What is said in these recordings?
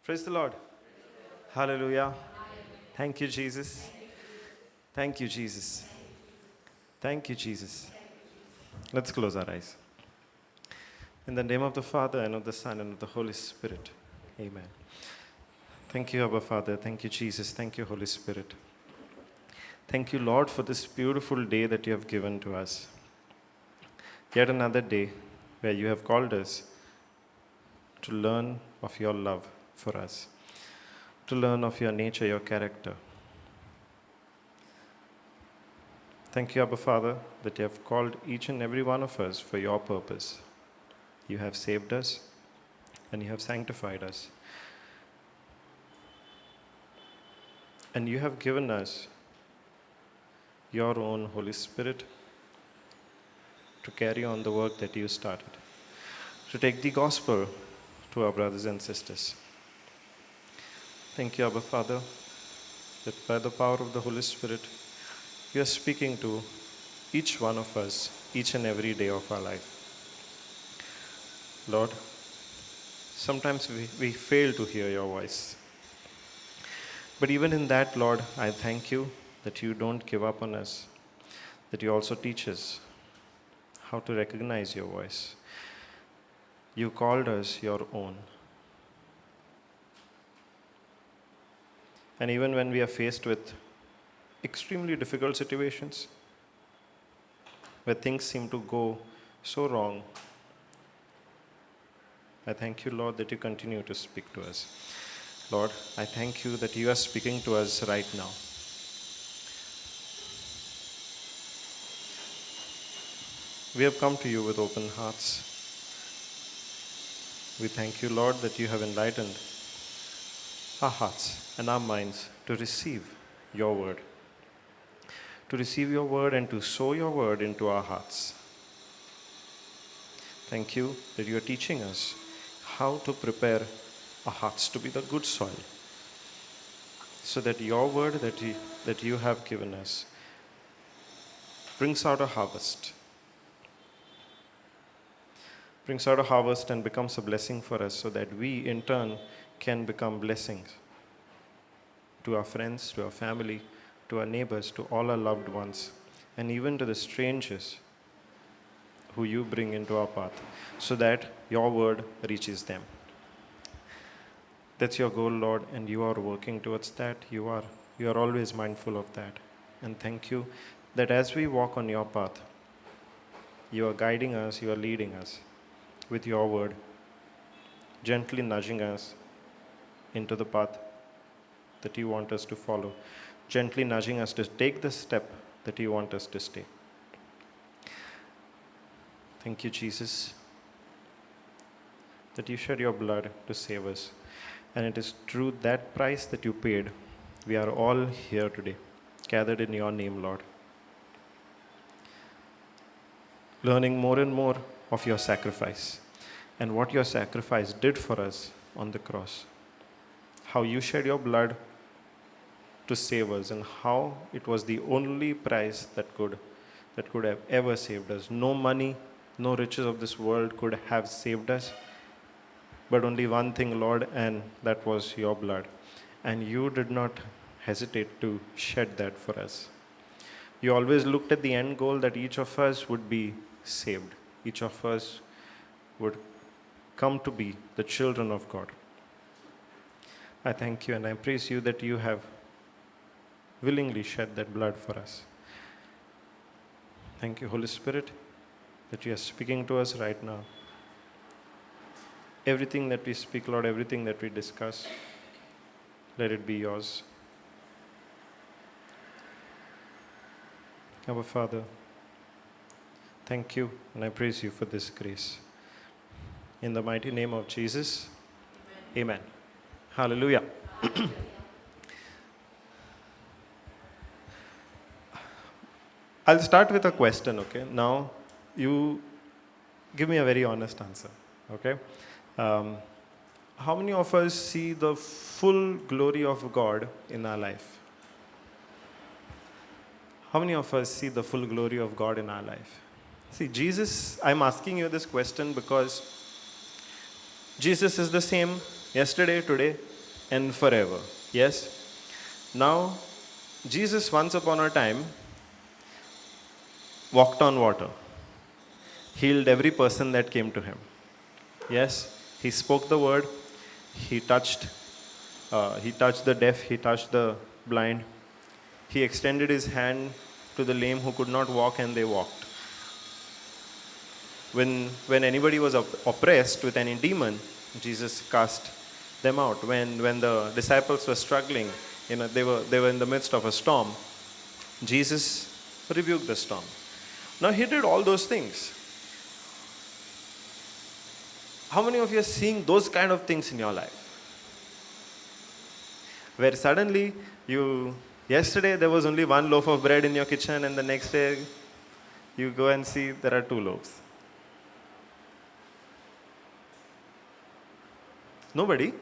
Praise the Lord. Hallelujah. Thank you, Jesus. Thank you, Jesus. Thank you, Jesus. Let's close our eyes. In the name of the Father, and of the Son, and of the Holy Spirit. Amen. Thank you, Abba Father. Thank you, Jesus. Thank you, Holy Spirit. Thank you, Lord, for this beautiful day that you have given to us. Yet another day where you have called us to learn of your love for us, to learn of your nature, your character. Thank you, Abba Father, that you have called each and every one of us for your purpose. You have saved us and you have sanctified us. And you have given us your own Holy Spirit to carry on the work that you started, to take the gospel to our brothers and sisters. Thank you, Abba Father, that by the power of the Holy Spirit, you are speaking to each one of us, each and every day of our life. Lord, sometimes we fail to hear your voice. But even in that, Lord, I thank you that you don't give up on us, that you also teach us how to recognize your voice. You called us your own. And even when we are faced with extremely difficult situations, where things seem to go so wrong, I thank you, Lord, that you continue to speak to us. Lord, I thank you that you are speaking to us right now. We have come to you with open hearts. We thank you, Lord, that you have enlightened our hearts and our minds to receive your word. To receive your word and to sow your word into our hearts. Thank you that you are teaching us how to prepare our hearts to be the good soil, so that your word that you have given us brings out a harvest. Brings out a harvest and becomes a blessing for us, so that we in turn can become blessings to our friends, to our family, to our neighbors, to all our loved ones, and even to the strangers who you bring into our path, so that your word reaches them. That's your goal, Lord, and you are working towards that. You are always mindful of that. And thank you that as we walk on your path, you are guiding us, you are leading us with your word, gently nudging us into the path that you want us to follow, gently nudging us to take the step that you want us to stay. Thank you, Jesus, that you shed your blood to save us. And it is through that price that you paid, we are all here today, gathered in your name, Lord. Learning more and more of your sacrifice and what your sacrifice did for us on the cross. How you shed your blood to save us, and how it was the only price that could have ever saved us. No money, no riches of this world could have saved us, but only one thing, Lord, and that was your blood. And you did not hesitate to shed that for us. You always looked at the end goal, that each of us would be saved. Each of us would come to be the children of God. I thank you and I praise you that you have willingly shed that blood for us. Thank you, Holy Spirit, that you are speaking to us right now. Everything that we speak, Lord, everything that we discuss, let it be yours. Our Father, thank you and I praise you for this grace. In the mighty name of Jesus, amen. Hallelujah. I'll start with a question, okay? Now, you give me a very honest answer, okay? How many of us see the full glory of God in our life? How many of us see the full glory of God in our life? See, Jesus, I'm asking you this question because Jesus is the same yesterday, today, and forever. Yes? Now, Jesus once upon a time walked on water, healed every person that came to him. Yes? He spoke the word, he touched, he touched the deaf, he touched the blind, he extended his hand to the lame who could not walk and they walked. When anybody was oppressed with any demon, Jesus cast them out. When the disciples were struggling, they were in the midst of a storm, Jesus rebuked the storm. Now he did all those things. How many of you are seeing those kind of things in your life? Where suddenly yesterday there was only one loaf of bread in your kitchen and the next day you go and see there are two loaves. Nobody?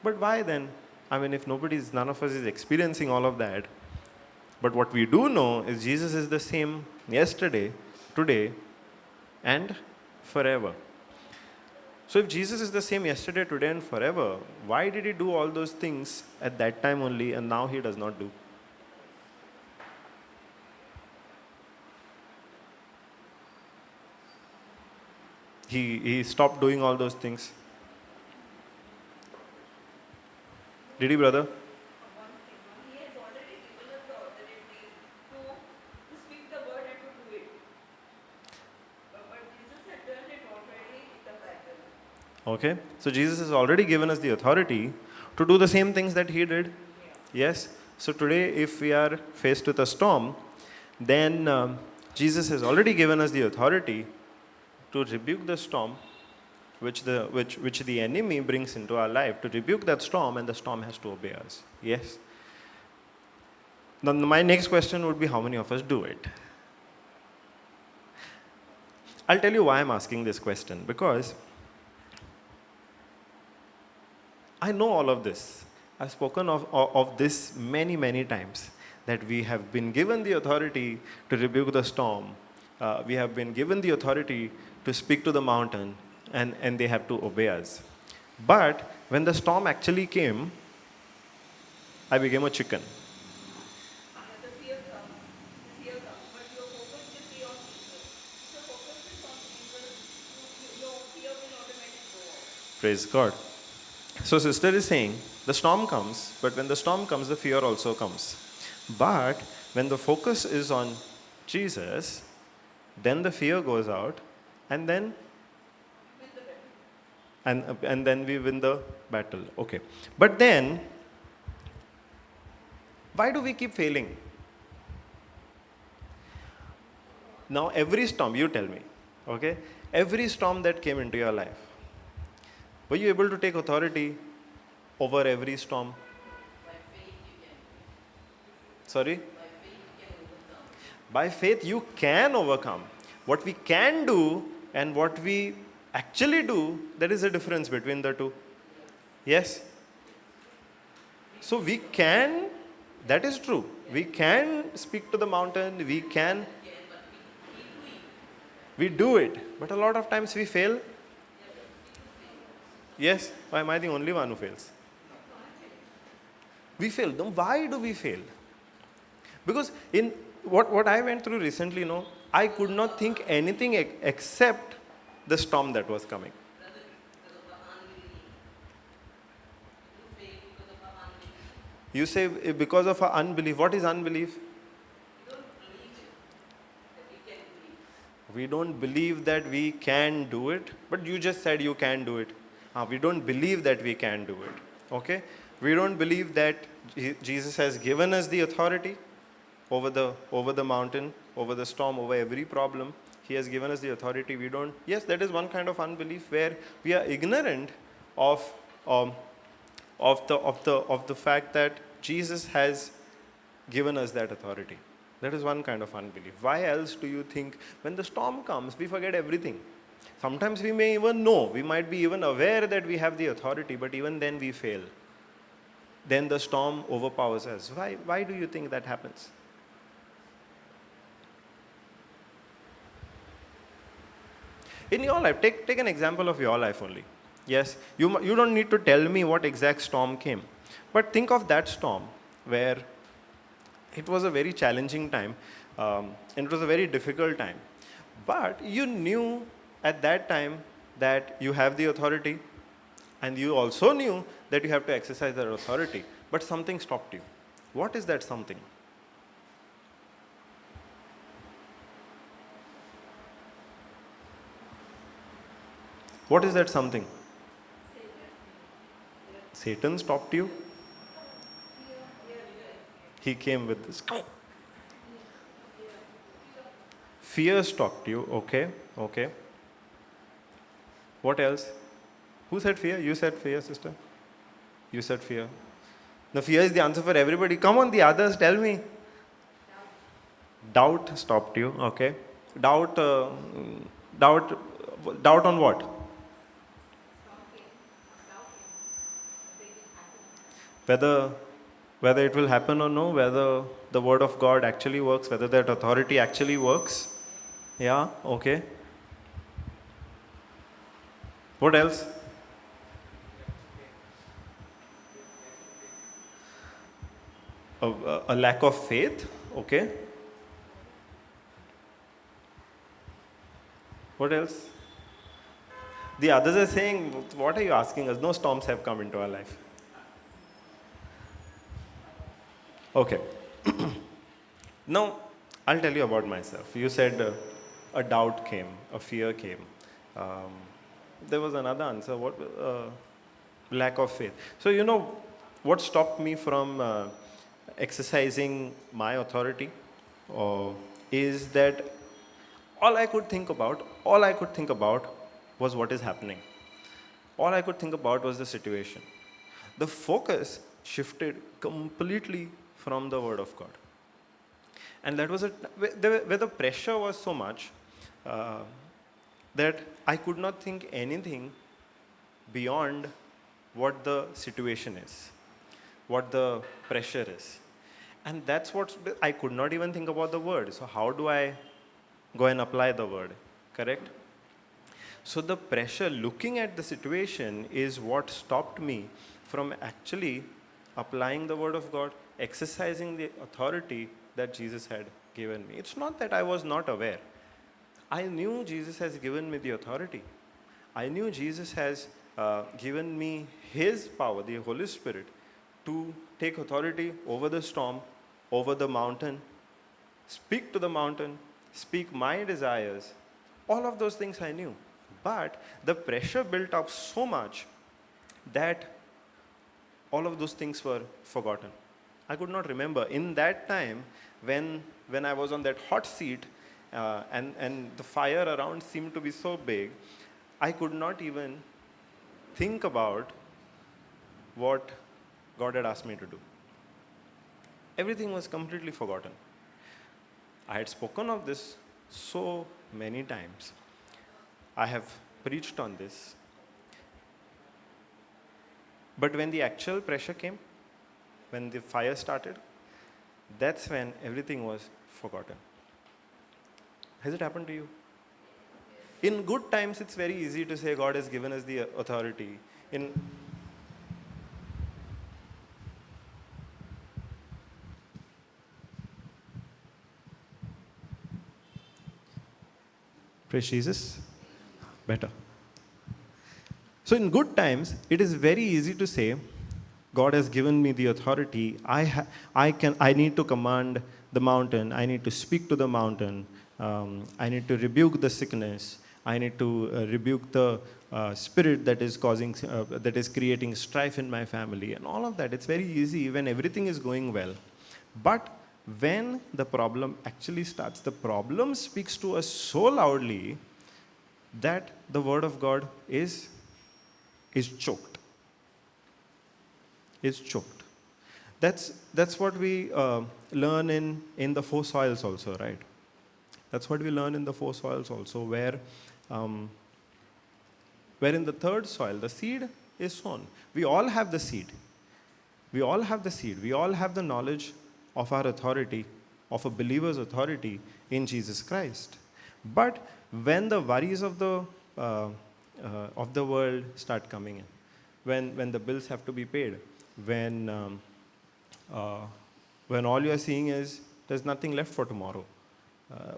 But why then? I mean, if none of us is experiencing all of that, but what we do know is Jesus is the same yesterday, today, and forever. So if Jesus is the same yesterday, today, and forever, why did he do all those things at that time only and now he does not do? He stopped doing all those things. Did he, brother? He has already given us the authority to speak the word and to do it. But Jesus had done it already in the Bible. Okay. So Jesus has already given us the authority to do the same things that he did. Yeah. Yes. So today, if we are faced with a storm, then Jesus has already given us the authority to rebuke the storm which the enemy brings into our life, to rebuke that storm, and the storm has to obey us. Yes? Now, my next question would be, how many of us do it? I'll tell you why I'm asking this question. Because I know all of this. I've spoken of this many, many times, that we have been given the authority to rebuke the storm. We have been given the authority to speak to the mountain, and they have to obey us. But when the storm actually came, I became a chicken. The fear comes, but your focus will be on Jesus. If your focus is on Jesus, your fear will automatically go off. Praise God. So sister is saying, the storm comes, but when the storm comes, the fear also comes. But when the focus is on Jesus, then the fear goes out, and then and then we win the battle. Okay. But then, why do we keep failing? Now, every storm, you tell me, okay? Every storm that came into your life, were you able to take authority over every storm? By faith you can. Sorry? By faith you can overcome. By faith, you can overcome. What we can do and what we actually do, there is a difference between the two. Yes? So we can, that is true. We can speak to the mountain, we do it. But a lot of times we fail. Yes? Why am I the only one who fails? We fail. Then why do we fail? Because in what I went through recently, I could not think anything except the storm that was coming. You say because of our unbelief. What is unbelief? We don't believe that we can do it. But you just said you can do it. We don't believe that we can do it. Okay? We don't believe that Jesus has given us the authority over the mountain, over the storm, over every problem. He has given us the authority. We don't. Yes, that is one kind of unbelief where we are ignorant of the fact that Jesus has given us that authority. That is one kind of unbelief. Why else do you think when the storm comes, we forget everything? Sometimes we may even know, we might be even aware that we have the authority, but even then we fail. Then the storm overpowers us. Why do you think that happens? In your life, take an example of your life only. Yes, you don't need to tell me what exact storm came. But think of that storm where it was a very challenging time, and it was a very difficult time. But you knew at that time that you have the authority, and you also knew that you have to exercise that authority. But something stopped you. What is that something? What is that something? Satan stopped you? He came with this. Fear stopped you. Okay, okay. What else? Who said fear? You said fear, sister. You said fear. No, fear is the answer for everybody. Come on, the others, tell me. Doubt stopped you. Okay. Doubt, doubt, doubt on what? Whether, whether it will happen or no, whether the word of God actually works, whether that authority actually works. Yeah. Okay. What else? A lack of faith. Okay. What else? The others are saying, what are you asking us? No storms have come into our life. Okay. Now, I'll tell you about myself. You said a doubt came, a fear came. Um, there was another answer. What? Lack of faith. So, you know, what stopped me from exercising my authority is that all I could think about was what is happening. All I could think about was the situation. The focus shifted completely from the Word of God. And that was where the pressure was so much uh, that I could not think anything beyond what the situation is, what the pressure is. And that's what I could not even think about the word. So, how do I go and apply the word? Correct? So, the pressure looking at the situation is what stopped me from actually applying the word of God, exercising the authority that Jesus had given me. It's not that I was not aware. I knew Jesus has given me the authority. I knew Jesus has given me His power, the Holy Spirit, to take authority over the storm, over the mountain, speak to the mountain, speak my desires. All of those things I knew. But the pressure built up so much that all of those things were forgotten. I could not remember. In that time, when I was on that hot seat and the fire around seemed to be so big, I could not even think about what God had asked me to do. Everything was completely forgotten. I had spoken of this so many times. I have preached on this. But when the actual pressure came, when the fire started, that's when everything was forgotten. Has it happened to you? In good times, it's very easy to say God has given us the authority. Praise Jesus. Better. So in good times, it is very easy to say, God has given me the authority. I need to command the mountain. I need to speak to the mountain. I need to rebuke the sickness. I need to rebuke the spirit that is that is creating strife in my family, and all of that. It's very easy when everything is going well. But when the problem actually starts, the problem speaks to us so loudly that the word of God is choked. Is choked. That's what we learn in the four soils also, right? That's what we learn in the four soils also, where in the third soil the seed is sown. We all have the seed. We all have the seed. We all have the knowledge of our authority, of a believer's authority in Jesus Christ. But when the worries of the of the world start coming in. When the bills have to be paid, when, uh, when all you're seeing is there's nothing left for tomorrow.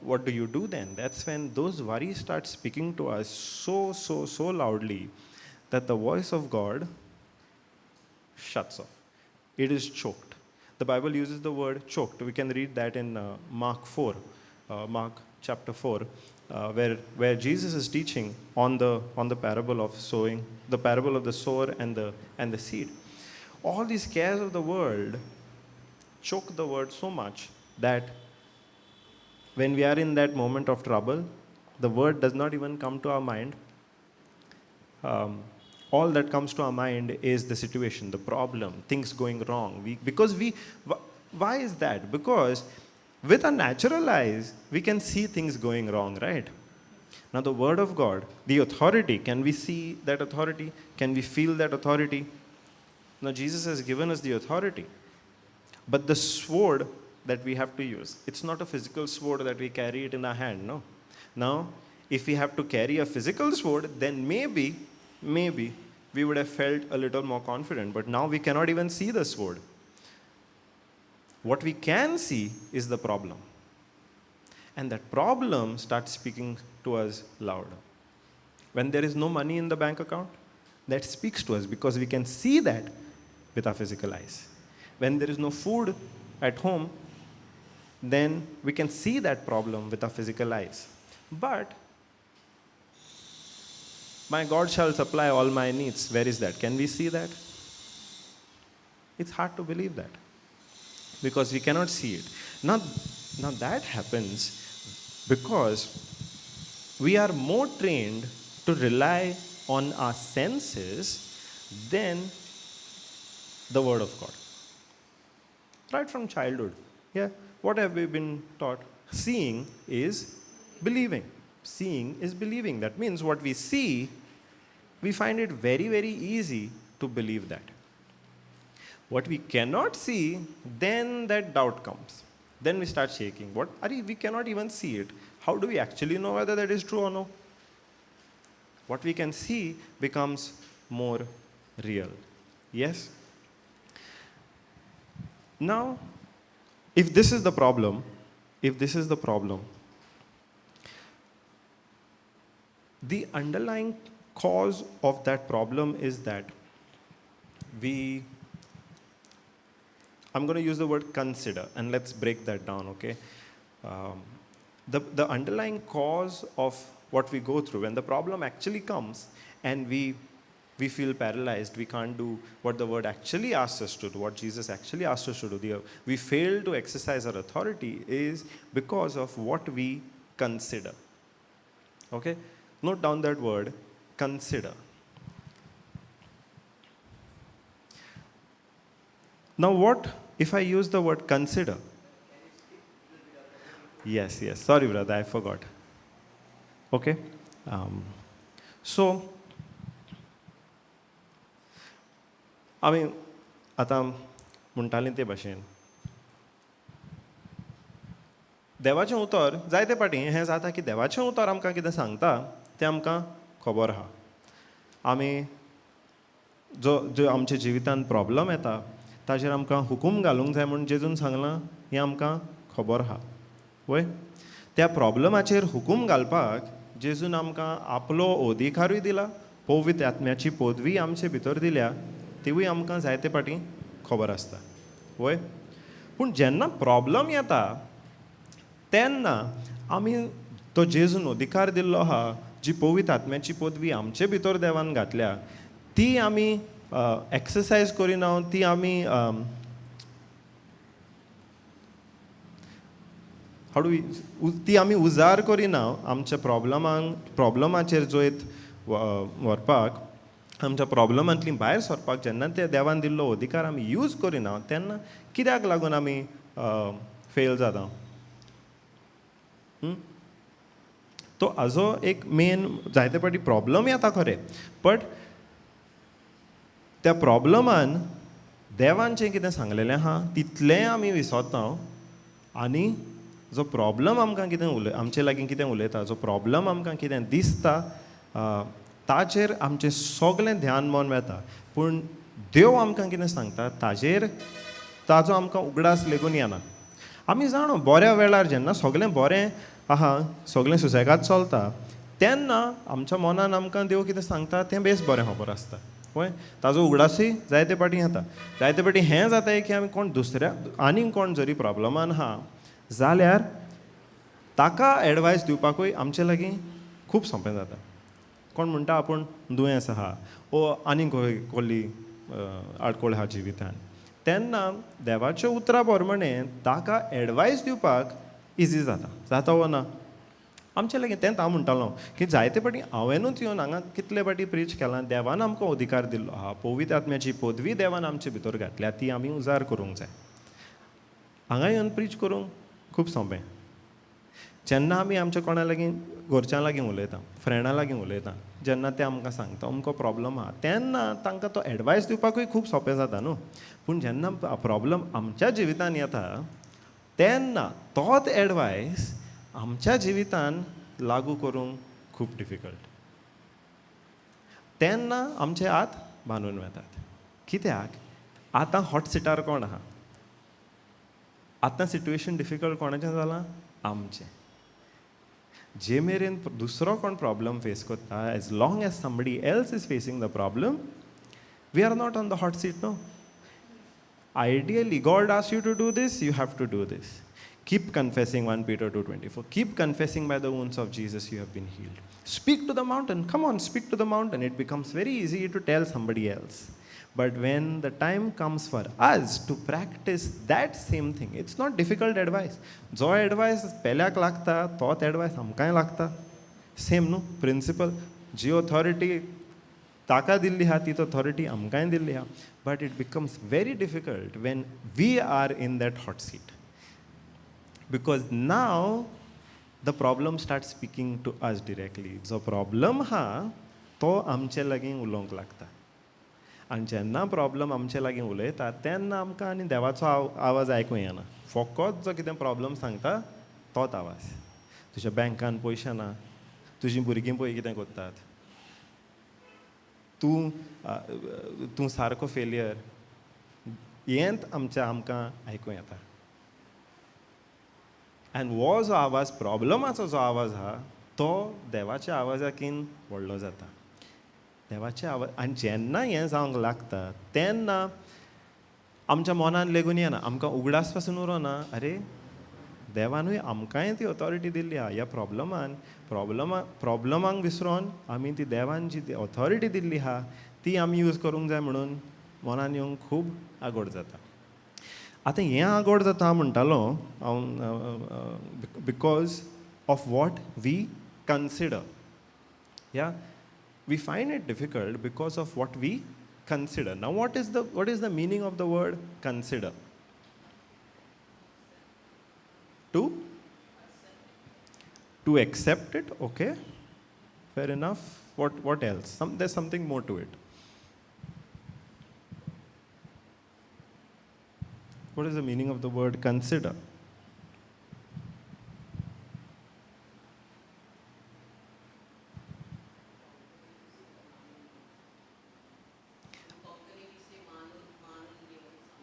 What do you do then? That's when those worries start speaking to us so loudly that the voice of God shuts off. It is choked. The Bible uses the word choked. We can read that in Mark 4, Mark chapter 4, where Jesus is teaching on the parable of sowing, the parable of the sower and the seed. All these cares of the world choke the word so much that when we are in that moment of trouble, the word does not even come to our mind. All that comes to our mind is the situation, the problem, things going wrong. Why is that? Because with our natural eyes, we can see things going wrong, right? Now, the Word of God, the authority, can we see that authority? Can we feel that authority? Now, Jesus has given us the authority. But the sword that we have to use, it's not a physical sword that we carry it in our hand, no. Now, if we have to carry a physical sword, then maybe we would have felt a little more confident. But now we cannot even see the sword. What we can see is the problem. And that problem starts speaking to us louder. When there is no money in the bank account, that speaks to us because we can see that with our physical eyes. When there is no food at home, then we can see that problem with our physical eyes. But my God shall supply all my needs. Where is that? Can we see that? It's hard to believe that because we cannot see it. Now that happens because we are more trained to rely on our senses than the Word of God. Right from childhood. Yeah. What have we been taught? Seeing is believing. Seeing is believing. That means what we see, we find it very easy to believe that. What we cannot see, then that doubt comes. Then we start shaking. We cannot even see it. How do we actually know whether that is true or no? What we can see becomes more real. Yes? Now, if this is the problem, the underlying cause of that problem is that I'm going to use the word consider, and let's break that down, okay? The underlying cause of what we go through, when the problem actually comes and we feel paralyzed, we can't do what the word actually asks us to do, what Jesus actually asked us to do, we fail to exercise our authority, is because of what we consider. Okay? Note down that word, consider. Now what if I use the word consider? Yes. Sorry, brother, I forgot. Okay? So, आता म्हणटालें ते भाशेन देवाचें उतर जायते पाटी हें जाता की देवाचें उतर आमकां कितें सांगता तें आमकां खबर आहा. आमी जो आमच्या जिवितांत प्रॉब्लम येता ताचेर आमकां हुकूम घालूंक जाय म्हूण जेजून सांगलां हें आमकां खबर आहा. वय त्या प्रॉब्लमाचेर हुकूम घालपाक जेजून आमकां आपलो अधिकारूय दिला, पवित्र आत्म्याची पदवी आमचे भितर दिल्या, तिवूय आमकां जायते पाटी खबर आसता. वय पूण जेन्ना प्रॉब्लम येता तेन्ना आमी तो जेजून अधिकार दिल्लो आहा, जी पवित्र आत्म्याची पदवी आमचे भितर देवान घातल्या, ती आमी एक्सरसायज करिना, ती आमी उजार करिना आमच्या प्रॉब्लमाचेर जोयत व्हरपाक, आमच्या प्रॉब्लमांतली भायर सरपाक. जेन्ना ते देवान दिल्लो अधिकार आमी यूज करिना तेन्ना कित्याक लागून आमी फेल जाता? तो हाजो एक मेन जायते पाटी प्रॉब्लम येता खरें, बट त्या प्रॉब्लमान देवान जें कितें सांगलेलें आहा तितलें आमी विसरता आनी जो प्रॉब्लम आमकां कितें आमचे लागीं कितें उलयता, जो प्रॉब्लम आमकां कितें दिसता ताचेर आमचें सगळें ध्यान मन वेता. पूण देव आमकां कितें सांगता ताजेर ताजो आमकां उगडास लेगून येना. आमी जाणो बऱ्या वेळार जेन्ना सगळें बरें आहा, सगळें सुसेगाद चलता, तेन्ना आमच्या मनान आमकां देव कितें सांगता तें बेस बरें खबर आसता. पळय, ताजो उगडासूय जायते पाटी येता. जायते पाटी हें जाताय की आमी कोण दुसऱ्या आनीक कोण जरी प्रॉब्लमान आहा जाल्यार ताका एडवायस दिवपाकूय आमचे लागीं खूब सोंपें जाता. कोण म्हणटा आपूण दुयेंस आहा वो आनीक कसली आडकोळ आहा जिवितान, तेन्ना देवाच्या उतरा प्रमाणें ताका एडवायस दिवपाक इजी जाता वो ना? आमचे लागीं तेंच हांव म्हणटालो की जायते पाटी हांवेनूच येवन हांगा कितले पाटी प्रीच केलां. देवान आमकां अधिकार दिल्लो आहा, पवित्र आत्म्याची पदवी देवान आमचे भितर घातल्या, ती आमी उजार करूंक जाय. हांगा येवन प्रीच करूंक खूब सोंपें. जेन्ना आमी आमच्या कोणा लागीं घरच्यां लागीं उलयता, फ्रेंडा लागीं उलयता, जेन्ना ते आमकां सांगता अमको प्रॉब्लम आहा, तेन्ना तांकां तो एडवायस दिवपाकूय खूब सोंपें जाता न्हू. पूण जेन्ना प्रॉब्लम आमच्या जिवितान येता तेन्ना तोच एडवायस आमच्या जिवितान लागू करूंक खूब डिफिकल्ट. तेन्ना आमचे हात बांदून वेतात. कित्याक? आतां हॉट सिटार कोण आहा? आतां सिट्युएशन डिफिकल्ट कोणाचें जालां? आमचें. जे मेरेन दुसरो कोण प्रॉब्लम फेस करता, as long as somebody else is facing the problem, we are not on the hot seat, no. Ideally, God asks you to do this, you have to do this. Keep confessing 1 Peter 2:24. Keep confessing by the wounds of Jesus you have been healed. Speak to the mountain. Come on, speak to the mountain. It becomes very easy to tell somebody else. But when the time comes for us to practice that same thing, it's not difficult advice. जो advice पेल्याक लागता, तोच advice आमकांय लागता. Same न्हू principle. जी authority ताका दिल्ली आहा तीच authority आमकांय दिल्ली आहा. But it becomes very difficult when we are in that hot seat, because now the problem start speaking to us directly. जो प्रॉब्लम आहा तो आमचे लागीं उलोवंक लागता. आनी जेन्ना प्रॉब्लम आमचे लागीं उलयता तेन्ना आमकां आनी देवाचो आवाज आयकूं येना. फकत जो कितें प्रॉब्लम सांगता तोच आवाज. तुज्या बँकान पयशे ना, तुजीं भुरगीं पळय कितें करतात, तूं सारको फेलियर, हेंच आमकां आयकूं येता. आनी हो जो आवाज, प्रॉब्लमाचो जो आवाज आहा तो देवाच्या आवाजाकीन व्हडलो जाता. देवाचे आवाज, आनी जेन्ना हें जावंक लागता तेन्ना आमच्या मनान लेगून येना, आमकां उगडास पासून उरोना. अरे देवानूय आमकांय ती ऑथॉरिटी दिल्ली आहा. ह्या प्रॉब्लमांक विसरोन आमी ती देवान जी ऑथॉरिटी दिल्ली आहा ती आमी यूज करूंक जाय म्हणून मनान येवंक खूब आगोड जाता. आतां हें आगोड जाता हांव म्हणटालो because of what we consider. या we find it difficult because of what we consider. Now what is the meaning of the word consider? To accept it, okay, fair enough. What else? There's something more to it. What is the meaning of the word consider?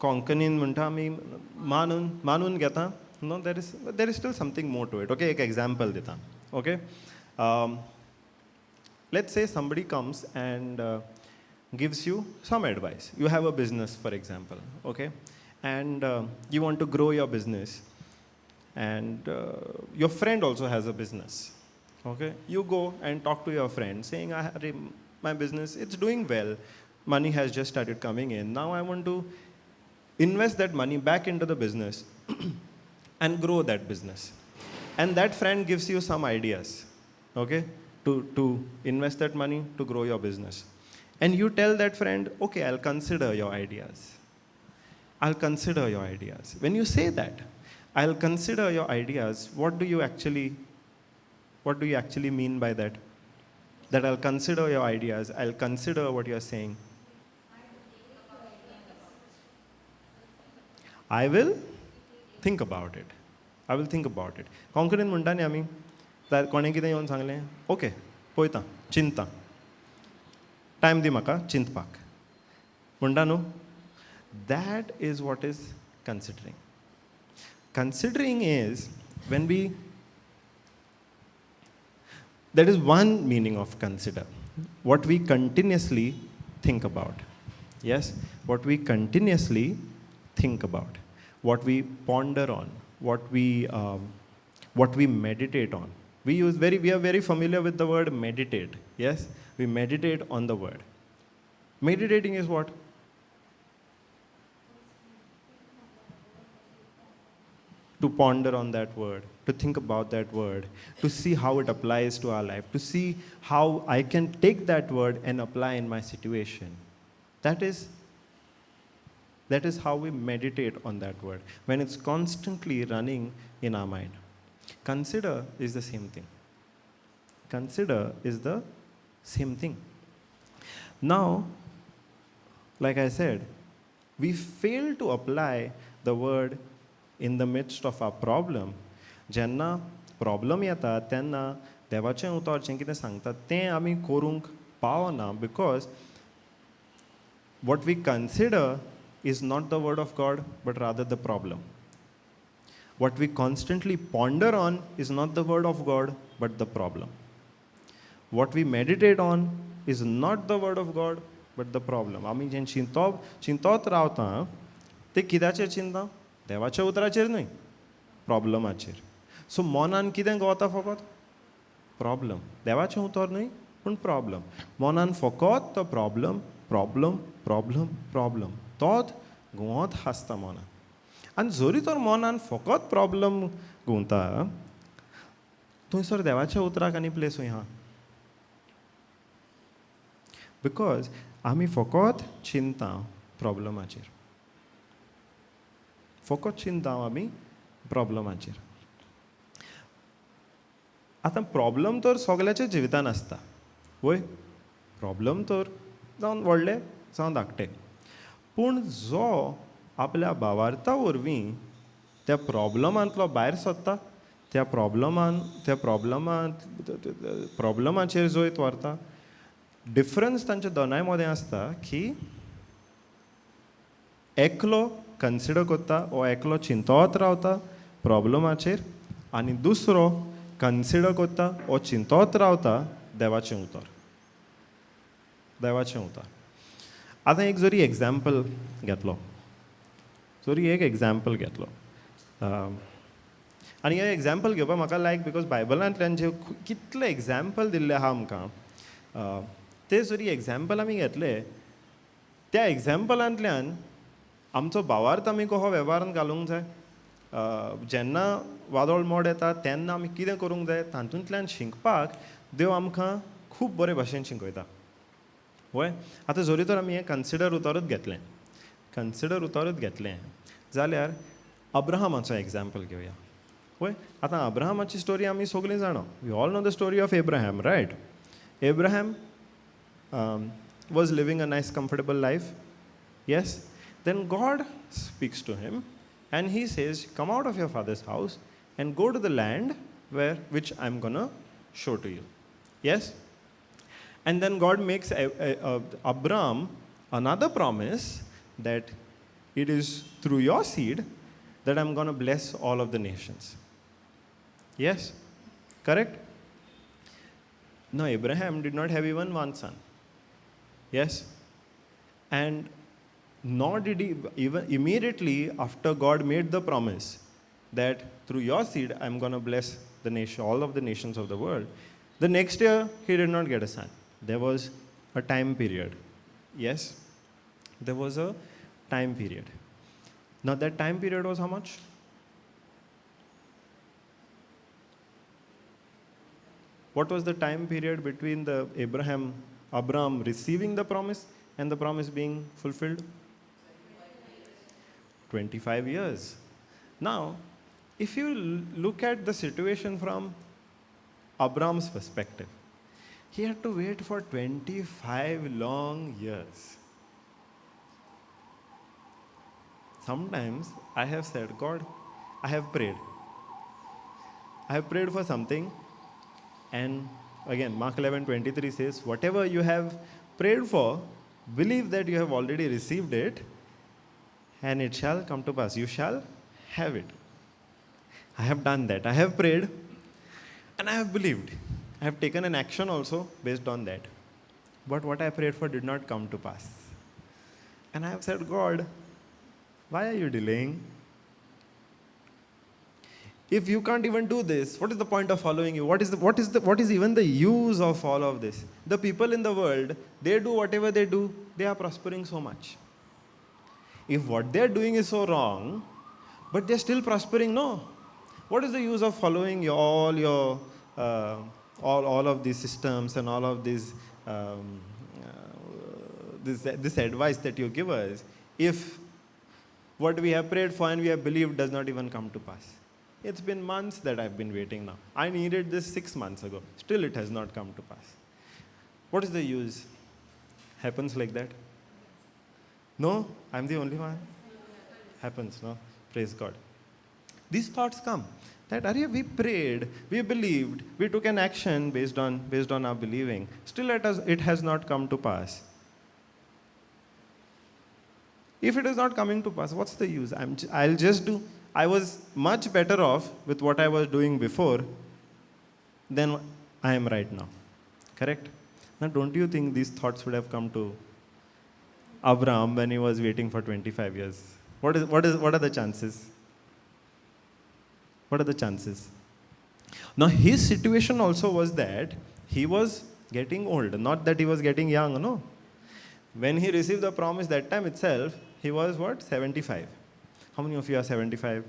कोंकणीन म्हणटा आमी मानून घेता. No, there is still something more to it. Okay, एक example देता. Okay, let's say somebody comes and gives you some advice. You have a business, for example, okay, and you want to grow your business, and your friend also has a business. Okay, you go and talk to your friend saying, my business, it's doing well, money has just started coming in, now I want to invest that money back into the business and grow that business. And that friend gives you some ideas, okay, to invest that money to grow your business. And you tell that friend, okay, I'll consider your ideas. I'll consider your ideas. When you say that, I'll consider your ideas, what do you actually mean by that? That I'll consider your ideas, I'll consider what you're saying. I will think about it. I will think about it. कोंकणीन म्हणटा न्ही आमी, कोणें कितें येवन सांगलें, okay पळयता, चिंता, टायम दी म्हाका चिंतपाक म्हणटा न्हू. That is what is considering. Considering is when we, that is one meaning of consider. What we continuously think about. Yes, what we continuously think about. What we ponder on. What we meditate on. We are very familiar with the word meditate. Yes, we meditate on the word. Meditating is what? To ponder on that word, to think about that word, to see how it applies to our life, to see how I can take that word and apply in my situation. That is how we meditate on that word, when it's constantly running in our mind. Consider is the same thing. Consider is the same thing. Now, like I said, we fail to apply the word in the midst of our problem. जेन्ना problem येता तेन्ना देवाचें उतर जें कितें सांगता तें आमी करूंक पावना, because what we consider is not the word of God, but rather the problem. What we constantly ponder on is not the word of God, but the problem. What we meditate on is not the word of God, but the problem. आमी जें चिंतोत रावता तें कित्याचेर चिंता? देवाच्या उतराचेर न्हय, प्रॉब्लमाचेर. सो मनान कितें घुंवता फकत? प्रॉब्लम. देवाचें उतर न्हय, पूण प्रॉब्लम. मनान फकत तो प्रॉब्लम प्रॉब्लम प्रॉब्लम प्रॉब्लम तोच घुंवत आसता मनान. आनी जरी तर मनान फकत प्रॉब्लम घुंवता, थंयसर देवाच्या उतराक आनी प्लेस खंय आहा? बिकॉज आमी फकत चिंता प्रॉब्लमाचेर. फकत चिंता आमी प्रॉब्लमाचेर. आतां प्रॉब्लम तर सगल्याच्या जिवितान आसता, वय. प्रॉब्लम तर जावन व्हडले जावं धाकटे. पूण जो आपल्या भावार्था वरवीं त्या प्रॉब्लमांतलो भायर सरता, त्या प्रॉब्लमाचेर जैत व्हरता, डिफरन्स तांच्या दोनांय मदें आसता की एकलो कन्सिडर करता वो एकलो चिंतोत रावता प्रॉब्लमाचेर, आनी दुसरो कन्सिडर करता वो चिंतोत रावता देवाचें उतर. देवाचें उतर. आतां एक जरी एग्जाम्पल घेतलो, आनी हे एग्जाम्पल घेवपाक म्हाका लायक, बिकॉज बायबलांतल्यान जे कितले एग्जाम्पल दिल्ले आहा आमकां, ते जरी एग्जाम्पल आमी घेतले, त्या एग्जाम्पलांतल्यान आमचो भावार्थ आमी कसो वेव्हारांत घालूंक जाय, जेन्ना वादळ मोड येता तेन्ना आमी कितें करूंक जाय, तातूंतल्यान शिकपाक देव आमकां खूब बरे भाशेन शिकयता. वय. आतां जरी तर आमी हें कन्सिडर उतरूच घेतलें जाल्यार अब्राहमाचो एग्जाम्पल घेवया. वय. आतां अब्राहमाची स्टोरी आमी सगळीं जाणा. We all know the story of Abraham, right? Abraham was living a nice comfortable life. Yes. Then God speaks to him and he says, come out of your father's house and go to the land which I'm going to show to you. Yes. And then God makes Abraham another promise that it is through your seed that I'm going to bless all of the nations. Yes. Correct? Now Abraham did not have even one son. Yes. And nor did he, even immediately after God made the promise that through your seed I'm going to bless the nation, all of the nations of the world, the next year he did not get a son. There was a time period. Yes, there was a time period. Now that time period was how much? What was the time period between the Abraham receiving the promise and the promise being fulfilled? 25 years. Now, if you look at the situation from Abraham's perspective, he had to wait for 25 long years. Sometimes I have said, God, I have prayed. I have prayed for something, and again, Mark 11:23 says, whatever you have prayed for, believe that you have already received it, and it shall come to pass. You shall have it. I have done that. I have prayed and I have believed. I have taken an action also based on that. But what I prayed for did not come to pass. And I have said, God, why are you delaying? If you can't even do this, what is the point of following you? What is even the use of all of this? The people in the world, they do whatever they do, they are prospering so much. If what they're doing is so wrong, but they're still prospering, no. What is the use of following uh, all of these systems and all of these this advice that you give us if what we have prayed for and we have believed does not even come to pass? It's been months that I've been waiting now. I needed this 6 months ago. Still it has not come to pass. What is the use? Happens like that? No? I'm the only one? Happens, no? Praise God. These thoughts come. That we prayed, we believed, we took an action based on our believing. Still it has not come to pass. If it is not coming to pass, what's the use? I'll just do. I was much better off with what I was doing before than I am right now. Correct? Now, don't you think these thoughts would have come to Abraham when he was waiting for 25 years? What are the chances? What are the chances? Now, his situation also was that he was getting old, not that he was getting young, no. When he received the promise that time itself, he was what? 75. How many of you are 75?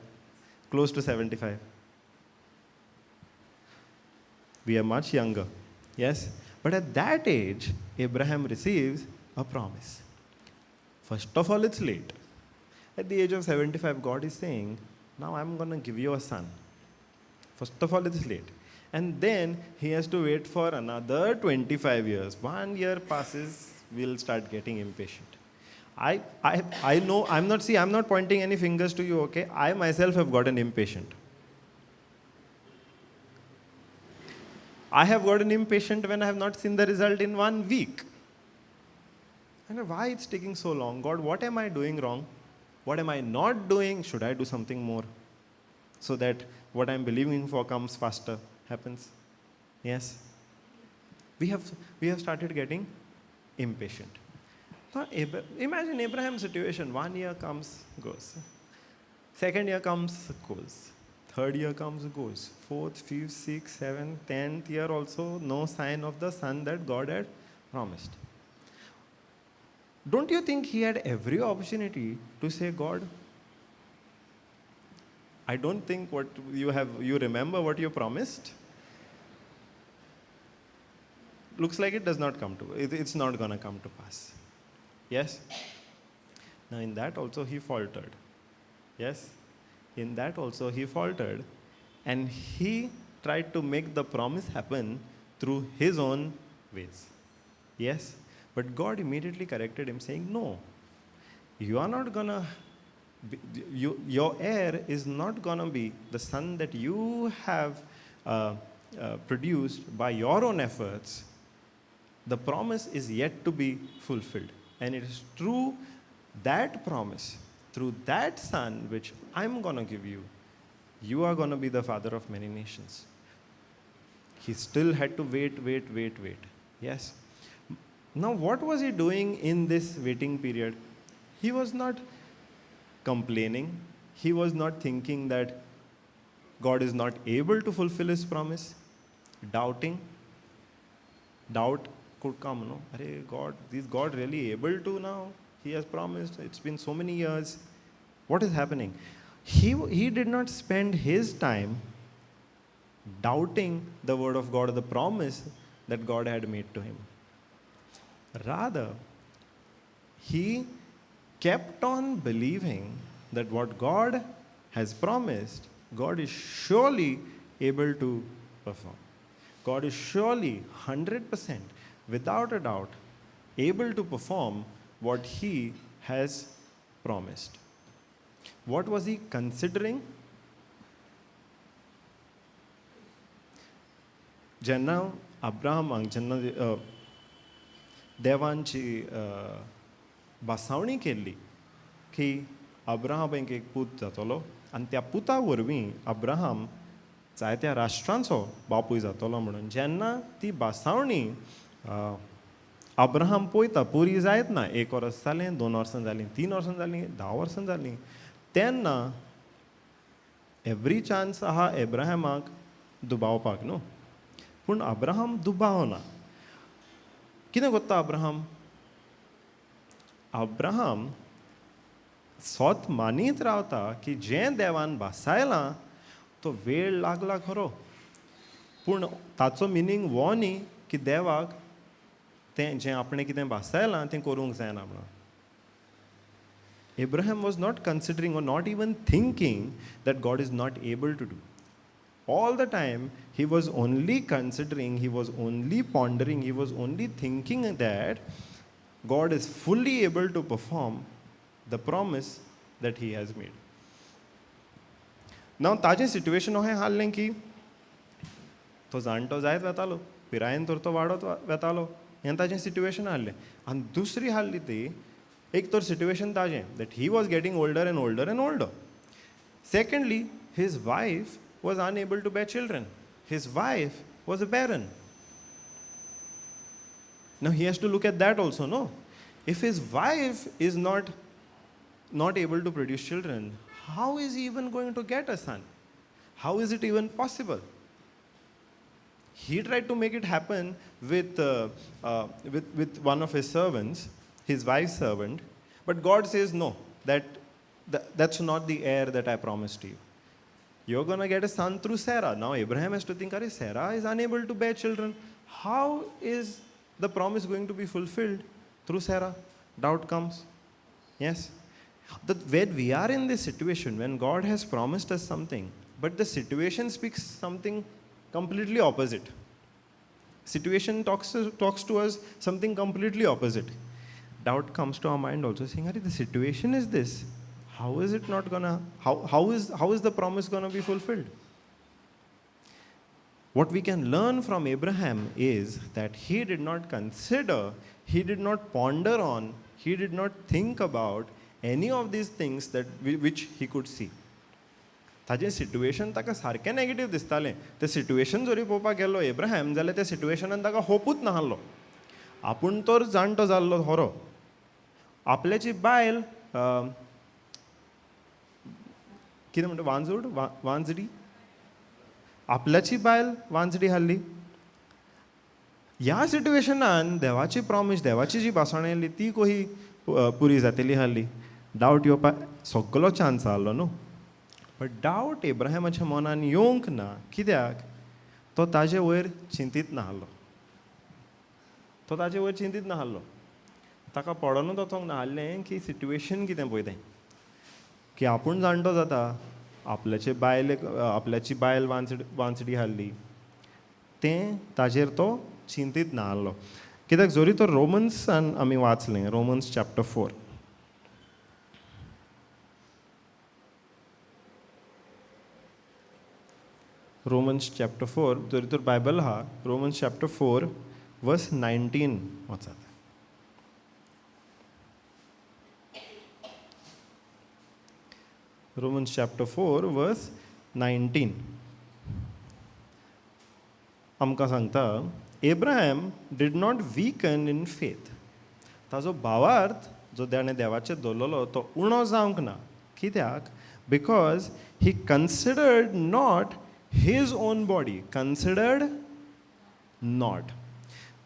Close to 75. We are much younger. Yes? But at that age, Abraham receives a promise. First of all, it's late. At the age of 75, God is saying, now I'm going to give you a son. First of all, it's late. And then he has to wait for another 25 years. 1 year passes, we'll start getting impatient. I know, I'm not pointing any fingers to you, okay? I myself have gotten impatient. I have gotten impatient when I have not seen the result in 1 week. I know why it's taking so long. God, what am I doing wrong? What am I not doing? Should I do something more? So that what I'm believing for comes faster, happens. Yes? We have started getting impatient. Now, imagine Abraham's situation. 1 year comes, goes. 2nd year comes, goes. 3rd year comes, goes. 4th, 5th, 6th, 7th, 10th year also, no sign of the son that God had promised. Don't you think he had every opportunity to say, God, I don't think what you remember what you promised? Looks like it does not come to, it's not going to come to pass. Yes? Now in that also he faltered. Yes? In that also he faltered. And he tried to make the promise happen through his own ways. Yes? But God immediately corrected him saying, no, you are not going to, your heir is not going to be the son that you have produced by your own efforts. The promise is yet to be fulfilled. And it is through that promise, through that son which I'm going to give you, you are going to be the father of many nations. He still had to wait. Yes? Now, what was he doing in this waiting period? He was not complaining. He was not thinking that God is not able to fulfill his promise. Doubting. Doubt could come, no? God, is God really able to now? He has promised. It's been so many years. What is happening? He did not spend his time doubting the word of God, the promise that God had made to him. Rather, he kept on believing that what God has promised, God is surely able to perform. God is surely 100%, without a doubt, able to perform what he has promised. What was he considering? Janna Abraham ang Janna देवांची बासावणी केल्ली की अब्राहामाक एक पूत जातलो आनी त्या पुता वरवीं अब्राहाम जायत्या राष्ट्रांचो बापूय जातलो म्हणून जेन्ना ती बासावणी अब्राहाम पळयता पुरी जायत ना 1 वर्स जालें 2 वर्सां जालीं 3 वर्सां जालीं 10 वर्सां जालीं तेन्ना एवरी चान्स आहा एब्राहामाक दुबावपाक न्हू पूण अब्राहाम दुबावना कितें कोत्ता अब्राहाम अब्राहाम सोत मानीत रावता की जें देवान बासायलां तो वेळ लागला खरो पूण ताचो मिनींग हो न्ही की देवाक तें जें आपणें कितें बासायलां तें करूंक जायना म्हणून Abraham was not considering or not even thinking that God is not able to do. All the time, he was only considering, he was only pondering, he was only thinking that God is fully able to perform the promise that he has made. Now, ताजें situation अशें हाल्लें की तो जाणटो जायत वेतालो पिरायेन तर तो वाडत वेतालो हें ताजें सिट्युएशन हाल्लें आनी दुसरी हाल्ली ती एक तर सिट्युएशन ताजें that he was getting older and older and older. Secondly, his wife was unable to bear children. His wife was barren. Now he has to look at that also, no? If his wife is not able to produce children, how is he even going to get a son? How is it even possible? He tried to make it happen with one of his servants, his wife's servant, but God says no, that's not the heir that I promised to you. You're going to get a son through Sarah. Now Abraham has to think, Sarah is unable to bear children. How is the promise going to be fulfilled through Sarah? Doubt comes. Yes? When we are in this situation, when God has promised us something, but the situation speaks something completely opposite. Situation talks to us something completely opposite. Doubt comes to our mind also, saying, the situation is this. How is it not gonna, how is the promise gonna be fulfilled? What we can learn from Abraham is that he did not consider, he did not ponder on, he did not think about any of these things which he could see. ताजें situation ताका सारकें negative दिसतालें तें situation जरी पळोवपाक गेलो एब्राहाम जाल्यार त्या सिट्युएशनान ताका होपूच नाहलो आपूण तर जाणटो जाल्लो खरो आपल्याची बायल कितें म्हणटा वांजडी आपल्याची बायल वांजडी हाल्ली ह्या सिट्युएशनान देवाची प्रॉमिस देवाची जी भासावणी आसली ती कशी पुरी जातली हाल्ली डावट येवपाक सगळो चान्स आसलो न्हू बट डावट एब्राहामाच्या मनान येवंक ना कित्याक तो ताजे वयर चिंतीत नाहलो ताका पडोनूच वचोंक नाहल्लें की सिट्युएशन कितें पळय तें की आपूण जाणटो जाता आपल्याची बायल वांचडी हाल्ली तें ताजेर तो चिंतीत नाहलो कित्याक जरी तो रोमन्सान आमी वाचलें रोमन्स चॅप्टर 4 Romans chapter 4, जरी तर बायबल आहा Romans chapter 4 verse 19 वाचात Romans chapter 4 verse 19 आमकां सांगता Abraham did not weaken in faith. ताजो भावार्थ जो ताणें देवाचेर दवरलेलो तो उणो जावंक ना कित्याक because he considered not his own body, considered not.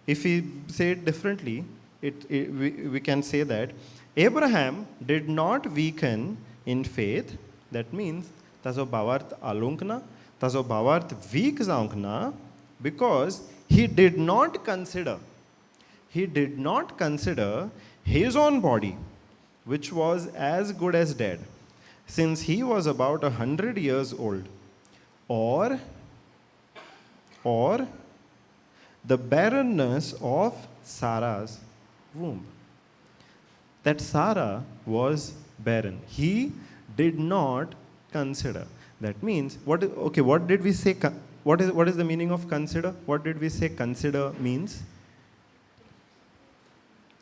If we say it differently, we can say that Abraham did not weaken in faith. That means tazo bhavarth alunk na, tazo bhavarth weak zaunk na, because he did not consider his own body, which was as good as dead, since he was about 100 years old. Or the barrenness of Sarah's womb. That Sarah was barren. He did not consider. That means, what did we say? What is the meaning of consider? What did we say consider means?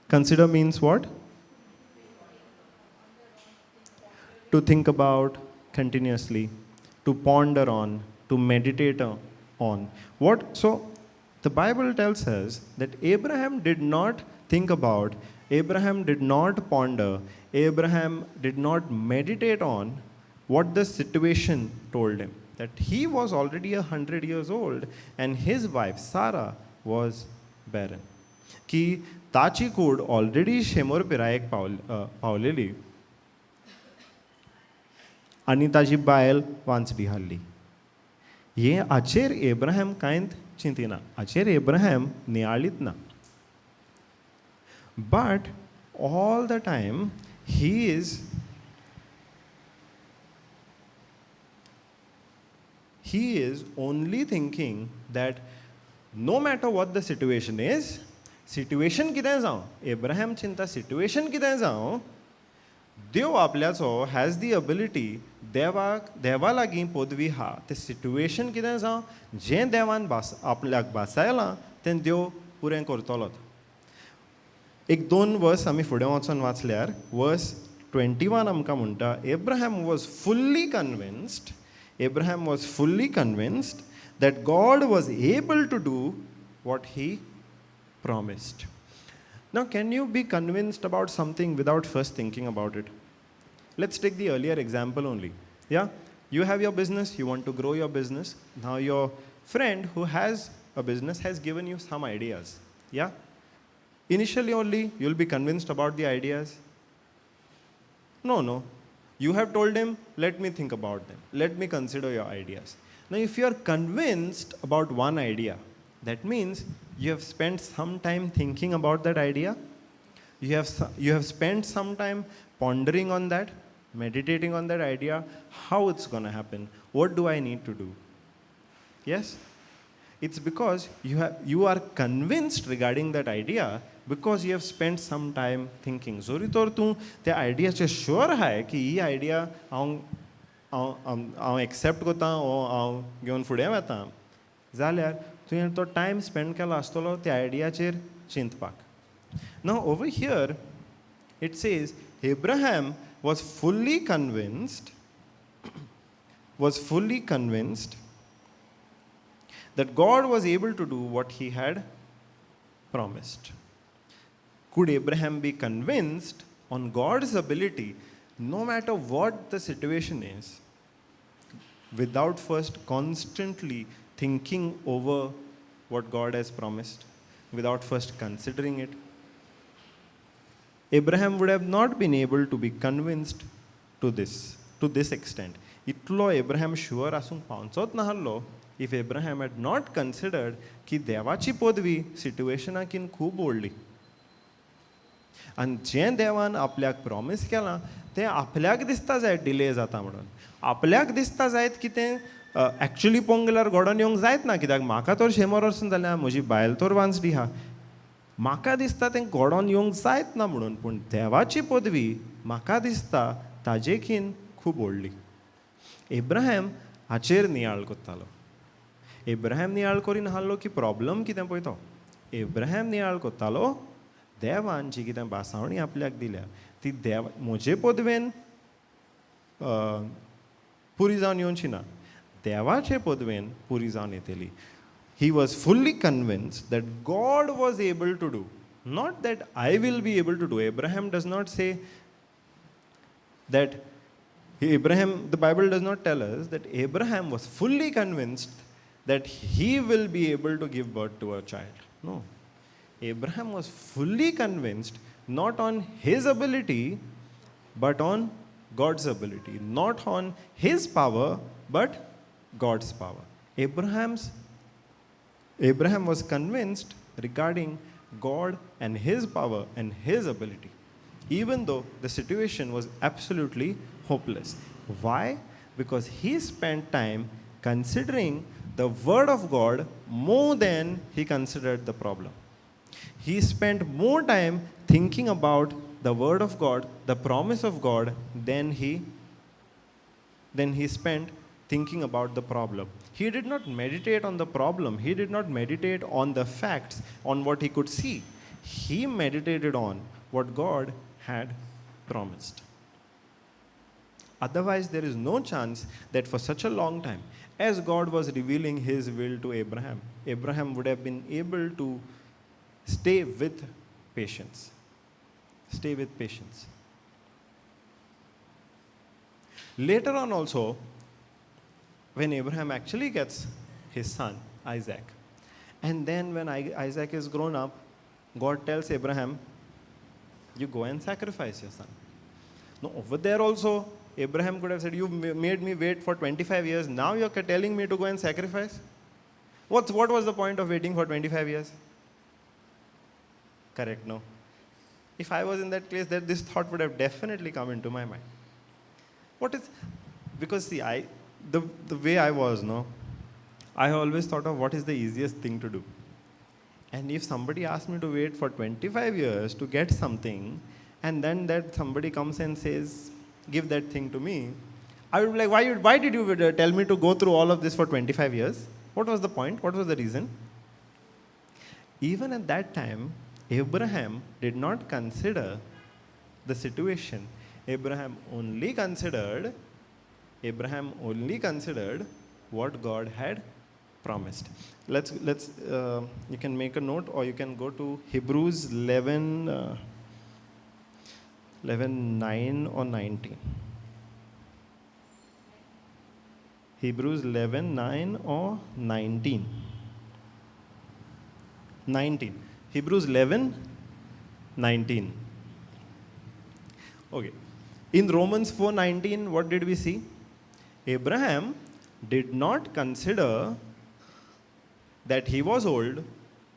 Consider means what? To think about continuously, to ponder on, to meditate on. What? So, the Bible tells us that Abraham did not think about, Abraham did not ponder, Abraham did not meditate on what the situation told him. That he was already 100 years old and his wife Sarah was barren. की ताची कूड already 100 पिरायेक पावलेली आनी ताजी बायल वांचडी हाल्ली. हे हाचेर Abraham कांयच चिंतिना, हाचेर Abraham नियाळीत ना. But all the time he is only thinking that no matter what the situation is, situation कितें जावं, एब्राहम चिंता situation कितें जावं, देव आपल्याचो हॅज दी एबिलिटी, देवा लागीं पदवी हा, तें सिट्युएशन कितें जावं, जें देवान आपल्याक बासायलां तें देव पुरें करतलोच. एक 2 वर्स आमी फुडें वचून वाचल्यार वर्स 21 आमकां म्हणटा, Abraham was fully convinced that God was able to do what he promised. Now, can you be convinced about something without first thinking about it? Let's take the earlier example only. Yeah, you have your business, you want to grow your business. Now, your friend who has a business has given you some ideas. Yeah, initially only you'll be convinced about the ideas. No. You have told him, let me think about them. Let me consider your ideas. Now, if you are convinced about one idea, that means you have spent some time thinking about that idea. You have spent some time pondering on that, meditating on that idea, how it's going to happen, what do I need to do? Yes? It's because you are convinced regarding that idea because you have spent some time thinking. Zori tor तूं त्या आयडियाचे sure आहाय की ही idea हांव accept करता वो हांव घेवन फुडें वता जाल्यार तुवें तो टायम स्पेंड केलो आसतलो त्या आयडियाचेर चिंतपाक. Now over here it says Abraham was fully convinced that God was able to do what he had promised. Could Abraham be convinced on God's ability, no matter what the situation is, without first constantly thinking over what God has promised, without first considering it? Abraham would have not been able to be convinced to this extent. Itlo Abraham sure asung paunchot nahallo if Abraham had not considered ki devachi podvi situationakin खूब व्हडली. आनी जें देवान आपल्याक promise केलां तें आपल्याक दिसता जाय डिले जाता म्हणून. आपल्याक दिसता जायत की तें एक्चुली पळोवंक गेल्यार घडोवन येवंक जायत ना, कित्याक म्हाका तर 100 वर्सां जाल्यार म्हजी बायल तर वांचडी आहा, म्हाका दिसता तें घडोवन येवंक जायत ना म्हणून. पूण देवाची पदवी म्हाका दिसता ताजेकीन खूब व्हडली. एब्राहम हाचेर नियाळ कोत्तालो. एब्राहम नियाळ करी नाहलो की प्रॉब्लम कितें पळय तो. एब्राहम नियाळ कोत्तालो देवान जी कितें बासावणी आपल्याक दिल्या ती म्हजे पदवेन पुरी जावन येवची ना, देवाचे पदवेन पुरी जावन येतली. He was fully convinced that God was able to do, not that I will be able to do. Abraham does not say that the Bible does not tell us that Abraham was fully convinced that he will be able to give birth to a child. No. Abraham was fully convinced not on his ability, but on God's ability. Not on his power, but God's power. Abraham was convinced regarding God and his power and his ability, even though the situation was absolutely hopeless. Why? Because he spent time considering the word of God more than he considered the problem. He spent more time thinking about the word of God, the promise of God, than he spent thinking about the problem. He did not meditate on the problem. He did not meditate on the facts, on what he could see. he meditated on what God had promised. Otherwise, there is no chance that for such a long time, as God was revealing his will to Abraham, Abraham would have been able to stay with patience. Stay with patience. Later on also, when Abraham actually gets his son, Isaac, and then when Isaac is grown up, God tells Abraham, you go and sacrifice your son. Now, over there also, Abraham could have said, you made me wait for 25 years. Now you're telling me to go and sacrifice? What was the point of waiting for 25 years? Correct, no? If I was in that place, this thought would have definitely come into my mind. Because see, the way I was, no, I always thought of what is the easiest thing to do. And if somebody asked me to wait for 25 years to get something, and then that somebody comes and says, give that thing to me, I would be like, why did you tell me to go through all of this for 25 years? What was the point? What was the reason? Even at that time, Abraham did not consider the situation. Abraham only considered what God had promised. Let's you can make a note, or you can go to Hebrews 11:9 or 19. Hebrews 11:9 or 19. 19. Hebrews 11:19. Okay. In Romans 4:19, what did we see? Abraham did not consider that he was old,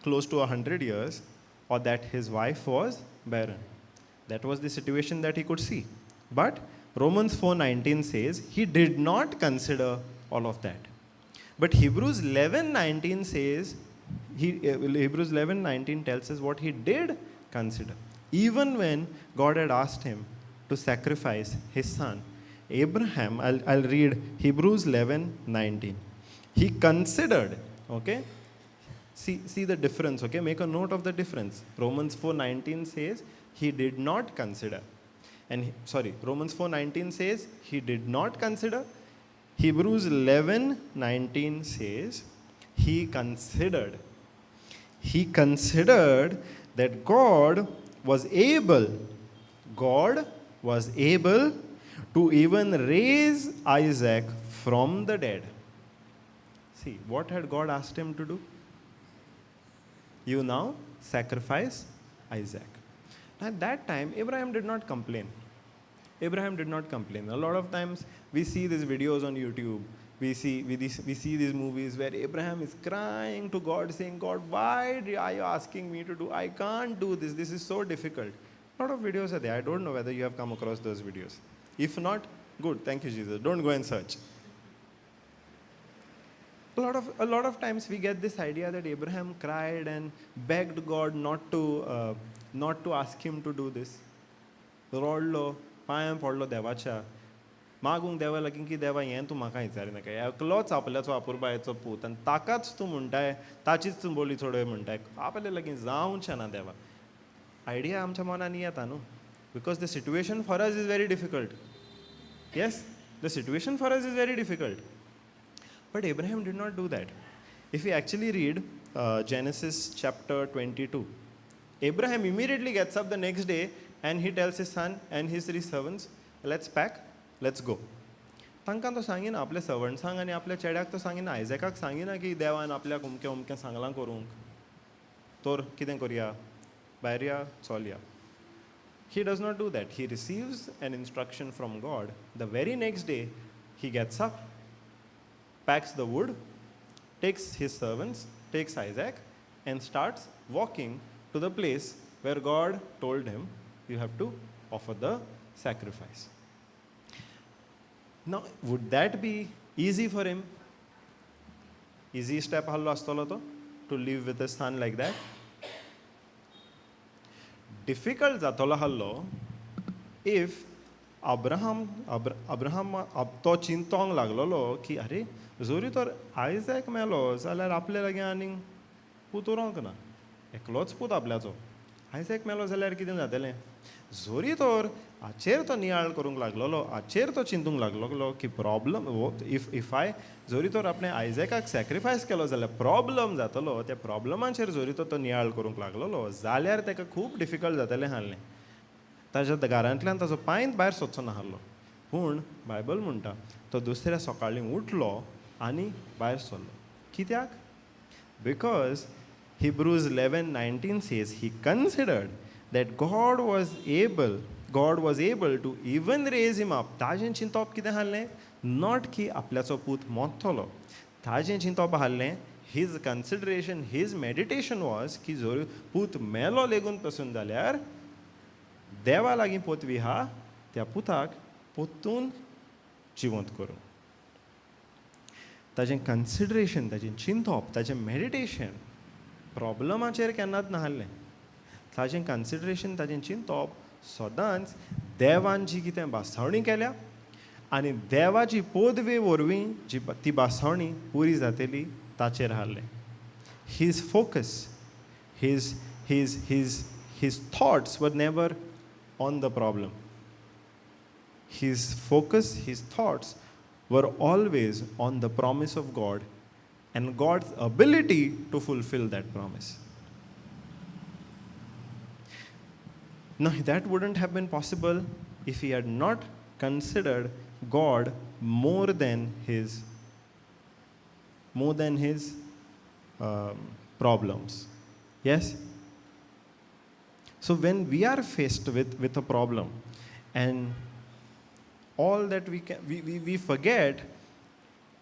close to 100 years, or that his wife was barren. That was the situation that he could see. But Romans 4:19 says he did not consider all of that. But Hebrews 11:19 says, Hebrews 11:19 tells us what he did consider. Even when God had asked him to sacrifice his son, Abraham, I'll read Hebrews 11:19. He considered, okay? See the difference, okay? Make a note of the difference. Romans 4:19 says he did not consider. Romans 4:19 says he did not consider. Hebrews 11:19 says he considered. He considered that God was able to even raise Isaac from the dead. See, what had God asked him to do? You now sacrifice Isaac. At that time, Abraham did not complain. A lot of times we see these videos on YouTube. We see these movies where Abraham is crying to God, saying, God, why are you asking me to do? I can't do this. This is so difficult. A lot of videos are there. I don't know whether you have come across those videos. If not, good. Thank you, Jesus. Don't go and search. A lot of times we get this idea that Abraham cried and begged God not to ask him to do this. Rodlo, पांयां पडलो देवाच्या, मागूंक देवा लागीं की देवा हें तूं म्हाका विचारी नाका, एकलोच आपल्याचो आपुरबायेचो पूत आनी ताकाच तूं म्हणटाय, ताचीच तूं बोली चोडय म्हणटाय, आपल्या लागीं जावचें ना देवा. आयडिया आमच्या मनान येता न्हू, because the situation for us is very difficult. Yes, the situation for us is very difficult. But Abraham did not do that. If we actually read Genesis chapter 22, Abraham immediately gets up the next day and he tells his son and his 3 servants, let's pack, let's go. तांकां तो सांगिना आपल्या सर्वंट्सांक आनी आपल्या चेड्याक तो सांगिना, आयझॅकाक सांगिना की देवान आपल्याक उमकें सांगलां करूंक, तर कितें करया, भायर या, चल या. He does not do that. He receives an instruction from God. The very next day, he gets up, packs the wood, takes his servants, takes Isaac, and starts walking to the place where God told him, you have to offer the sacrifice. Now, would that be easy for him? Easy step hallo astolo to live with a son like that? Difficult zatolo hallo if Abraham तो चिंतोंक लागलोलो की अरे जोरी तर Isaac मेलो जाल्यार आपल्या लागीं आनीक पूत उरोंक ना, एकलोच पूत आपल्याचो, आयझॅक मेलो जाल्यार कितें जातलें? जोरी तर हाचेर तो नियाळ करूंक लागलोलो, हाचेर तो चिंतूंक लागलोलो की प्रॉब्लम इफ आय जोरी तर आपणे आयझॅकाक सॅक्रिफायस केलो जाल्यार प्रॉब्लम जातलो, त्या प्रॉब्लमाचेर जोरी तो नियाळ करूंक लागलोलो जाल्यार ताका खूब डिफिकल्ट जातलें आहलें. ताच्या घरांतल्यान ताचो पांयच भायर सरचो नाहलो. पूण बायबल म्हणटा तो दुसऱ्या सकाळीं उठलो आनी भायर सरलो. कित्याक? Because Hebrews 11:19 says he considered that God was able to even raise him up. ताजें चिंतप कितें आहलें? नॉट की आपल्याचो पूत मोडटलो. ताजें चिंतप आहलें, his consideration, his meditation was की जर पूत मेलो लेगून पासून जाल्यार देवा लागीं पोतवी आहा त्या पुताक पोत्तून जिवंत करूं. ताजें कन्सिडरेशन, ताजें चिंतप, ताजें मेडिटेशन प्रॉब्लमाचेर केन्नाच नाहल्लें. ताजें कन्सिडरेशन, ताजें चिंतप सदांच देवान जी कितें बासावणी केल्या आनी देवाची पोदवे वरवीं जी ती बासावणी पुरी जातली ताचेर आहलें. His focus, his thoughts were never on the problem. His focus, his thoughts were always on the promise of God and God's ability to fulfill that promise. Now, that wouldn't have been possible if he had not considered God more than his problems. Yes? So when we are faced with a problem and all that we forget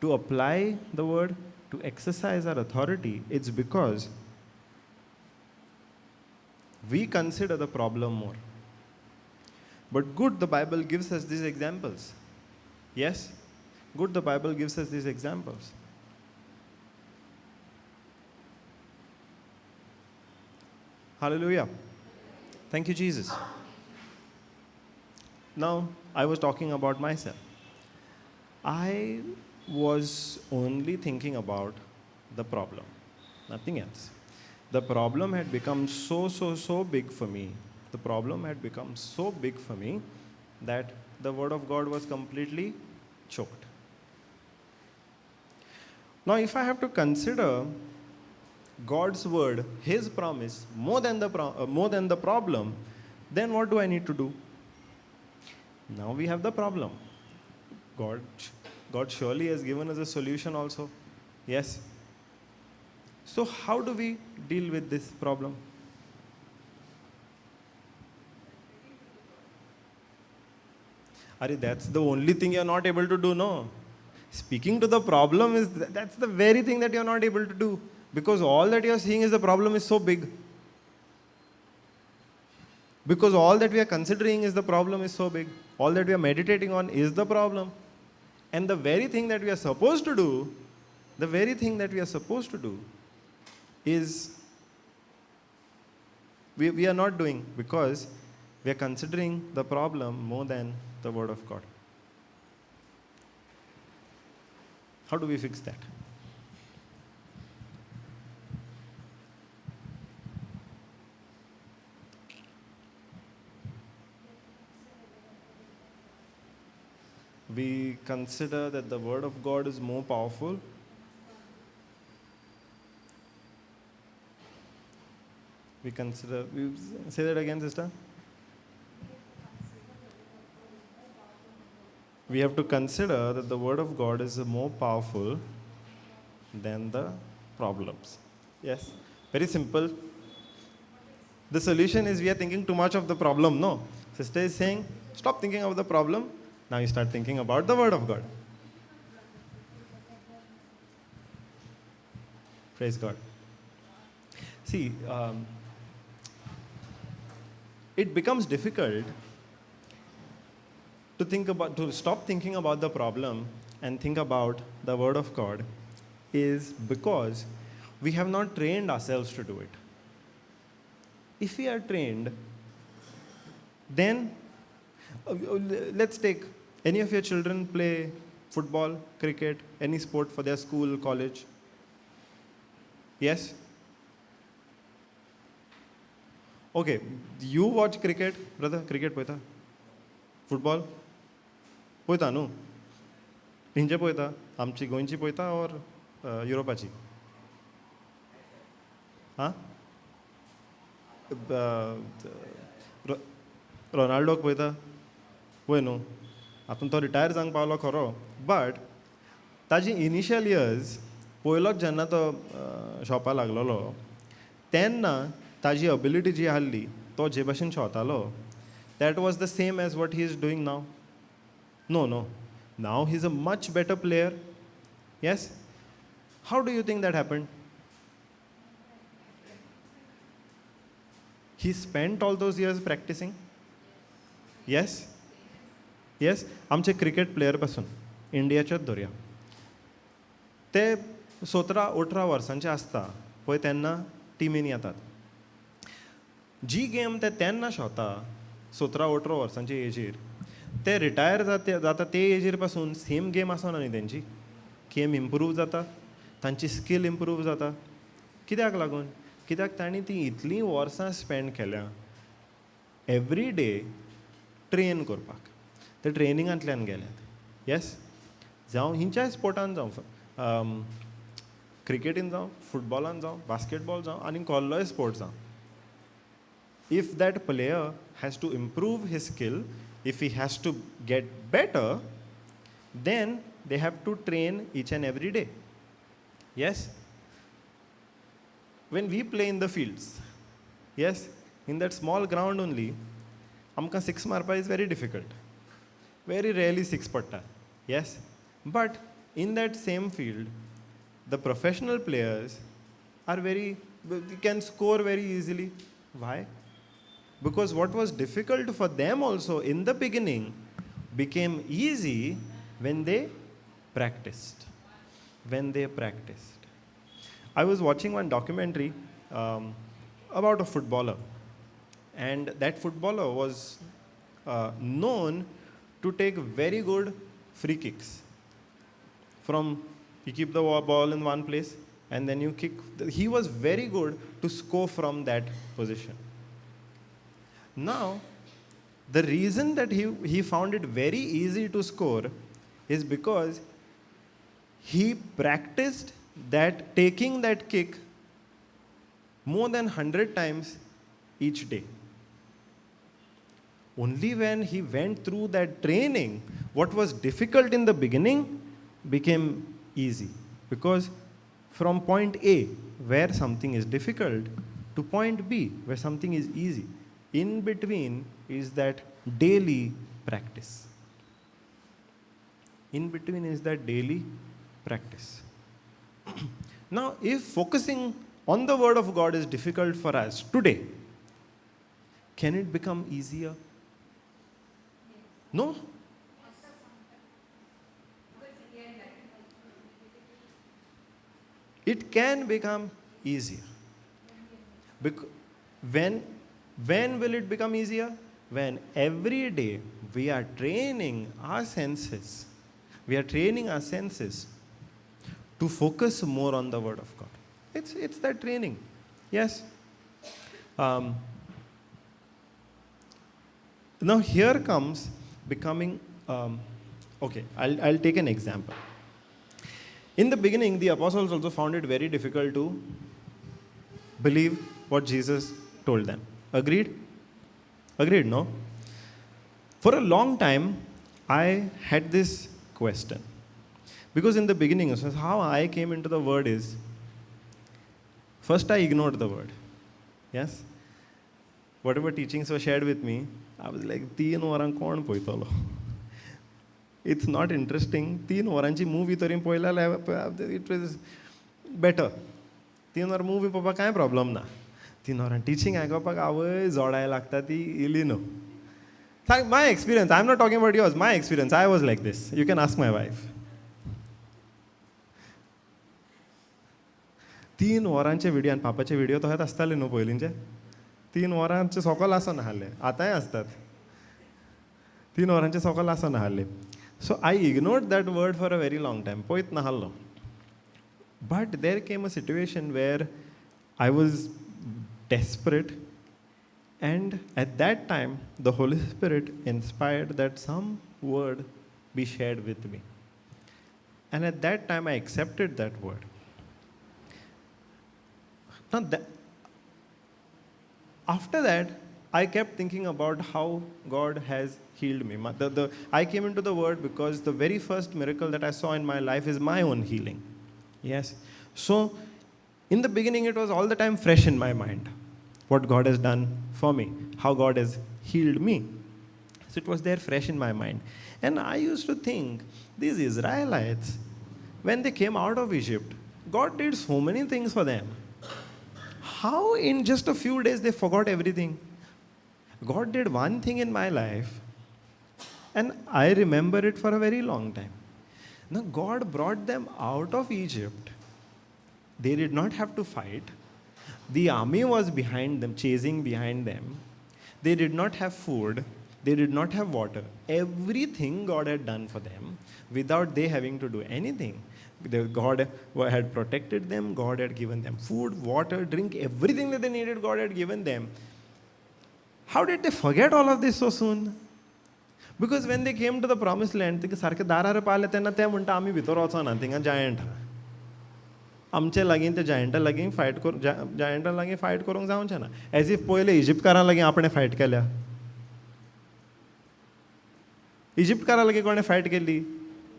to apply the word, to exercise our authority, it's because we consider the problem more. But good, the Bible gives us these examples. Yes? Good, the Bible gives us these examples. Hallelujah. Thank you, Jesus. Now, I was talking about myself. I was only thinking about the problem, nothing else. The problem had become so big for me. The problem had become so big for me that the Word of God was completely choked. Now, if I have to consider God's Word, His promise, more than the problem, then what do I need to do? Now we have the problem. God surely has given us a solution also. Yes. So how do we deal with this problem? That's the only thing you're not able to do, no? Speaking to the problem that's the very thing that you're not able to do. Because all that you're seeing is the problem is so big. Because all that we are considering is the problem is so big. All that we are meditating on is the problem. And the very thing that we are supposed to do, is we are not doing because we are considering the problem more than the Word of God. How do we fix that? We consider that the Word of God is more powerful. We say that again, sister. We have to consider that the Word of God is more powerful than the problems. Yes, very simple. The solution is we are thinking too much of the problem. No, sister is saying, stop thinking of the problem. Now you start thinking about the Word of God. Praise God. See, it becomes difficult to stop thinking about the problem and think about the Word of God is because we have not trained ourselves to do it. If we are trained, then let's take any of your children play football, cricket, any sport for their school, college. Yes? Okay, you watch cricket brother? Cricket पळयता? Football पळयता न्हू? खंयचे पळयता? आमची गोंयची पळयता or युरोपाची? हां? रोनाल्डोक पळयता? पळय न्हू, आतां तो रिटायर जावंक पावलो खरो, बट ताजी इनिशियल इयर्स पयलोच जेन्ना तो शॉपार लागलोलो तेन्ना ताजी अबिलिटी जी आहली तो जे भाशेन शोतालो that was the same as what he is doing now. No, now he is a much better player. Yes? How do you think that happened? He spent all those years practising. Yes? Yes? आमचे cricket player पासून इंडियाचेच धरया, ते 17-18 वर्सांचे आसता पळय तेन्ना टिमीन येतात. जी गेम ते तेन्ना शोता 17-18 वर्सांचे एजीर, ते रिटायर जाता ते एजीर पासून सेम गेम आसना न्ही तेंची. गेम इम्प्रूव जाता, तांची स्कील इम्प्रूव जाता. कित्याक लागून? कित्याक तांणी ती इतलीं वर्सां स्पेंड केल्या एवरी डे ट्रेन करपाक. ते ट्रेनिंगांतल्यान गेल्यात. येस? जावं हिंच्याय स्पोर्टान जावं, क्रिकेटीन जावं, फुटबॉलान जावं, बास्केटबॉल जावं आनी कसलोय स्पोर्ट जावं. If that player has to improve his skill, if he has to get better, then they have to train each and every day. Yes? When we play in the fields, yes, in that small ground only, amka six marpa is very difficult. Very rarely six patta. Yes? But in that same field, the professional players can score very easily. Why? Because what was difficult for them also in the beginning became easy when they practiced. When they practiced. I was watching one documentary about a footballer. And that footballer was known to take very good free kicks. You keep the ball in one place and then you kick. He was very good to score from that position. Now, the reason that he found it very easy to score is because he practiced that taking that kick more than 100 times each day. Only when he went through that training, what was difficult in the beginning became easy. Because from point A, where something is difficult, to point B, where something is easy, in between is that daily practice. In between is that daily practice. Now, if focusing on the Word of God is difficult for us today, can it become easier? No? It can become easier. When will it become easier? When every day we are training our senses. We are training our senses to focus more on the Word of God. It's that training. Yes. Now here comes becoming. Okay, I'll take an example. In the beginning, the apostles also found it very difficult to believe what Jesus told them. Agreed? Agreed, no? For a long time, I had this question. Because in the beginning, so how I came into the Word is, first I ignored the Word. Yes? Whatever teachings were shared with me, I was like, 3 varan kon poitalo. It's not interesting. 3 varanchi movie torin poila, it was better. 3 varan movie papa kai problem na. 3 varan teaching aikopak आवय जोडाय लागता ती इली no. My experience, I'm not talking about yours, my experience, I was like this. You can ask my wife. 3 वरांचे video आणि पापाचे video तोच आसताले न्हू पयलींचे. 3 वरांचे सकल आसना हाले, आतांय आसतात. 3 वरांचे सकल आसना हाले. So I ignored that word for a very long time. पळयत नाहल्लो. But there came a situation where I was desperate And at that time, the Holy Spirit inspired that some word be shared with me. And at that time, I accepted that word. Now, after that, I kept thinking about how God has healed me. I came into the word because the very first miracle that I saw in my life is my own healing. Yes. So, in the beginning, it was all the time fresh in my mind what God has done for me, how God has healed me. So, it was there fresh in my mind. And I used to think, these Israelites, when they came out of Egypt, God did so many things for them. How in just a few days they forgot everything? God did one thing in my life, and I remember it for a very long time. Now, God brought them out of Egypt. They did not have to fight. The army was behind them, chasing behind them. They did not have food. They did not have water. Everything God had done for them without they having to do anything. God had protected them. God had given them food, water, drink, everything that they needed, God had given them. How did they forget all of this so soon? Because when they came to the promised land, they सारखे दारार पाले त्यांना ते म्हणता आम्ही भितर वचो ना थिंगा जायंट आमचे लागीं ते जायंटा लागीं फायट कर जायंटा लागीं फायट करूंक जावचें ना एज इफ पयले इजिप्तकारां लागीं आपणे फायट केल्या इजिप्तकारां लागीं कोणें फायट केली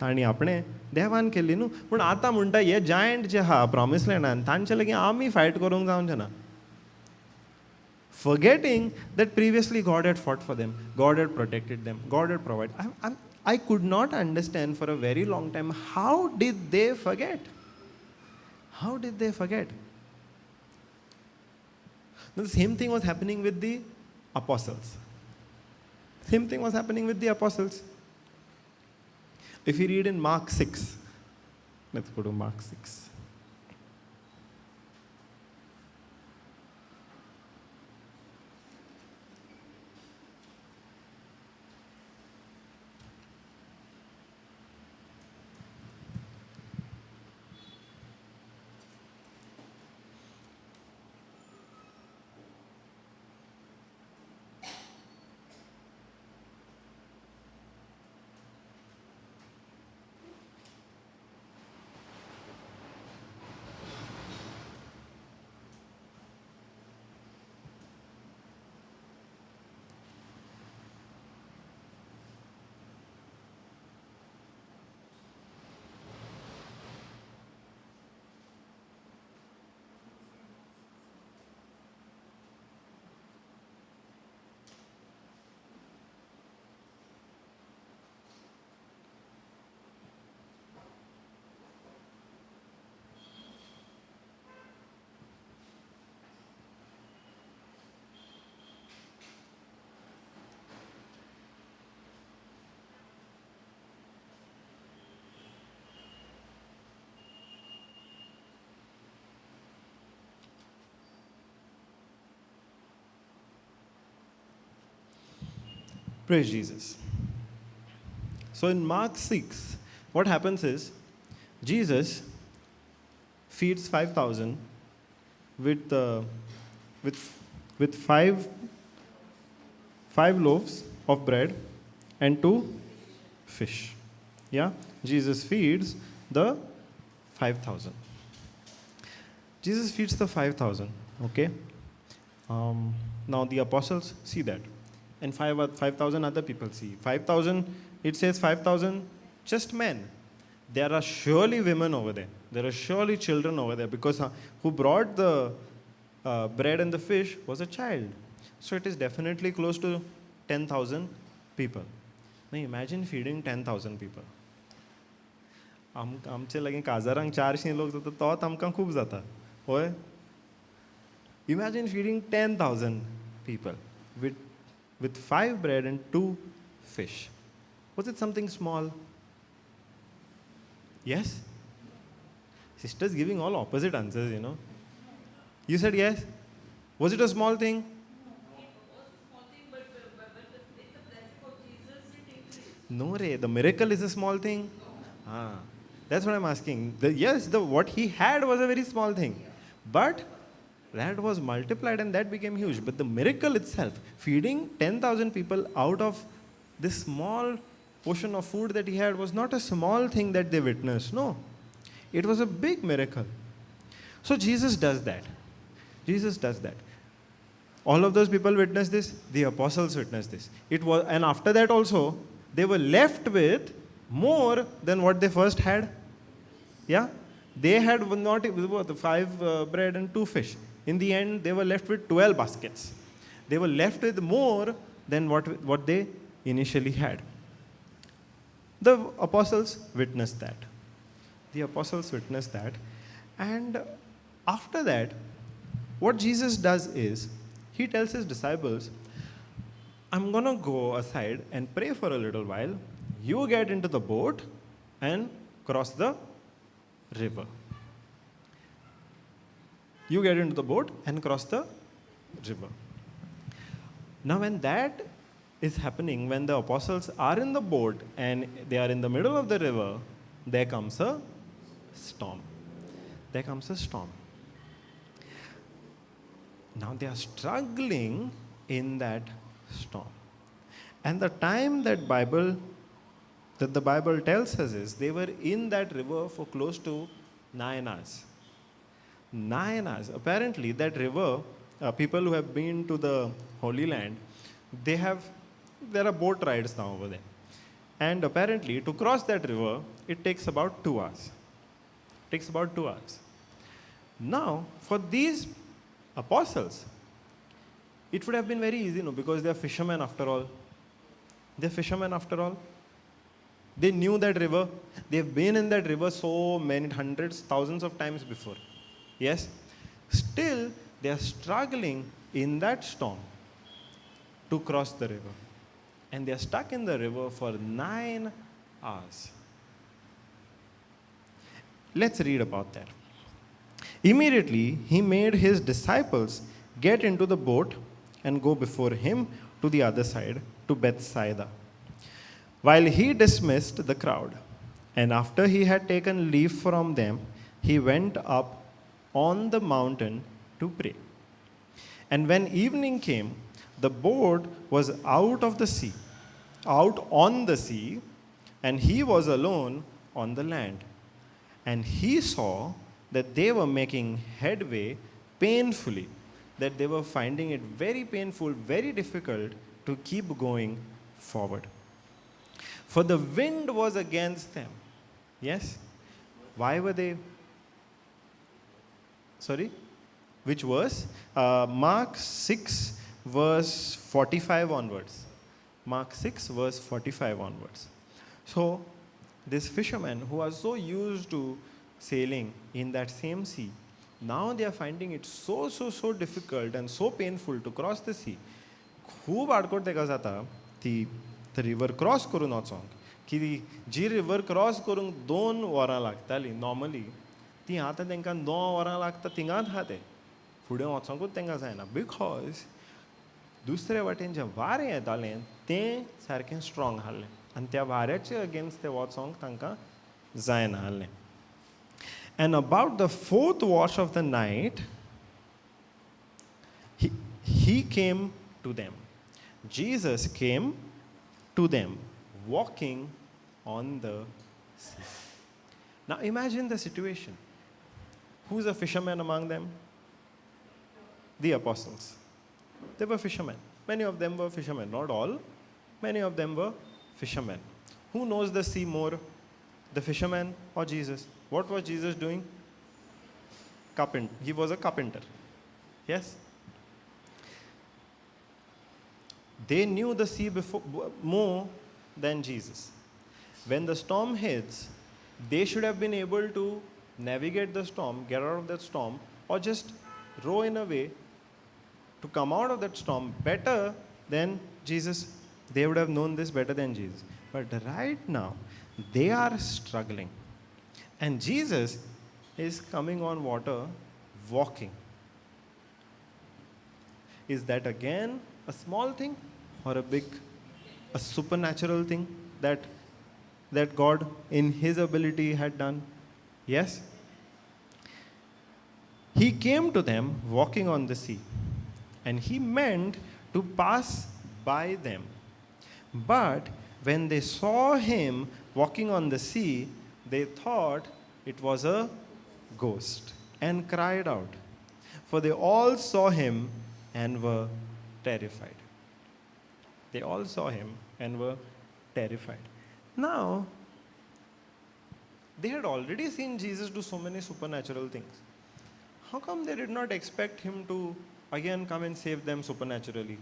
तांणी आपणे देवान केली न्हू पूण आतां म्हणटा हे जायंट जे आहा प्रॉमिस लँडान तांचे लागीं आमी फायट करूंक जावचें ना forgetting that previously God had fought for them, God had protected them, God had provided. I could not understand for a very long time how did they forget? How did they forget? The same thing was happening with the apostles. Same thing was happening with the apostles. If you read in Mark 6, let's go to Mark 6. Praise Jesus. So in Mark 6, what happens is, Jesus feeds 5,000 with five loaves of bread and 2 fish. Yeah? Jesus feeds the 5,000. Jesus feeds the 5,000. Okay? Now the apostles see that. And 5,000 other people see. 5,000, it says 5,000 just men. There are surely women over there. There are surely children over there because who brought the bread and the fish was a child. So it is definitely close to 10,000 people. Now imagine feeding 10,000 people. आमचे लागीं काजारांक 400 लोक जाता तोच आमकां खूब जाता होय Imagine feeding 10,000 people with 5 bread and 2 fish. Was it something small? Yes? Sisters giving all opposite answers, you know. You said yes? Was it a small thing? It was a small thing, but with the blessing of Jesus, it increased. No, Ray. The miracle is a small thing. That's what I'm asking. What he had was a very small thing. But That was multiplied and that became huge. But the miracle itself, feeding 10,000 people out of this small portion of food that he had, was not a small thing that they witnessed. No, it was a big miracle. So Jesus does that. Jesus does that. All of those people witnessed this. The apostles witnessed this. And after that also, they were left with more than what they first had. Yeah? They had not 5 bread and 2 fish. In the end, they were left with 12 baskets. They were left with more than what they initially had. The apostles witnessed that. The apostles witnessed that. And after that, what Jesus does is, he tells his disciples, I'm going to go aside and pray for a little while. You get into the boat and cross the river. You get into the boat and cross the river. Now when that is happening, when the apostles are in the boat and they are in the middle of the river, there comes a storm. There comes a storm. Now they are struggling in that storm. And the time that the Bible tells us is, they were in that river for close to 9 hours. 9 hours. Apparently, that river, people who have been to the Holy Land, there are boat rides now over there. And apparently, to cross that river, it takes about 2 hours. It takes about 2 hours. Now, for these apostles, it would have been very easy, because they are fishermen after all. They're fishermen after all. They knew that river. They've been in that river so many hundreds, thousands of times before. Yes? Still, they are struggling in that storm to cross the river. And they are stuck in the river for 9 hours. Let's read about that. Immediately, he made his disciples get into the boat and go before him to the other side, to Bethsaida, while he dismissed the crowd. And after he had taken leave from them, he went up on the mountain to pray. And when evening came, the boat was out on the sea, and he was alone on the land. And he saw that they were making headway painfully, that they were finding it very painful, very difficult to keep going forward. For the wind was against them. Yes? Why were they? Sorry? Which verse? Mark 6, verse 45 onwards. Mark 6, verse 45 onwards. So, this fishermen who are so used to sailing in that same sea, now they are finding it so difficult and so painful to cross the sea. खूप आडकोट तेका जाता ती river cross करून वचोंक, की जी river cross करूंक 2 वरां लागताली नॉर्मली, ती आतां तांकां 9 वरां लागता थिंगाच आहा ते फुडें वचोंकूच तांकां जायना, बिकॉज दुसरे वाटेन जें वारें येतालें तें सारकें स्ट्रॉंग आहलें आनी त्या वाऱ्याचे अगेन्स्ट ते वचोंक तांकां जायना आहलें. And about the 4th watch of the night, he came to them. Jesus came to them, walking on the sea. Now imagine the situation. Who's a fisherman among them? The apostles. They were fishermen. Many of them were fishermen. Not all. Many of them were fishermen. Who knows the sea more? The fisherman or Jesus? What was Jesus doing? He was a carpenter. Yes? They knew the sea more than Jesus. When the storm hits, they should have been able to navigate the storm, get out of that storm, or just row in a way to come out of that storm better than Jesus. They would have known this better than Jesus. But right now, they are struggling. And Jesus is coming on water, walking. Is that again a small thing or a supernatural thing that God in His ability had done? Yes? He came to them walking on the sea, and he meant to pass by them. But when they saw him walking on the sea, they thought it was a ghost and cried out. For they all saw him and were terrified. They all saw him and were terrified. Now, they had already seen Jesus do so many supernatural things. How come they did not expect him to again come and save them supernaturally?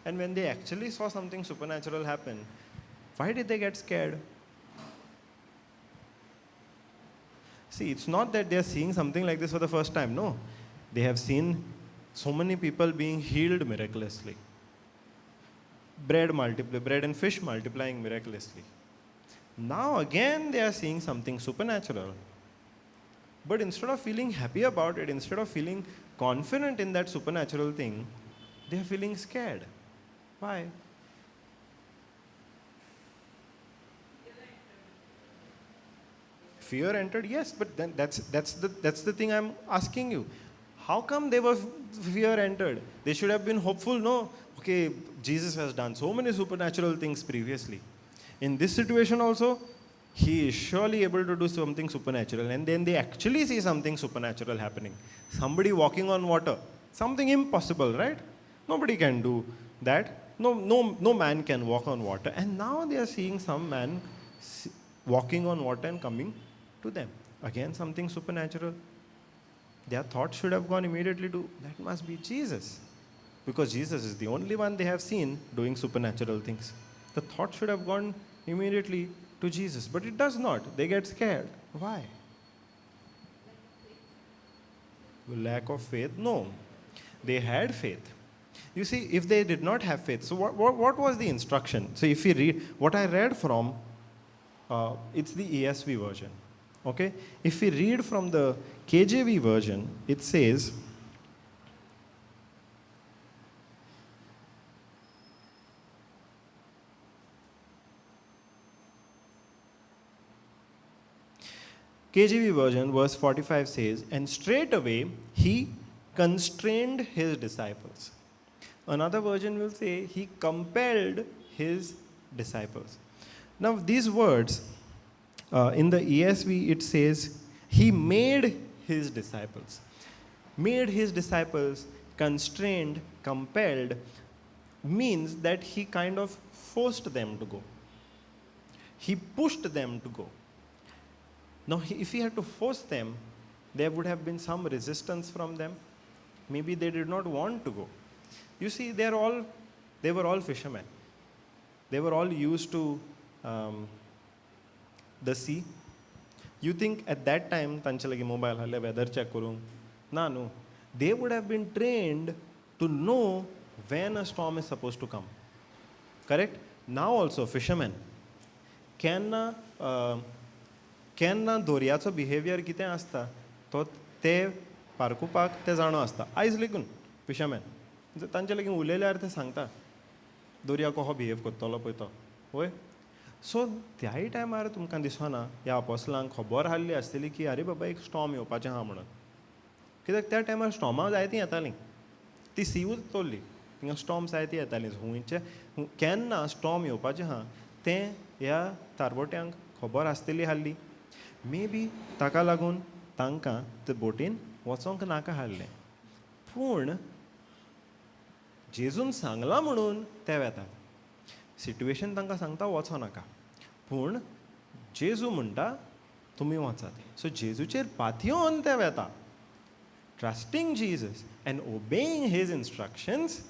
And when they actually saw something supernatural happen, why did they get scared? See, it's not that they are seeing something like this for the first time. No. They have seen so many people being healed miraculously. Bread and fish multiplying miraculously. Now again they are seeing something supernatural. But instead of feeling happy about it, instead of feeling confident in that supernatural thing, they are feeling scared. Why? Fear entered, yes, but then that's the thing I'm asking you. How come they were fear entered? They should have been hopeful. No, okay, Jesus has done so many supernatural things previously. In this situation also, he is surely able to do something supernatural. And then they actually see something supernatural happening. Somebody walking on water. Something impossible, right? Nobody can do that. No man can walk on water. And now they are seeing some man walking on water and coming to them. Again, something supernatural. Their thoughts should have gone immediately to, that must be Jesus. Because Jesus is the only one they have seen doing supernatural things. The thought should have gone immediately to Jesus. But it does not. They get scared. Why? Lack of faith? No. They had faith. You see, if they did not have faith, so what was the instruction? So if you read, what I read from, it's the ESV version. Okay? If we read from the KJV version, it says, KJV version, verse 45 says, and straightaway he constrained his disciples. Another version will say, he compelled his disciples. Now, these words, in the ESV, it says, he made his disciples. Made his disciples, constrained, compelled, means that he kind of forced them to go. He pushed them to go. Now, if he had to force them, there would have been some resistance from them. Maybe they did not want to go. You see, they were all fishermen. They were all used to the sea. You think at that time, tanchalagi mobile halle weather check kurung. No. They would have been trained to know when a storm is supposed to come. Correct? Now also, fishermen. Can दोरयाचो behaviour कितें आसता तो ते पारकुपाक ते जाणो आसता आयज lagoon fisherman तांचे लागीं उलयल्यार ते सांगता दोरया कसो बिहेव करतलो पळय तो वय सो त्याय टायमार तुमकां दिसना ह्या अपोस्टलांक खबर आसली आसतली की आरे बाबा एक स्टॉर्म येवपाचें आहा म्हणून कित्याक त्या टायमार स्टॉर्मां जायतीं येतालीं ती सीवूच चोरली थिंगा स्टॉर्म जायतीं येतालीं हुंयचे केन्ना स्टॉर्म येवपाचें आहा तें ह्या तारवट्यांक खबर आसतली हाल्ली मे बी ताका लागून तांकां ते बोटीन वचोंक नाका हाडलें पूण जेजून सांगलां म्हणून ते वेतात सिट्युएशन तांकां सांगता वचो नाका पूण जेजू म्हणटा तुमी वचात सो जेजूचेर पातयेवन ते वेता trusting Jesus and obeying his instructions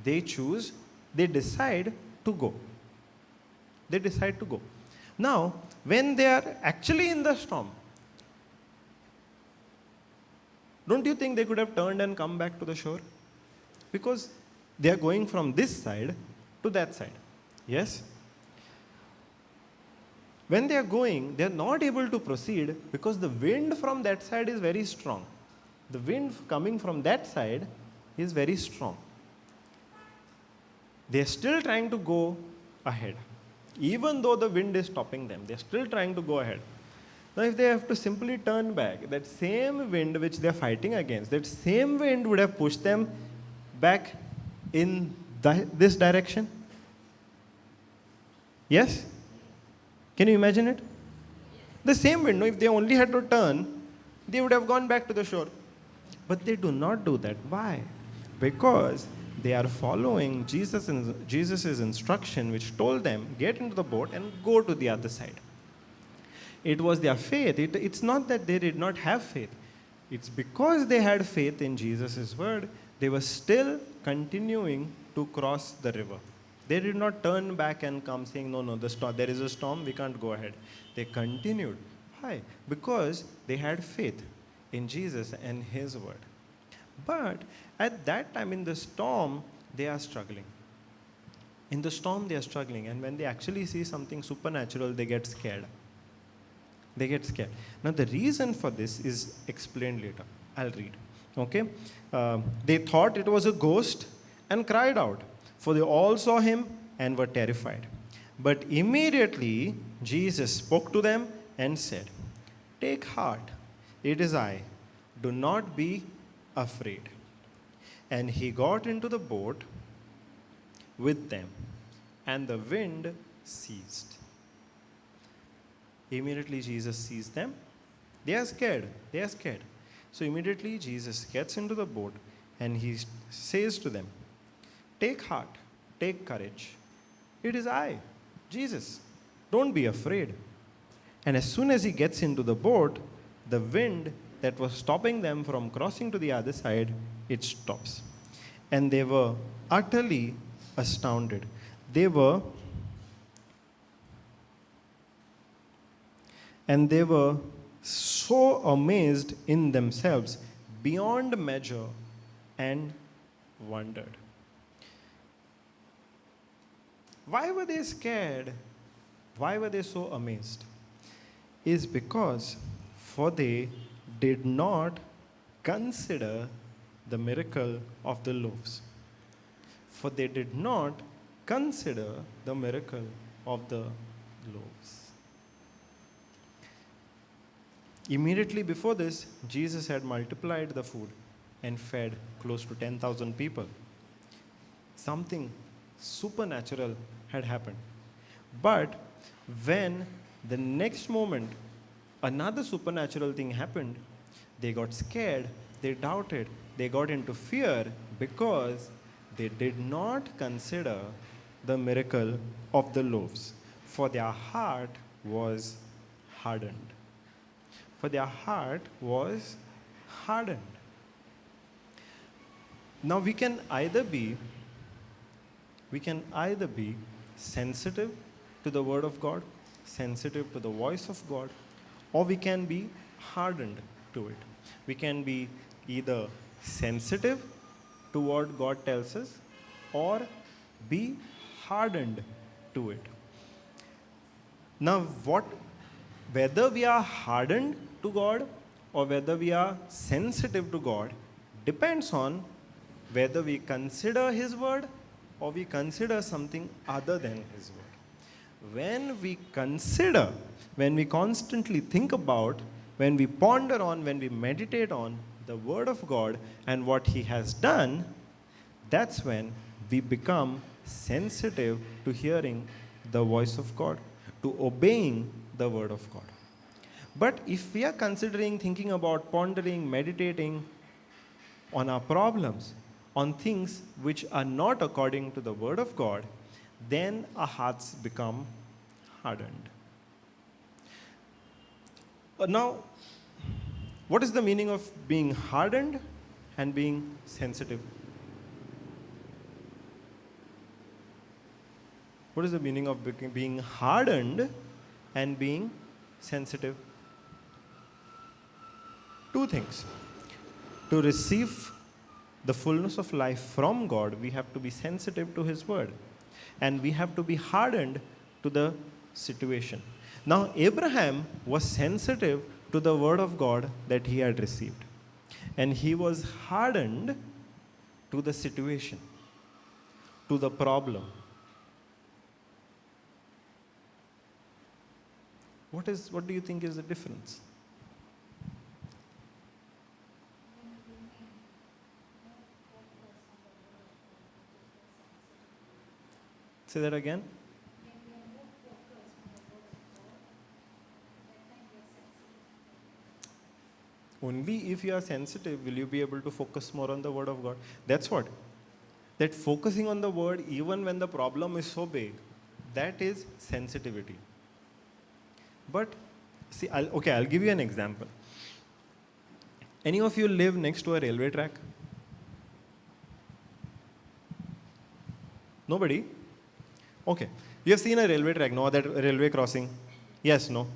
they decide to go. They decide to go. Now, when they are actually in the storm, don't you think they could have turned and come back to the shore? Because they are going from this side to that side. Yes? When they are going, they are not able to proceed because the wind from that side is very strong. The wind coming from that side is very strong. They are still trying to go ahead. Even though the wind is stopping them, they are still trying to go ahead. Now, if they have to simply turn back, that same wind which they are fighting against, that same wind would have pushed them back in this direction. Yes? Can you imagine it? The same wind, no, if they only had to turn, they would have gone back to the shore. But they do not do that. Why? Because they are following Jesus' instruction, which told them, get into the boat and go to the other side. It was their faith. It's not that they did not have faith. It's because they had faith in Jesus' word, they were still continuing to cross the river. They did not turn back and come saying, no, there is a storm, we can't go ahead. They continued. Why? Because they had faith in Jesus and his word. But at that time in the storm, they are struggling. In the storm, they are struggling. And when they actually see something supernatural, they get scared. They get scared. Now, the reason for this is explained later. I'll read. Okay? They thought it was a ghost and cried out, for they all saw him and were terrified. But immediately, Jesus spoke to them and said, take heart, it is I. Do not be afraid. And he got into the boat with them, and the wind ceased. Immediately Jesus sees them. They are scared. They are scared. So immediately Jesus gets into the boat and he says to them, take heart, take courage. It is I, Jesus. Don't be afraid. And as soon as he gets into the boat, the wind that was stopping them from crossing to the other side, it stops. And they were utterly astounded. They were so amazed in themselves beyond measure and wondered. Why were they scared? Why were they so amazed? Is because for they did not consider the miracle of the loaves. For they did not consider the miracle of the loaves. Immediately before this, Jesus had multiplied the food and fed close to 10,000 people. Something supernatural had happened. But when the next moment another supernatural thing happened, they got scared, they doubted, they got into fear because they did not consider the miracle of the loaves, for their heart was hardened. For their heart was hardened. Now we can either be sensitive to the word of God, sensitive to the voice of God, or we can be hardened to it. We can be either sensitive to what God tells us or be hardened to it. Now, whether we are hardened to God or whether we are sensitive to God depends on whether we consider His word or we consider something other than His word. When we consider, when we constantly think about, when we ponder on, when we meditate on the word of God and what He has done, that's when we become sensitive to hearing the voice of God, to obeying the word of God. But if we are considering, thinking about, pondering, meditating on our problems, on things which are not according to the word of God, then our hearts become hardened. Now, what is the meaning of being hardened and being sensitive? What is the meaning of being hardened and being sensitive? Two things. To receive the fullness of life from God, we have to be sensitive to His word. And we have to be hardened to the situation. Now, Abraham was sensitive to the word of God that he had received. And he was hardened to the situation, to the problem. What do you think is the difference? Say that again. Only if you are sensitive will you be able to focus more on the word of God. That's what. That focusing on the word even when the problem is so big, that is sensitivity. But see, I'll give you an example. Any of you live next to a railway track? Nobody? Okay. You have seen a railway track, no? That railway crossing? Yes, no?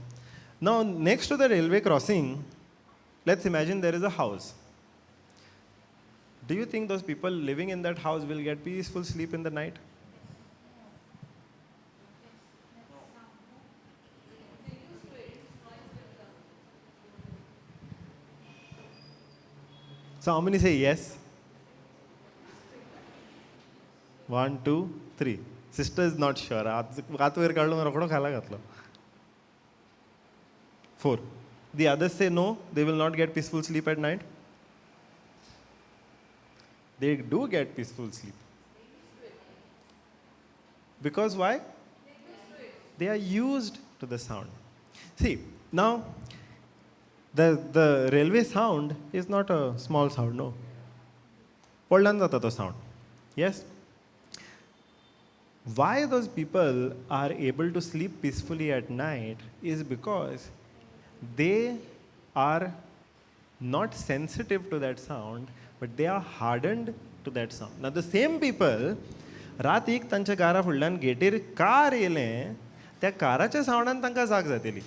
Now, next to the railway crossing, let's imagine there is a house. Do you think those people living in that house will get peaceful sleep in the night? So how many say yes? 1, 2, 3. Sister is not sure. 4. The others say no, they will not get peaceful sleep at night. They do get peaceful sleep. Because why? They are used to the sound. See, now, the railway sound is not a small sound, no. Pollan jata to sound. Yes? Why those people are able to sleep peacefully at night is because they are not sensitive to that sound, but they are hardened to that sound. Now the same people, रात एक तांच्या घरा फुडल्यान गेटीर car येयलें, त्या काराच्या सावंडान तांकां जाग जातली.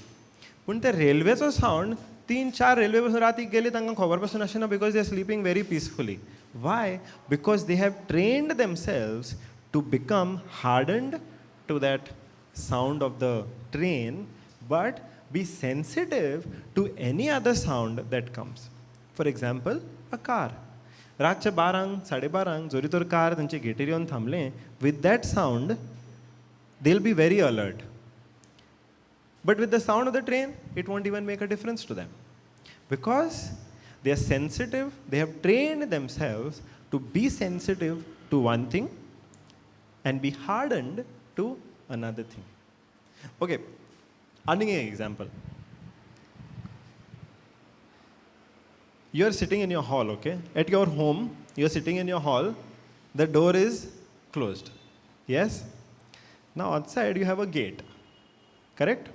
पूण त्या रेल्वेचो सावंड 3-4 रेल्वे पासून रात एक गेली तांकां खबर पासून आसना because they are sleeping very peacefully. Why? Because they have trained themselves to become hardened to that sound of the train, but be sensitive to any other sound that comes. For example, a car. रातच्या 12 12:30 जोरी तर car तांचे गेटीर येवन थांबलें, with that sound, they'll be very alert. But with the sound of the train, it won't even make a difference to them. Because they are sensitive, they have trained themselves to be sensitive to one thing and be hardened to another thing. Okay, another example. You are sitting in your hall, okay? At your home, you are sitting in your hall, the door is closed. Yes? Now outside you have a gate. Correct?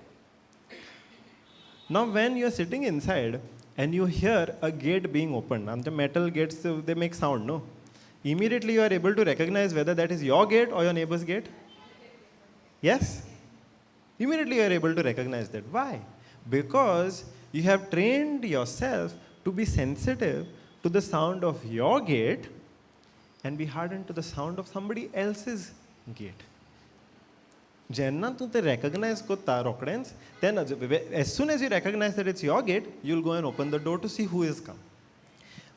Now when you are sitting inside and you hear a gate being opened, and the metal gates, they make sound, no? Immediately you are able to recognize whether that is your gate or your neighbor's gate? Yes? Immediately you are able to recognize that. Why? Because you have trained yourself to be sensitive to the sound of your gate and be hardened to the sound of somebody else's gate. जेन्ना तूं ते recognize कोत्ता रोखडेंच, then as soon as you recognize that it's your gate, you'll go and open the door to see who is come.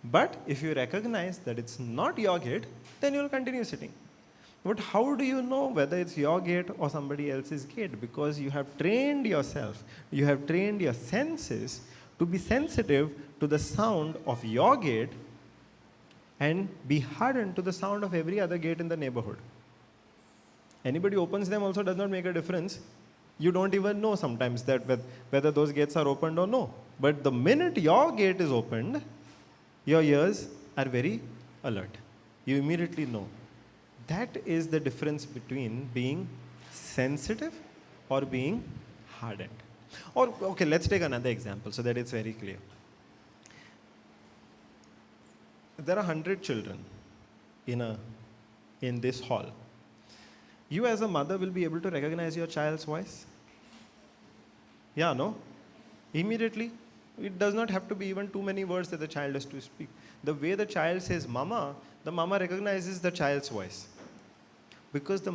But if you recognize that it's not your gate, then you'll continue sitting. But how do you know whether it's your gate or somebody else's gate? Because you have trained yourself, you have trained your senses to be sensitive to the sound of your gate and be hardened to the sound of every other gate in the neighborhood. Anybody opens them also does not make a difference. You don't even know sometimes that whether those gates are opened or no. But the minute your gate is opened, your ears are very alert. You immediately know. That is the difference between being sensitive or being hardened. Or, okay, let's take another example so that it's very clear. There are 100 children in this hall. You as a mother will be able to recognize your child's voice? Yeah, no? Immediately. It does not have to be even too many words that the child has to speak. The way the child says mama, the mama recognizes the child's voice. Because the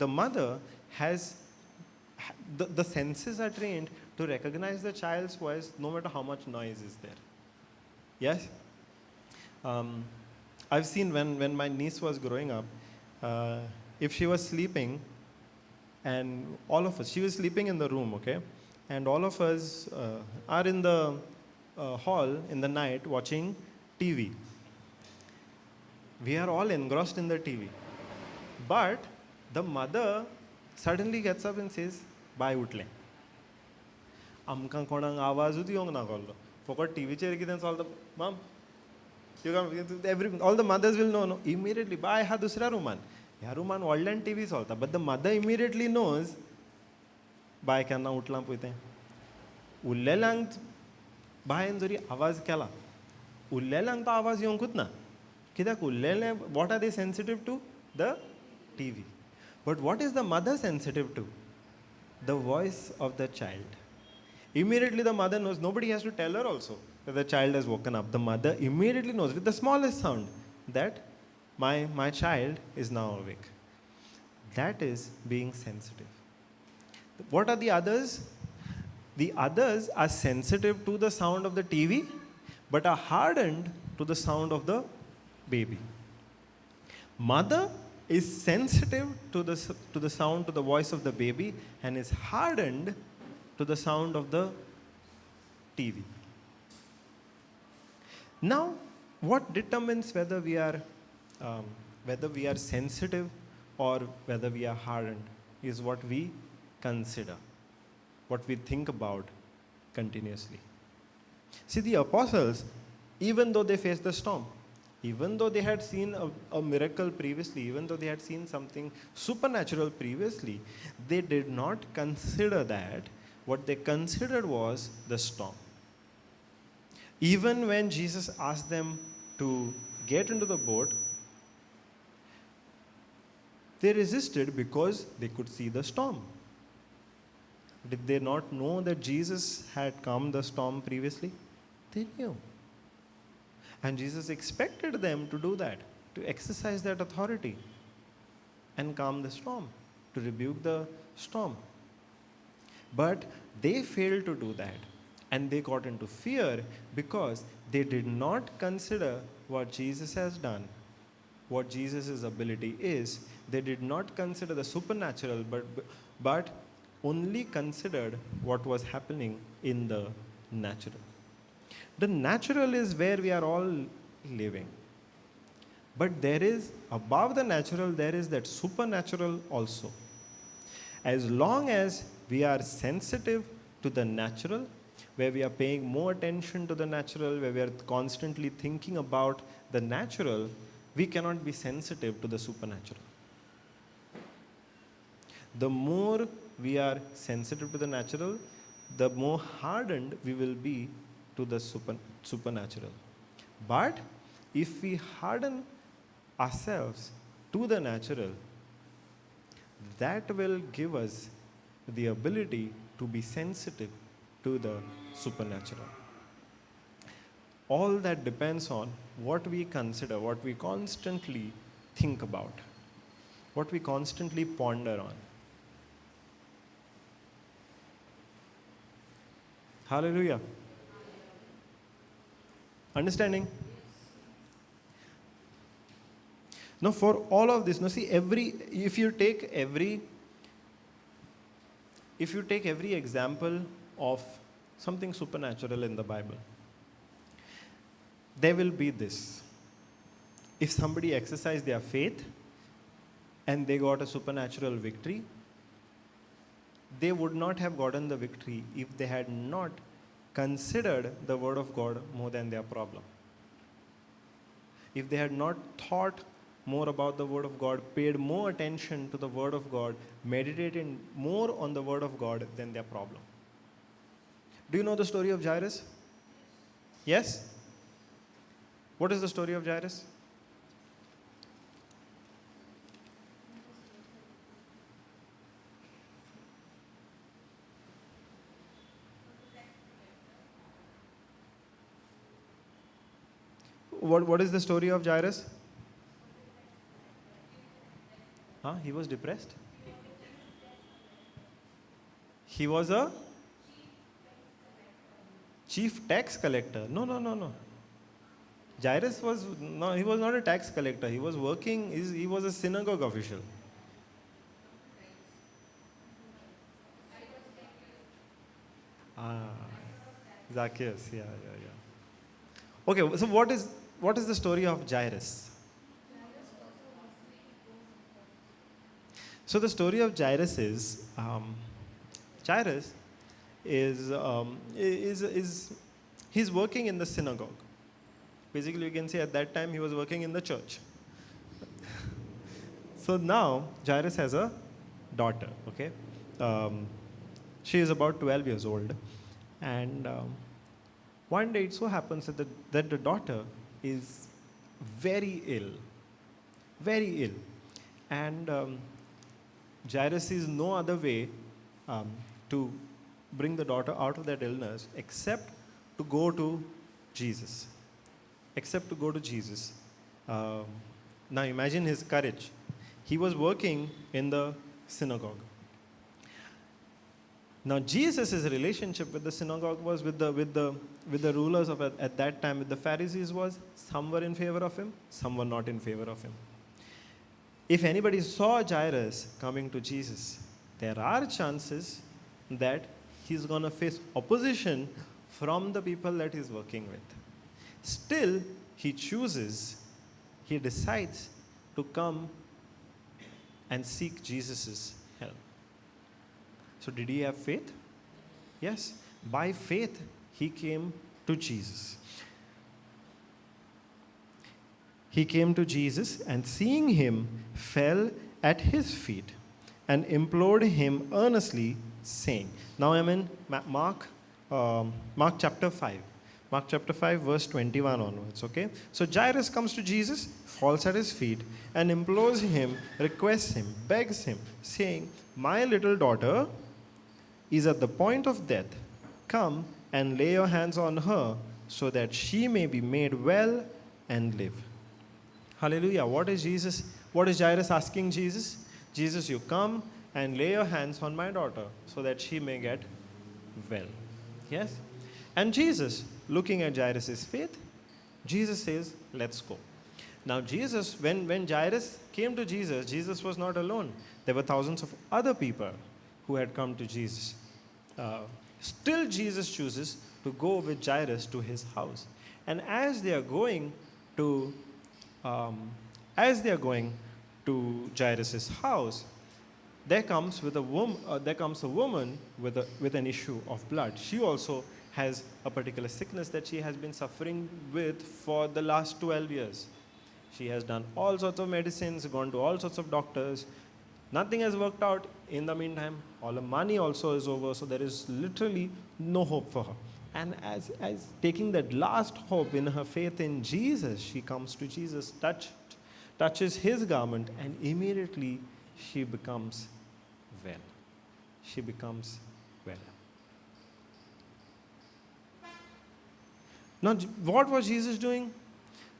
mother has, the senses are trained to recognize the child's voice no matter how much noise is there. Yes? I've seen when my niece was growing up, if she was sleeping, And all of us, she was sleeping in the room, okay? And all of us are in the hall in the night watching TV. We are all engrossed in the TV. But the mother suddenly gets up and says, "Bye, utle." आमकां कोणाक आवाजूच येवंक ना कहलो फकत टीव्हीचेर कितें चलता mum you come every all the mothers will know immediately by हा दुसऱ्या रुमान ह्या रुमान व्हडल्यान टीव्ही चलता but the mother immediately knows by केन्ना उठलां पळय तें उरलेल्यांक बायन जरी आवाज केला उरलेल्यांक तो आवाज येवंकूच ना कित्याक उरलेले what are they sensitive to the TV but what is the mother sensitive to the voice of the child Immediately the mother knows, nobody has to tell her also that the child has woken up. The mother immediately knows with the smallest sound that my child is now awake. That is being sensitive. What are the others? The others are sensitive to the sound of the TV but are hardened to the sound of the baby. Mother is sensitive to the sound, to the voice of the baby and is hardened to the sound of the TV. Now, what determines whether we are sensitive or whether we are hardened is what we consider, what we think about continuously. See, the apostles, even though they faced the storm, even though they had seen a miracle previously, even though they had seen something supernatural previously, they did not consider that. What they considered was the storm. Even when Jesus asked them to get into the boat, they resisted because they could see the storm. Did they not know that Jesus had calmed the storm previously? They knew. And Jesus expected them to do that, to exercise that authority and calm the storm, to rebuke the storm. But they failed to do that and they got into fear because they did not consider what Jesus has done, what Jesus' ability is. They did not consider the supernatural but only considered what was happening in the natural. The natural is where we are all living. But there is, above the natural, there is that supernatural also. As long as we are sensitive to the natural, where we are paying more attention to the natural, where we are constantly thinking about the natural, we cannot be sensitive to the supernatural. The more we are sensitive to the natural, the more hardened we will be to the supernatural. But if we harden ourselves to the natural, that will give us the ability to be sensitive to the supernatural. All that depends on what we consider, what we constantly think about, what we constantly ponder on. Hallelujah. Understanding? Now, for all of this, now see, if you take every example of something supernatural in the Bible, there will be this. If somebody exercised their faith and they got a supernatural victory, they would not have gotten the victory if they had not considered the Word of God more than their problem. If they had not thought more about the Word of God, paid more attention to the Word of God, meditated more on the Word of God than their problem. Do you know the story of Gyrus? Yes? What is the story of Gyrus? What is the story of Gyrus? He was depressed? He was a chief tax collector. No. Gyrus was he was not a tax collector. He was working, he was a synagogue official. Ah, Zacchaeus. Yeah, yeah, yeah. Okay, so what is the story of Gyrus? So the story of Gyrus is Gyrus is he's working in the synagogue. Basically, you can say at that time he was working in the church. So now Gyrus has a daughter. Okay, um, she is about 12 years old, and one day it so happens that the daughter is very ill, very ill, and Jairus sees no other way um, to bring the daughter out of that illness except to go to Jesus. Except to go to Jesus. Um, Now imagine his courage. He was working in the synagogue. Now Jesus' relationship with the synagogue was with the rulers of at that time with the Pharisees was some were in favor of him, some were not in favor of him. If anybody saw Jairus coming to Jesus, there are chances that he's going to face opposition from the people that he's working with. Still, he decides to come and seek Jesus' help. So, did he have faith? Yes. By faith, he came to Jesus. He came to Jesus and seeing him fell at his feet and implored him earnestly, saying, now I'm in Mark chapter 5. Mark chapter 5, verse 21 onwards, okay? So Jairus comes to Jesus, falls at his feet, and implores him, requests him, begs him, saying, my little daughter is at the point of death. Come and lay your hands on her so that she may be made well and live. Hallelujah. What is Jairus asking Jesus? Jesus, you come and lay your hands on my daughter so that she may get well. Yes? And Jesus, looking at Jairus' faith, Jesus says, let's go. Now Jesus, when Jairus came to Jesus, Jesus was not alone. There were thousands of other people who had come to Jesus. Still Jesus chooses to go with Jairus to his house. And as they are going to Jairus' house, there comes a woman with an issue of blood. She also has a particular sickness that she has been suffering with for the last 12 years. She has done all sorts of medicines, gone to all sorts of doctors. Nothing has worked out. In the meantime, all her money also is over, so there is literally no hope for her. And as taking that last hope in her faith in Jesus, she comes to Jesus, touches his garment, and immediately she becomes well. She becomes well. Now, what was Jesus doing?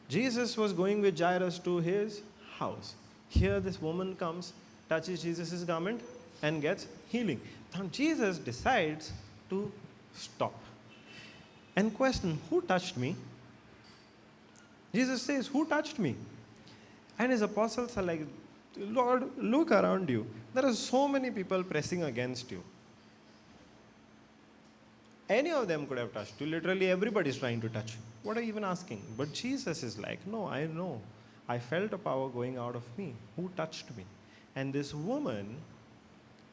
Jesus was going with Jairus to his house. Here, this woman comes, touches Jesus' garment, and gets healing. Now, Jesus decides to stop and question, who touched me? Jesus says, who touched me? And his apostles are like, Lord, look around you. There are so many people pressing against you. Any of them could have touched you. Literally everybody is trying to touch you. What are you even asking? But Jesus is like, no, I know. I felt a power going out of me. Who touched me? And this woman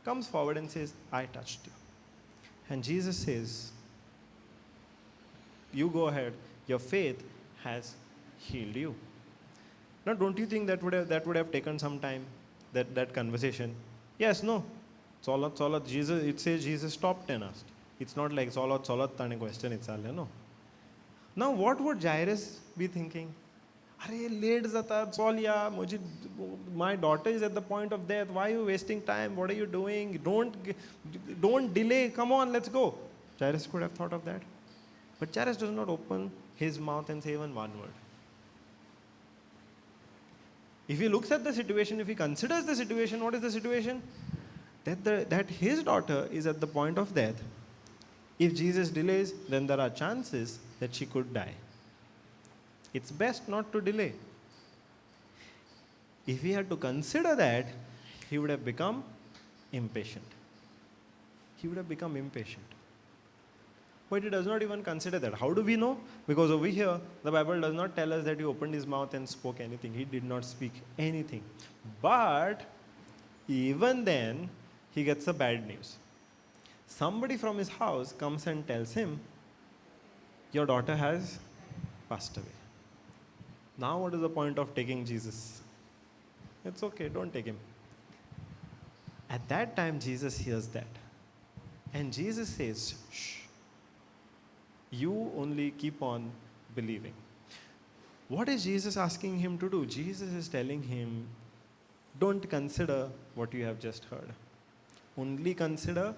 comes forward and says, I touched you. And Jesus says, you go ahead. Your faith has healed you. Now, don't you think that would have taken some time, that conversation? Yes, no. Jesus, it says Jesus stopped and asked. It's not like solat tane question it's all, no. Now, what would Jairus be thinking? Arey, late zata, solya, my daughter is at the point of death. Why are you wasting time? What are you doing? Don't delay. Come on, let's go. Jairus could have thought of that. But Jairus does not open his mouth and say even one word. If he looks at the situation, if he considers the situation, what is the situation? That his daughter is at the point of death. If Jesus delays, then there are chances that she could die. It's best not to delay. If he had to consider that, he would have become impatient. He would have become impatient. But he does not even consider that. How do we know? Because over here, the Bible does not tell us that he opened his mouth and spoke anything. He did not speak anything. But even then, he gets the bad news. Somebody from his house comes and tells him, your daughter has passed away. Now what is the point of taking Jesus? It's okay, don't take him. At that time, Jesus hears that. And Jesus says, shh, you only keep on believing. What is Jesus asking him to do? Jesus is telling him, don't consider what you have just heard. Only consider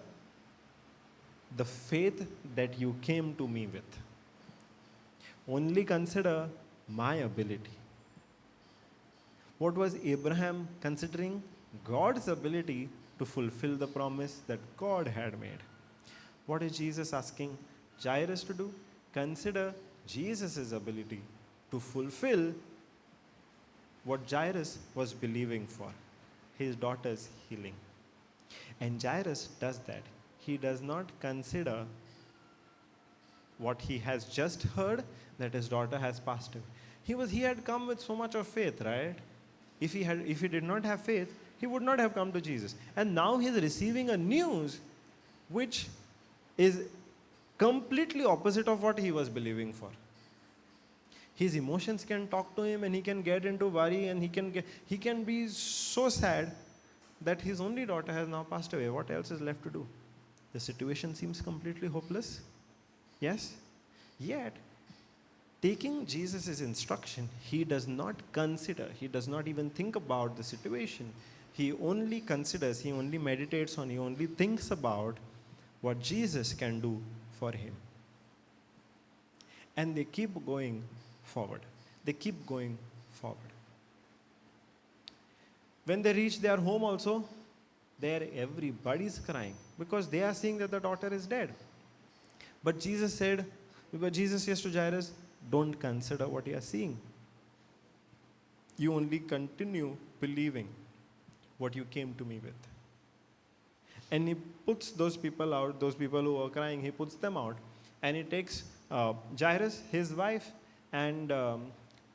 the faith that you came to me with. Only consider my ability. What was Abraham considering? God's ability to fulfill the promise that God had made. What is Jesus asking Gyrus to do? Consider Jesus' ability to fulfill what Gyrus was believing for, his daughter's healing. And Gyrus does that. He does not consider what he has just heard, that his daughter has passed away. He had come with so much of faith, right? If he did not have faith, he would not have come to Jesus. And now he is receiving a news which is completely opposite of what he was believing for. His emotions can talk to him and he can get into worry and he can be so sad that his only daughter has now passed away. What else is left to do? The situation seems completely hopeless. Yes? Yet, taking Jesus' instruction, he does not consider, he does not even think about the situation. He only considers, he only meditates on, he only thinks about what Jesus can do for him. And they keep going forward. They keep going forward. When they reach their home also, there everybody's crying because they are seeing that the daughter is dead. But Jesus says to Gyrus, don't consider what you are seeing. You only continue believing what you came to me with. And he puts those people out, those people who are crying, he puts them out. And he takes Gyrus, his wife, and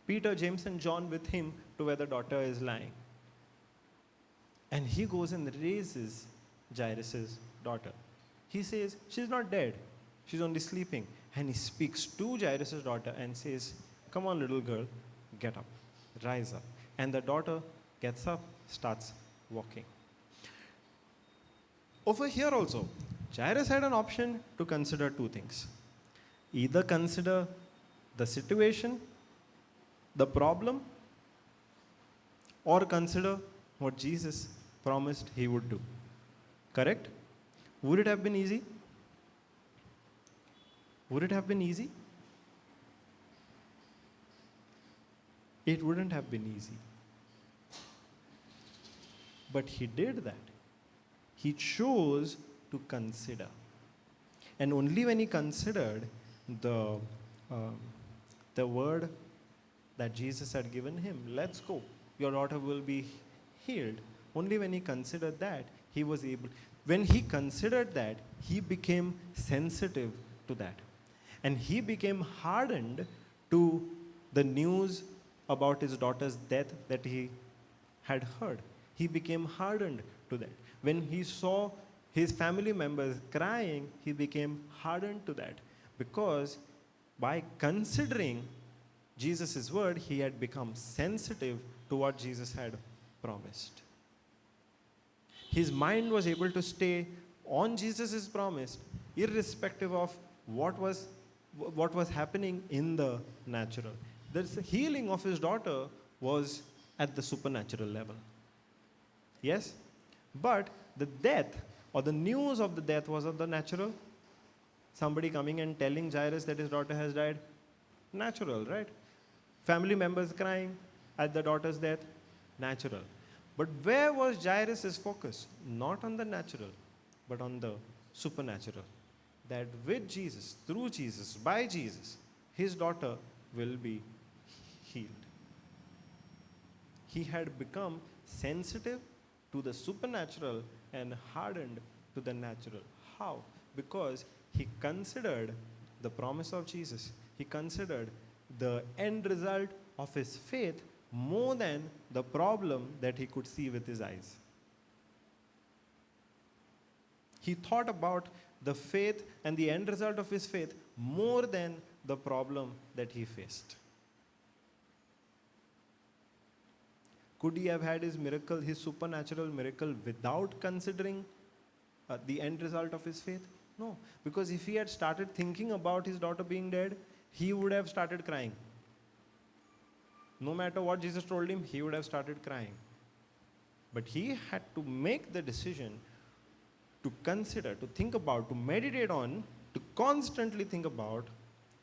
Peter, James, and John with him to where the daughter is lying. And he goes and raises Gyrus' daughter. He says, she's not dead. She's only sleeping. And he speaks to Gyrus' daughter and says, come on, little girl, get up, rise up. And the daughter gets up, starts walking. Over here also, Gyrus had an option to consider two things. Either consider the situation, the problem, or consider what Jesus promised he would do. Correct? Would it have been easy? Would it have been easy? It wouldn't have been easy. But he did that. He chose to consider. And only when he considered the word that Jesus had given him, let's go, your daughter will be healed. Only when he considered that, he was able. When he considered that, he became sensitive to that. And he became hardened to the news about his daughter's death that he had heard. He became hardened to that. When he saw his family members crying, he became hardened to that. Because by considering Jesus' word, he had become sensitive to what Jesus had promised. His mind was able to stay on Jesus' promise, irrespective of what was happening in the natural. The healing of his daughter was at the supernatural level. Yes? But the death or the news of the death was of the natural. Somebody coming and telling Gyrus that his daughter has died. Natural, right? Family members crying at the daughter's death. Natural. But where was Gyrus' focus? Not on the natural, but on the supernatural. That with Jesus, through Jesus, by Jesus, his daughter will be healed. He had become sensitive to the supernatural and hardened to the natural. How? Because He considered the promise of Jesus. He considered the end result of his faith more than the problem that he could see with his eyes. He thought about the faith and the end result of his faith more than the problem that he faced. Could he have had his miracle, his supernatural miracle, without considering the end result of his faith? No, because if he had started thinking about his daughter being dead, he would have started crying. No matter what Jesus told him, he would have started crying. But he had to make the decision to consider, to think about, to meditate on, to constantly think about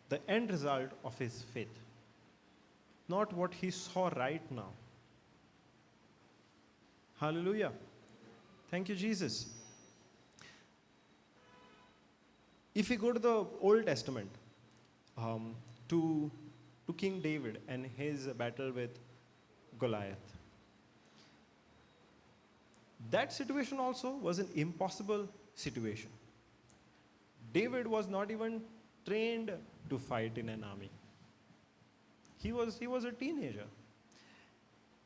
the end result of his faith, not what he saw right now. Hallelujah. Thank you, Jesus. If we go to the Old Testament, to King David and his battle with Goliath, that situation also was an impossible situation. David was not even trained to fight in an army. He was a teenager.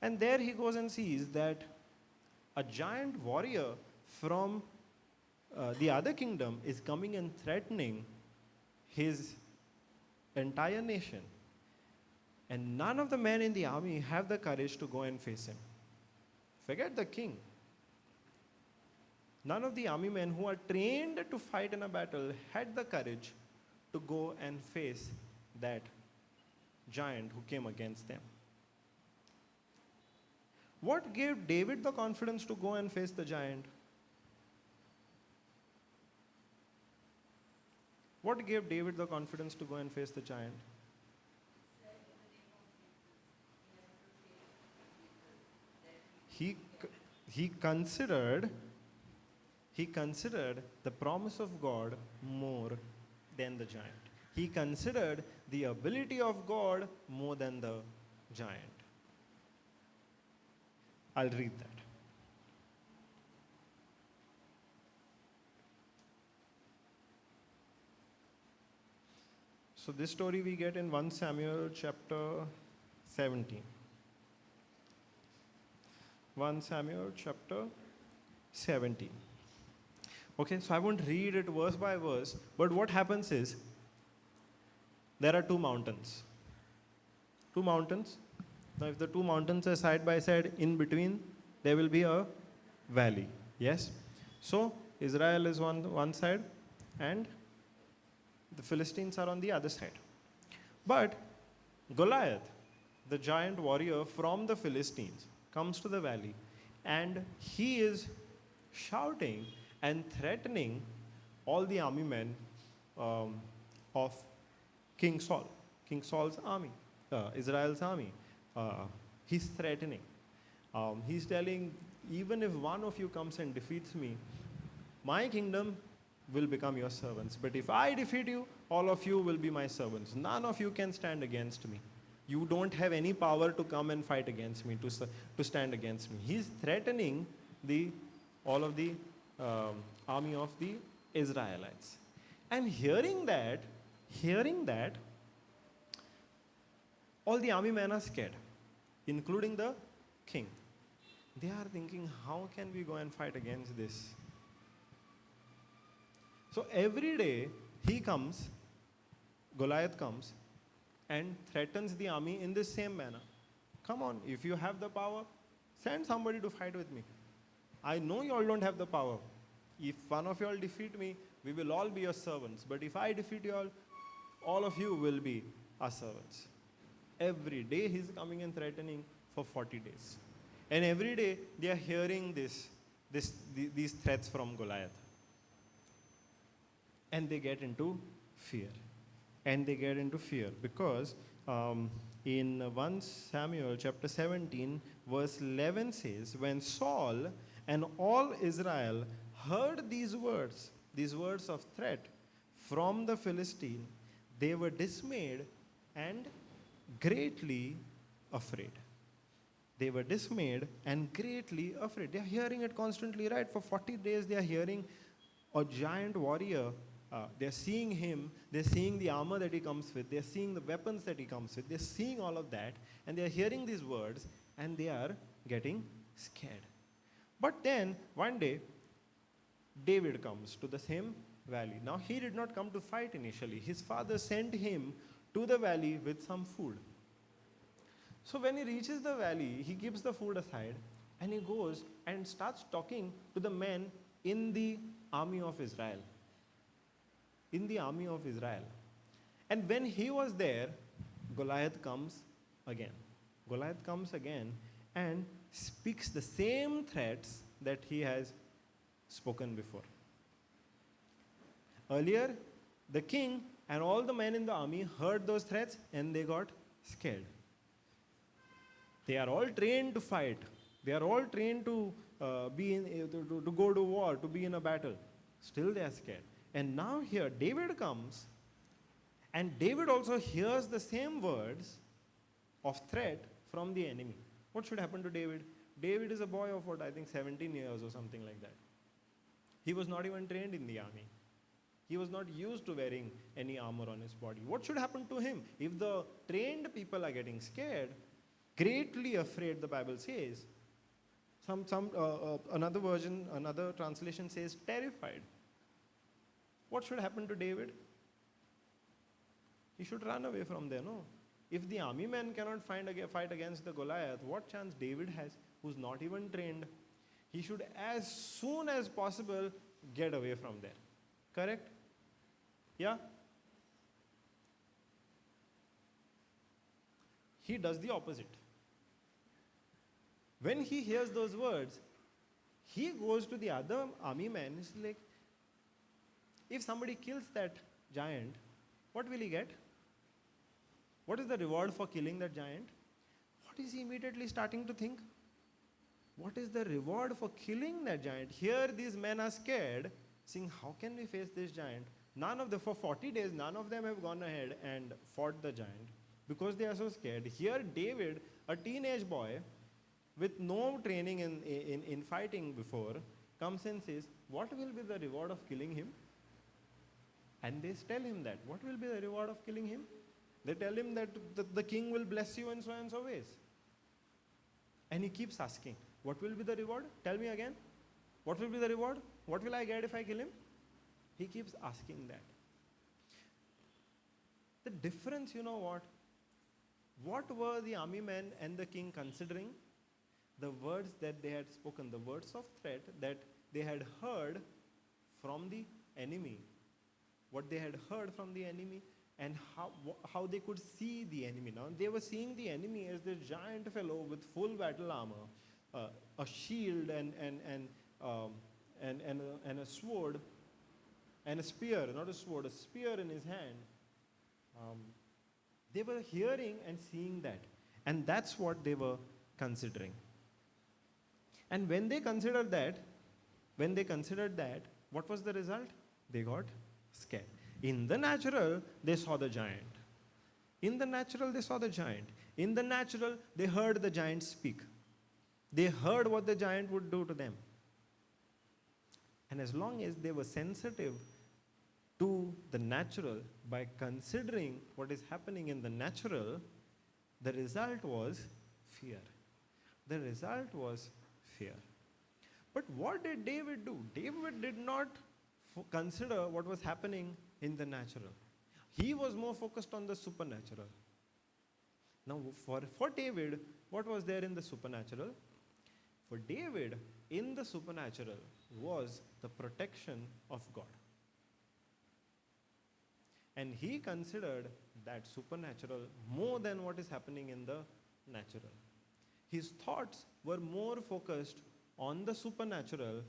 And there he goes and sees that a giant warrior from the other kingdom is coming and threatening his entire nation. And none of the men in the army have the courage to go and face him. Forget the king. None of the army men who are trained to fight in a battle had the courage to go and face that giant who came against them. What gave David the confidence to go and face the giant? What gave David the confidence to go and face the giant? He considered the promise of God more than the giant. He considered the ability of God more than the giant. I'll read that. So this story we get in 1 Samuel chapter 17. 1 Samuel chapter 17. Okay, so I won't read it verse by verse, but what happens is there are two mountains. Two mountains. Now, if the two mountains are side by side, in between there will be a valley. Yes? So, Israel is on one side and the Philistines are on the other side. But Goliath, the giant warrior from the Philistines, comes to the valley and he is shouting and threatening all the army men of King Saul, King Saul's army, Israel's army. He's threatening. He's telling, even if one of you comes and defeats me, my kingdom will become your servants. But if I defeat you, all of you will be my servants. None of you can stand against me. You don't have any power to come and fight against me, to stand against me. He's threatening all of the army of the Israelites. And hearing that, all the army men are scared, including the king. They are thinking, how can we go and fight against this? So every day Goliath comes and threatens the army in the same manner. Come on, if you have the power, send somebody to fight with me. I know you all don't have the power. If one of you all defeat me, we will all be your servants. But if I defeat you all of you will be our servants. Every day he's coming and threatening for 40 days. And every day they are hearing these threats from Goliath. And they get into fear. Because in 1 Samuel chapter 17, verse 11 says, when Saul and all Israel heard these words of threat from the Philistine, they were dismayed and greatly afraid. They were dismayed and greatly afraid. They are hearing it constantly, right? For 40 days they are hearing a giant warrior they're seeing him, they're seeing the armor that he comes with, they're seeing the weapons that he comes with, they're seeing all of that, and they're hearing these words, and they are getting scared. But then, one day, David comes to the same valley. Now, he did not come to fight initially. His father sent him to the valley with some food. So, when he reaches the valley, he keeps the food aside and he goes and starts talking to the men in the army of Israel. In the army of Israel. And when he was there, Goliath comes again. Goliath comes again and speaks the same threats that he has spoken before. Earlier, the king and all the men in the army heard those threats and they got scared. They are all trained to fight. They are all trained to to go to war, to be in a battle. Still they are scared. And now here David comes, and David also hears the same words of threat from the enemy. What should happen to David? David is a boy of what, I think 17 years or something like that. He was not even trained in the army. He was not used to wearing any armor on his body. What should happen to him? If the trained people are getting scared, greatly afraid, the Bible says, another version, another translation says terrified. What should happen to David? He should run away from there, no? If the army men cannot fight against the Goliath, what chance David has, who's not even trained? He should, as soon as possible, get away from there. Correct? Yeah? He does the opposite. When he hears those words, he goes to the other army men. He's like, if somebody kills that giant, what will he get? What is the reward for killing that giant? What is he immediately starting to think? What is the reward for killing that giant? Here these men are scared, saying, how can we face this giant? For 40 days, none of them have gone ahead and fought the giant because they are so scared. Here David, a teenage boy with no training in fighting before, comes and says, what will be the reward of killing him? And they tell him that. What will be the reward of killing him? They tell him that the king will bless you in so and so ways. And he keeps asking, what will be the reward? Tell me again. What will be the reward? What will I get if I kill him? He keeps asking that. The difference, you know what? What were the army men and the king considering? The words that they had spoken, the words of threat that they had heard from the enemy. What they had heard from the enemy, and how they could see the enemy. Now, they were seeing the enemy as this giant fellow with full battle armor, a shield and a sword, and a spear, not a sword, a spear in his hand. They were hearing and seeing that. And that's what they were considering. And when they considered that, what was the result? They got scared. In the natural, they saw the giant. In the natural, they heard the giant speak. They heard what the giant would do to them. And as long as they were sensitive to the natural, by considering what is happening in the natural, the result was fear. But what did David do? David did not consider what was happening in the natural. He was more focused on the supernatural. Now, for David, what was there in the supernatural? For David, in the supernatural was the protection of God. And he considered that supernatural more than what is happening in the natural. His thoughts were more focused on the supernatural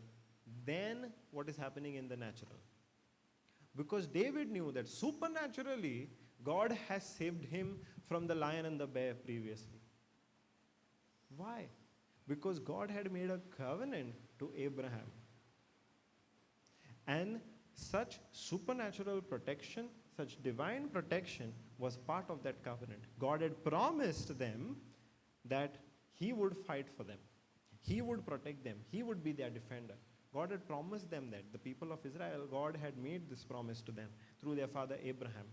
than what is happening in the natural. Because David knew that supernaturally, God has saved him from the lion and the bear previously. Why? Because God had made a covenant to Abraham. And such supernatural protection, such divine protection was part of that covenant. God had promised them that He would fight for them. He would protect them. He would be their defender. God had promised them that. The people of Israel, God had made this promise to them through their father Abraham.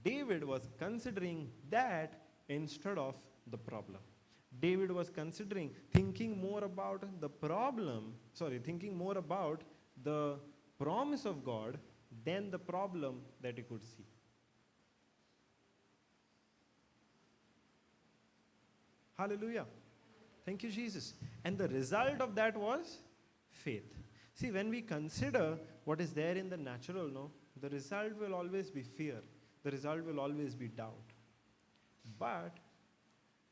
David was considering that instead of the problem. David was considering, thinking more about the thinking more about the promise of God than the problem that he could see. Hallelujah. Thank you, Jesus. And the result of that was faith. See, when we consider what is there in the natural, the result will always be fear. The result will always be doubt. But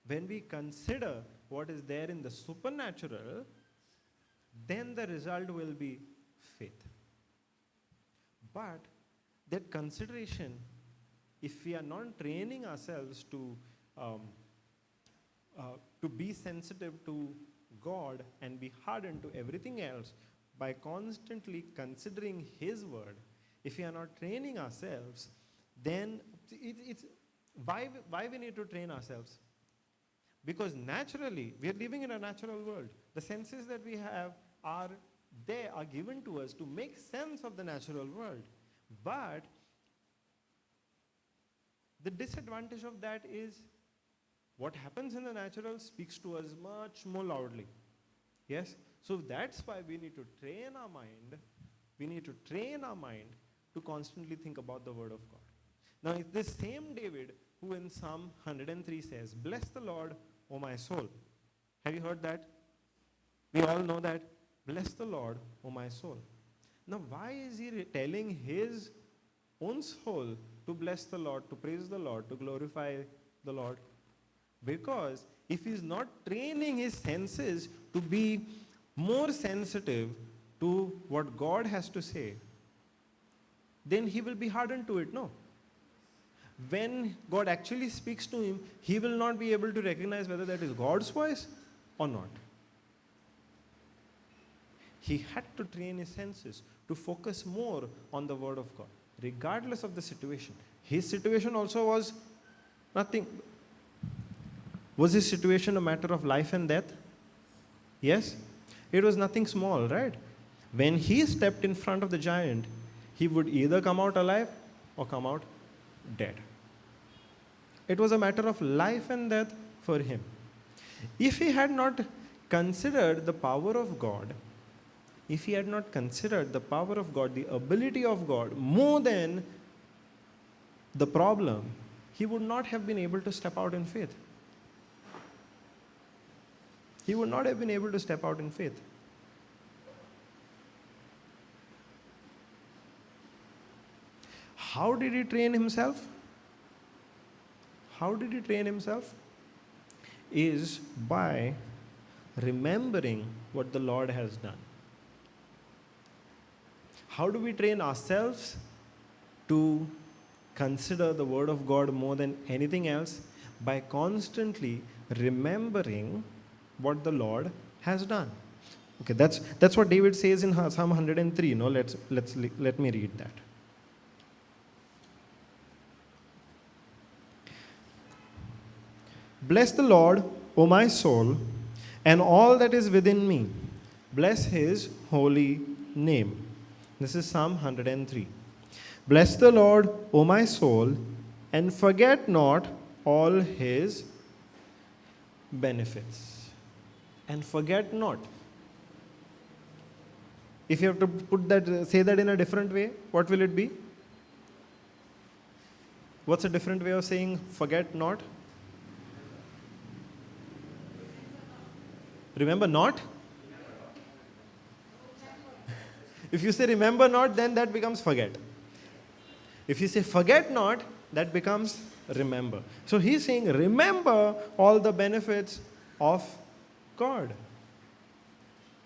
when we consider what is there in the supernatural, then the result will be faith. But that consideration, if we are not training ourselves to be sensitive to God and be hardened to everything else by constantly considering His word, if we are not training ourselves, then it's why we need to train ourselves? Because naturally, we are living in a natural world. The senses that we have are given to us to make sense of the natural world. But the disadvantage of that is what happens in the natural speaks to us much more loudly. Yes? So that's why we need to train our mind. We need to train our mind to constantly think about the word of God. Now, it's this same David who in Psalm 103 says, "Bless the Lord, O my soul." Have you heard that? We all know that. Bless the Lord, O my soul. Now, why is he telling his own soul to bless the Lord, to praise the Lord, to glorify the Lord? Because if he's not training his senses to be more sensitive to what God has to say, then he will be hardened to it, no? When God actually speaks to him, he will not be able to recognize whether that is God's voice or not. He had to train his senses to focus more on the word of God, regardless of the situation. His situation also was nothing. Was his situation a matter of life and death? Yes. It was nothing small, right? When he stepped in front of the giant, he would either come out alive or come out dead. It was a matter of life and death for him. If he had not considered the power of God, if he had not considered the power of God, the ability of God, more than the problem, he would not have been able to step out in faith. He would not have been able to step out in faith. How did he train himself? How did he train himself? Is by remembering what the Lord has done. How do we train ourselves to consider the Word of God more than anything else? By constantly remembering what the Lord has done. Okay, that's what David says in Psalm 103. Let me read that. Bless the Lord, O my soul, and all that is within me. Bless his holy name. This is Psalm 103. Bless the Lord, O my soul, and forget not all his benefits. And forget not. If you have to say that in a different way, what will it be? What's a different way of saying forget not? Remember not? If you say remember not, then that becomes forget. If you say forget not, that becomes remember. So he's saying remember all the benefits of God.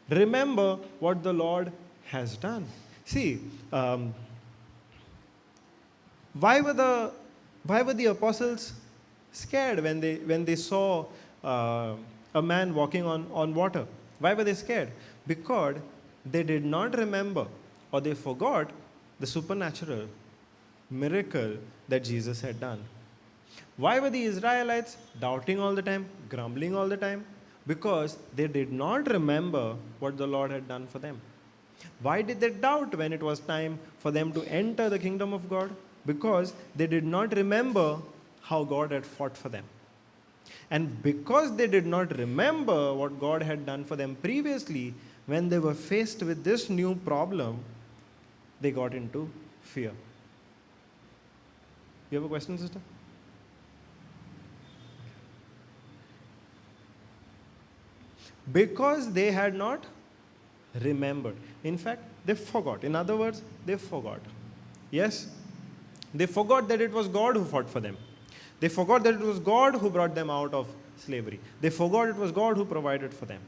Remember what the Lord has done. See, why were the apostles scared when they saw a man walking on water? Why were they scared? Because they did not remember, or they forgot the supernatural miracle that Jesus had done. Why were the Israelites doubting all the time, grumbling all the time? Because they did not remember what the Lord had done for them. Why did they doubt when it was time for them to enter the kingdom of God? Because they did not remember how God had fought for them. And because they did not remember what God had done for them previously, when they were faced with this new problem, they got into fear. You have a question, sister? Because they had not remembered. In fact, they forgot. In other words, they forgot. Yes? They forgot that it was God who fought for them. They forgot that it was God who brought them out of slavery. They forgot it was God who provided for them.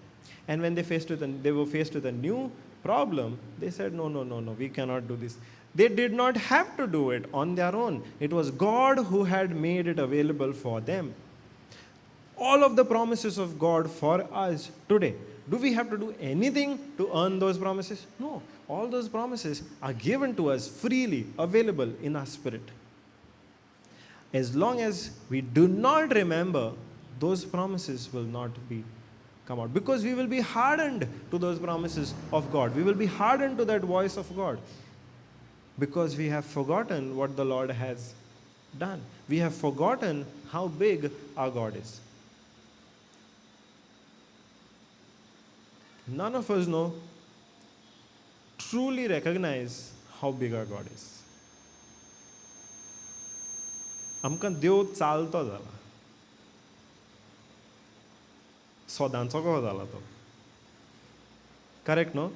And when they were faced with a new problem, they said, no, we cannot do this. They did not have to do it on their own. It was God who had made it available for them. All of the promises of God for us today, do we have to do anything to earn those promises? No. All those promises are given to us freely, available in our spirit. As long as we do not remember, those promises will not be come out. Because we will be hardened to those promises of God. We will be hardened to that voice of God. Because we have forgotten what the Lord has done. We have forgotten how big our God is. None of us truly recognize how big our God is. आमकां देव चालतो जाला. सोदांचो कहो जाला तो. Correct, no?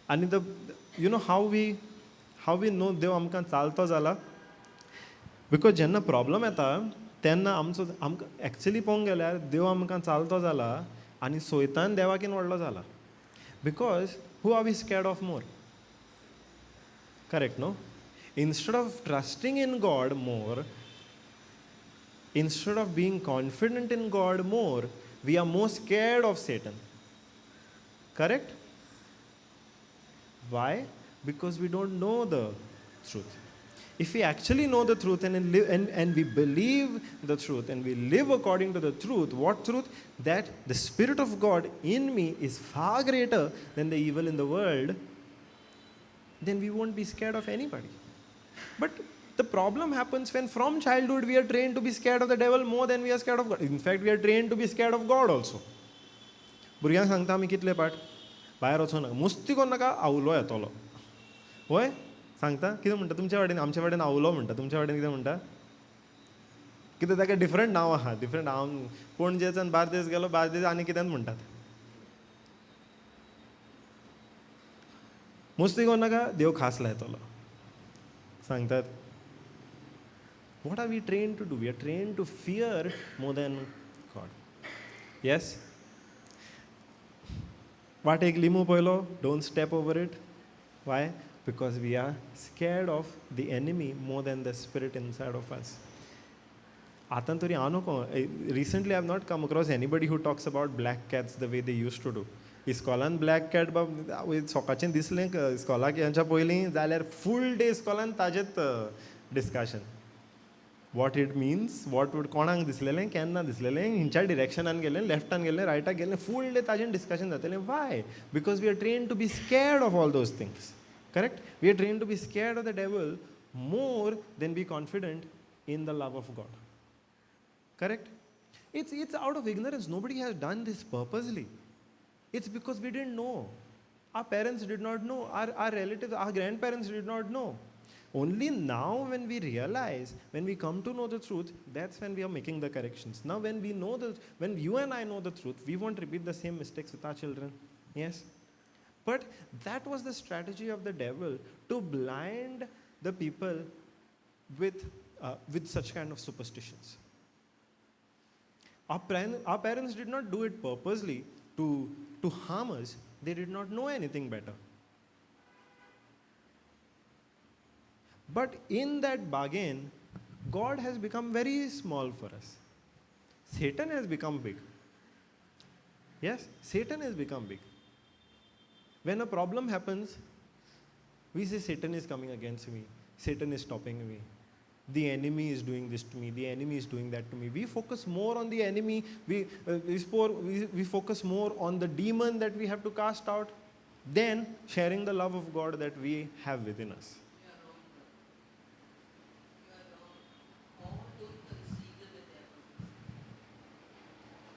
And you know how we know देव आमकां चालतो जाला? Because जेन्ना प्रॉब्लम येता तेन्ना आमकां एक्चुअली पळोवंक गेल्यार देव आमकां चालतो जाला आनी सोयतान देवाकीन व्हडलो जाला. Because who are we scared of more? Correct, no? Instead of trusting in God more, instead of being confident in God more, we are more scared of Satan. Correct? Why? Because we don't know the truth. If we actually know the truth and we believe the truth and we live according to the truth, what truth? That the Spirit of God in me is far greater than the evil in the world, then we won't be scared of anybody. But the problem happens when from childhood we are trained to be scared of the devil more than we are scared of God. In fact, we are trained to be scared of God also. भुरग्यांक सांगता आमी कितले पाठ भायर वचो नाका मस्ती करूं नाका आवलो येतलो वय सांगता कितें म्हणटा तुमच्या वाटेन आमच्या वाटेन आवलो म्हणटा तुमच्या वाटेन कितें म्हणटा कितें ताका डिफरंट नांव आहा डिफरंट हांव पणजेच्यान बार्देस गेलो बार्देस आनी कितेंच म्हणटात मस्ती करूं नाका देव खासला येतलो सांगतात. What are we trained to do? We are trained to fear more than God. Yes? वाटेक लिंबू पयलो, don't step over it. Why? Because we are scared of the enemy more than the spirit inside of us. आतां तरी हांव नको recently I have not come across anybody who talks about black cats the way they used to do. इस्कॉलान black cat बाब सकाळचें दिसलें इस्कॉलाक येवच्या पयलीं जाल्यार फूल डे इस्कॉलान ताजेंच discussion what it means what would कोणाक दिसलेलें केन्ना दिसलेलें हिंच्या डिरेक्शनान गेलें लेफ्टान गेलें रायटाक गेलें फूल डे ताजें डिस्कशन जातलें why because we are train to be scared of all those things correct we are train to be scared of the devil more than be confident in the love of God correct it's out of ignorance nobody has done this purposely. It's because we didn't know. Our parents did not know. Our relatives, our grandparents did not know. Only now when we realize, when we come to know the truth, that's when we are making the corrections. Now when you and I know the truth, we won't repeat the same mistakes with our children. Yes? But that was the strategy of the devil to blind the people with such kind of superstitions. Our parents did not do it purposely to harm us. They did not know anything better. But in that bargain, God has become very small for us. Satan has become big. Yes, Satan has become big. When a problem happens, we say Satan is coming against me. Satan is stopping me. The enemy is doing this to me. The enemy is doing that to me. We focus more on the enemy. We focus more on the demon that we have to cast out than sharing the love of God that we have within us.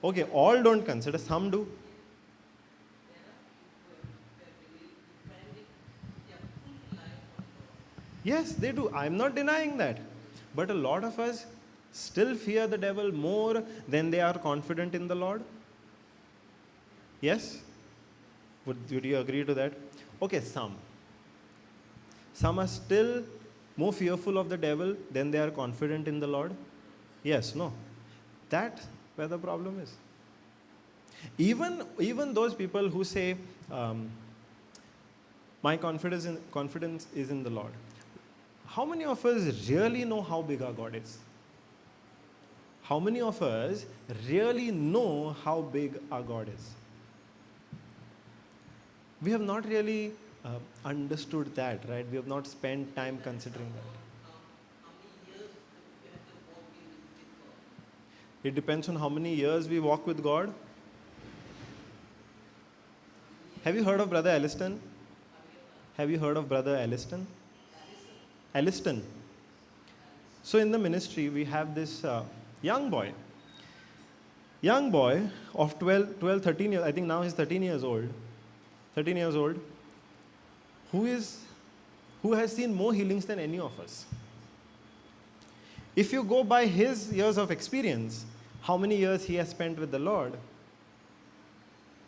Okay, all don't consider, some do. Yes, they do. I'm not denying that. But a lot of us still fear the devil more than they are confident in the Lord. Yes? Would you agree to that? Okay, some. Some are still more fearful of the devil than they are confident in the Lord. Yes, no. That's where the problem is. Even those people who say, my confidence is in the Lord. How many of us really know how big our God is? How many of us really know how big our God is? We have not really understood that, right? We have not spent time considering that. It depends on how many years we walk with God. Have you heard of Brother Alliston? Have you heard of Brother Alliston? Alliston. So in the ministry, we have this young boy of 13 years, I think now he's 13 years old, who has seen more healings than any of us. If you go by his years of experience, how many years he has spent with the Lord,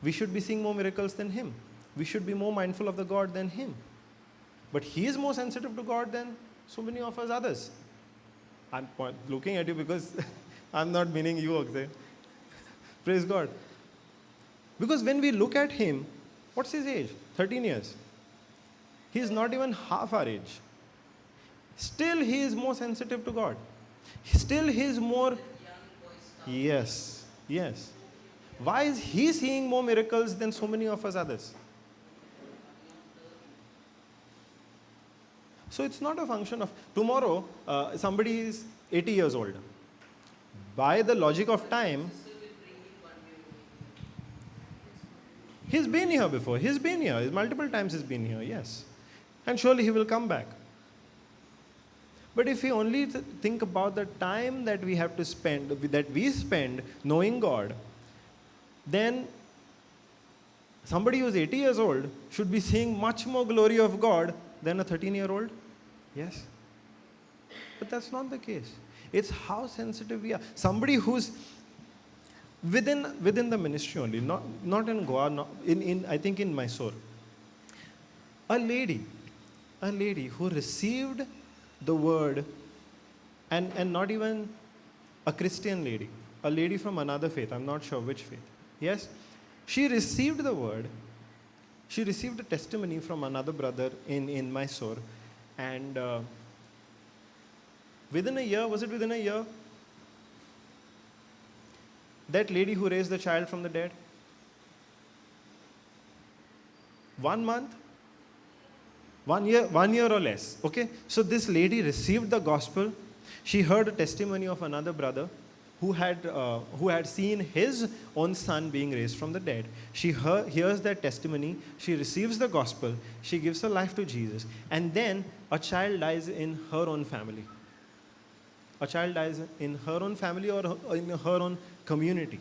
we should be seeing more miracles than him. We should be more mindful of the God than him. But he is more sensitive to God than so many of us others. I'm looking at you because I'm not meaning you, Akshay. Praise God. Because when we look at him, what's his age? 13 years. He is not even half our age. Still he is more sensitive to God. Still he is more... Yes. Why is he seeing more miracles than so many of us others? So it's not a function of tomorrow, somebody is 80 years old. By the logic of time, he's been here before. He's been here. Multiple times he's been here, yes. And surely he will come back. But if we only think about the time that we have to spend, that we spend knowing God, then somebody who's 80 years old should be seeing much more glory of God than a 13-year-old? Yes. But that's not the case. It's how sensitive we are. Somebody who's within the ministry only, not in Goa, I think in Mysore. A lady who received the word, and not even a Christian lady, a lady from another faith, I'm not sure which faith. Yes, she received the word. She received a testimony from another brother in Mysore, and within a year, that lady who raised the child from the dead, 1 month, 1 year or less. Okay, so this lady received the gospel. She heard a testimony of another brother who had seen his own son being raised from the dead. She hears that testimony. She receives the gospel. She gives her life to Jesus, and then a child dies in her own family. A child dies in her own family or in her own community.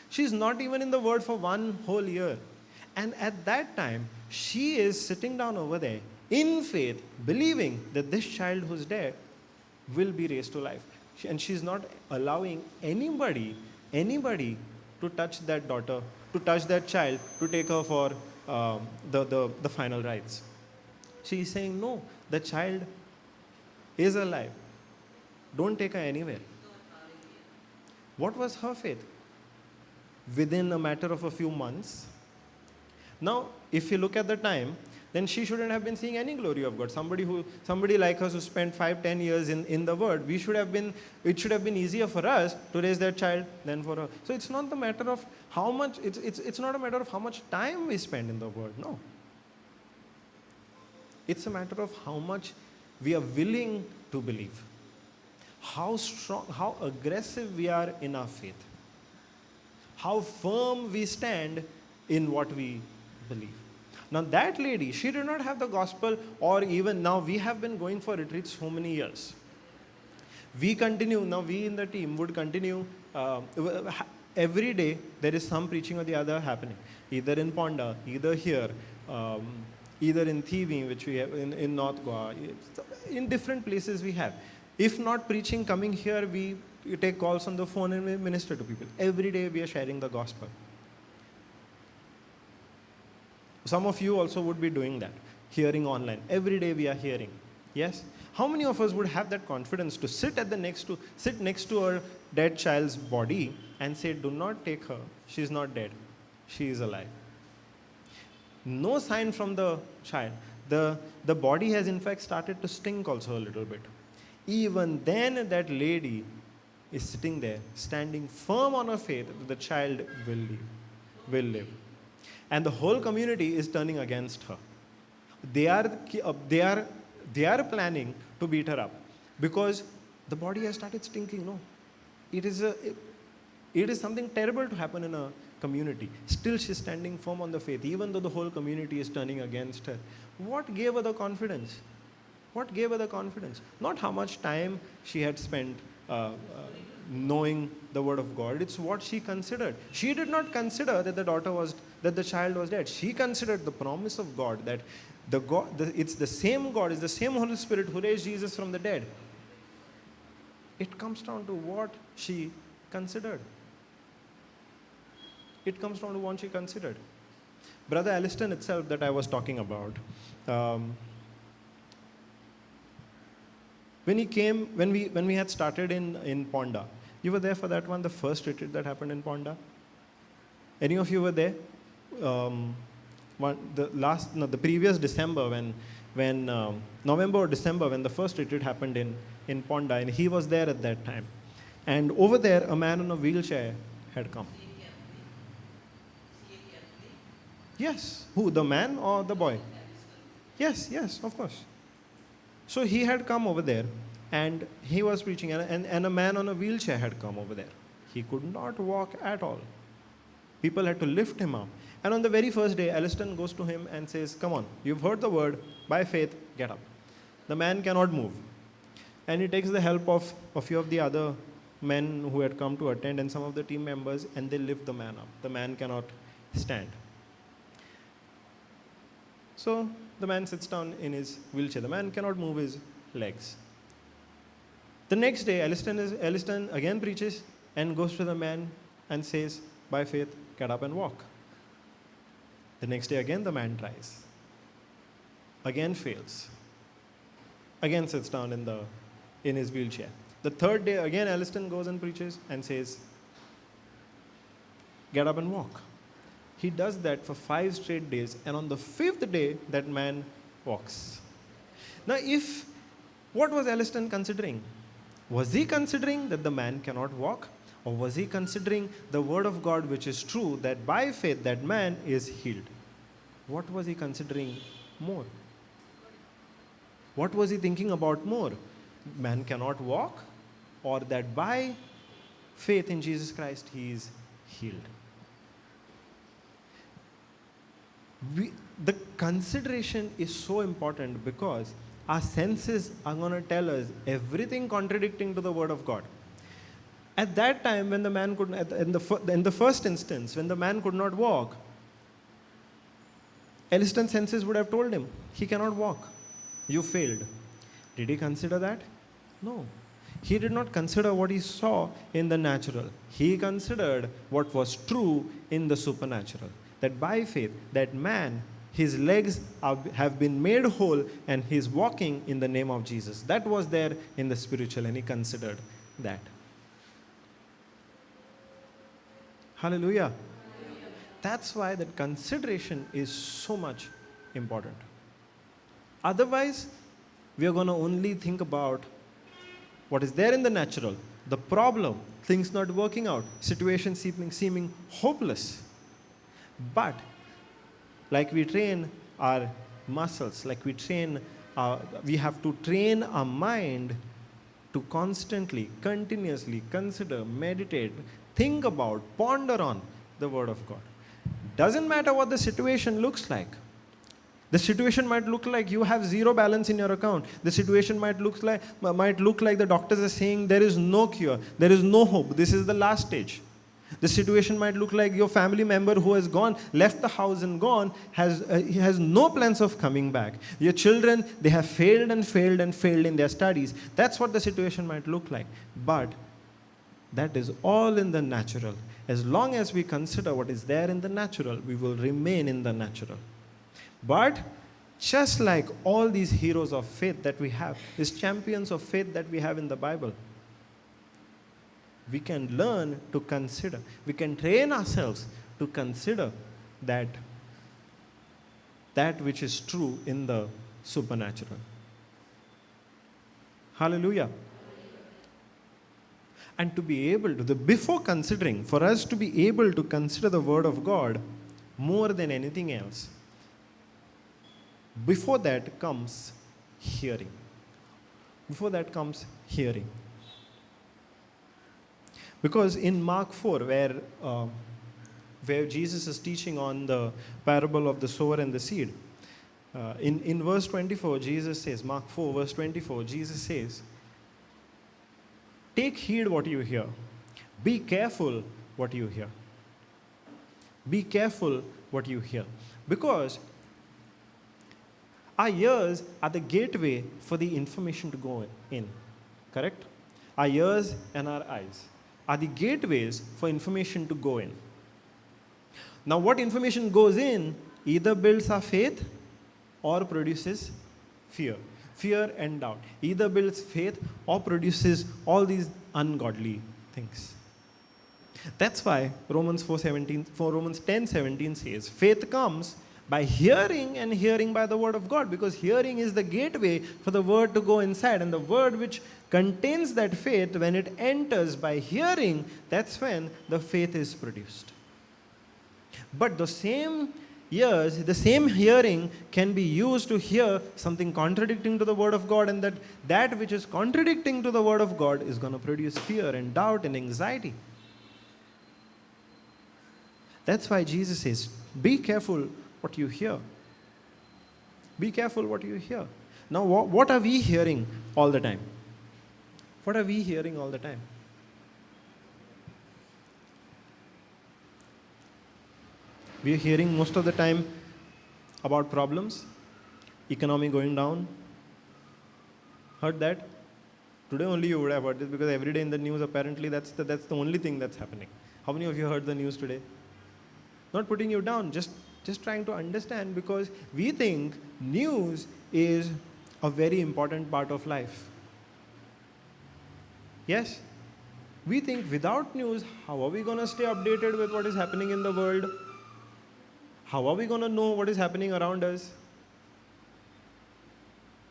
She's not even in the word for 1 whole year. And at that time, she is sitting down over there in faith, believing that this child who's dead will be raised to life. And she's not allowing anybody to touch that daughter, to touch that child, to take her for the final rites. She is saying, no, the child is alive. Don't take her anywhere. What was her faith? Within a matter of a few months. Now, if you look at the time, then she shouldn't have been seeing any glory of God. Somebody like us who spent 5-10 years in the word, it should have been easier for us to raise that child than for her. So it's not the matter of how much, it's not a matter of how much time we spend in the word, no. It's a matter of how much we are willing to believe. how strong, how aggressive we are in our faith, how firm we stand in what we believe. Now, that lady, she did not have the gospel, or even now, we have been going for retreats so many years. We continue, now we in the team would continue, every day there is some preaching or the other happening, either in Ponda, either here, um, either in Thivi, which we have in North Goa, in different places we have. If not preaching coming here, we take calls on the phone and we minister to people. Every day we are sharing the gospel. Some of you also would be doing that, hearing online. Every day we are hearing. Yes? How many of us would have that confidence to sit next to a dead child's body and say, do not take her. She is not dead. She is alive. No sign from the child. The body has in fact started to stink also a little bit. Even then that lady is sitting there, standing firm on her faith that the child will live. And the whole community is turning against her. They are planning to beat her up because the body has started stinking. No, it is something terrible to happen in a community. Still, she's standing firm on the faith, even though the whole community is turning against her. What gave her the confidence? What gave her the confidence? Not how much time she had spent knowing the word of God. It's what she considered. She did not consider that the child was dead. She considered the promise of God that it's the same God, it's the same Holy Spirit who raised Jesus from the dead. It comes down to what she considered. It comes down to what she considered. Brother Aliston itself that I was talking about, when we had started in Ponda, you were there for that one, the first retreat that happened in Ponda? Any of you were there? The previous December, when November or December, when the first retreat happened in Ponda, and he was there at that time. And over there, a man on a wheelchair had come. Yes. Who? The man or the boy? Yes, of course. So he had come over there and he was preaching, and a man on a wheelchair had come over there. He could not walk at all. People had to lift him up. And on the very first day, Aliston goes to him and says, come on, you've heard the word, by faith, get up. The man cannot move. And he takes the help of a few of the other men who had come to attend and some of the team members, and they lift the man up. The man cannot stand. So the man sits down in his wheelchair. The man cannot move his legs. The next day, Aliston again preaches and goes to the man and says, by faith, get up and walk. The next day again the man tries. Again fails. Again sits down in his wheelchair. The third day again Aliston goes and preaches and says, get up and walk. He does that for 5 straight days, and on the 5th day that man walks. Now what was Aliston considering? Was he considering that the man cannot walk? Or was he considering the word of God which is true, that by faith that man is healed? What was he considering more? What was he thinking about more? Man cannot walk, or that by faith in Jesus Christ he is healed? The consideration is so important because our senses are going to tell us everything contradicting to the word of God. At that time, when the man could, in the first instance, when the man could not walk, Aliston's senses would have told him, he cannot walk. You failed. Did he consider that? No. He did not consider what he saw in the natural. He considered what was true in the supernatural. That by faith, that man, his legs have been made whole and he's walking in the name of Jesus. That was there in the spiritual, and he considered that. Hallelujah. That's why that consideration is so much important. Otherwise, we are going to only think about what is there in the natural, the problem, things not working out, situations seeming hopeless. But like we train our muscles, like we have to train our mind to constantly, continuously consider, meditate, think about, ponder on the Word of God. Doesn't matter what the situation looks like. The situation might look like you have zero balance in your account. The situation might look like the doctors are saying there is no cure, there is no hope. This is the last stage. The situation might look like your family member who has left the house and gone, he has no plans of coming back. Your children, they have failed and failed and failed in their studies. That's what the situation might look like. But that is all in the natural. As long as we consider what is there in the natural, we will remain in the natural. But just like all these heroes of faith that we have, these champions of faith that we have in the Bible, we can learn to consider, we can train ourselves to consider that which is true in the supernatural. Hallelujah. And to be able to, before considering, for us to be able to consider the Word of God more than anything else, before that comes hearing. Before that comes hearing. Because in Mark 4, where Jesus is teaching on the parable of the sower and the seed, in verse 24, Jesus says, Mark 4, verse 24, Jesus says, take heed what you hear. Be careful what you hear. Be careful what you hear. Because our ears are the gateway for the information to go in. Correct? Our ears and our eyes are the gateways for information to go in. Now, what information goes in either builds our faith or produces fear. Fear and doubt. Either builds faith or produces all these ungodly things. That's why Romans 10:17 says, faith comes by hearing, and hearing by the Word of God, because hearing is the gateway for the Word to go inside, and the Word which contains that faith, when it enters by hearing, that's when the faith is produced. But the same ears, the same hearing can be used to hear something contradicting to the Word of God, and that which is contradicting to the Word of God is going to produce fear and doubt and anxiety. That's why Jesus says, be careful what you hear. Be careful what you hear. Now, what are we hearing all the time? What are we hearing all the time? We are hearing most of the time about problems, economy going down. Heard that? Today only you would have heard this, because every day in the news apparently that's the only thing that's happening. How many of you heard the news today? Not putting you down, just trying to understand, because we think news is a very important part of life. Yes? We think without news, how are we going to stay updated with what is happening in the world? How are we going to know what is happening around us?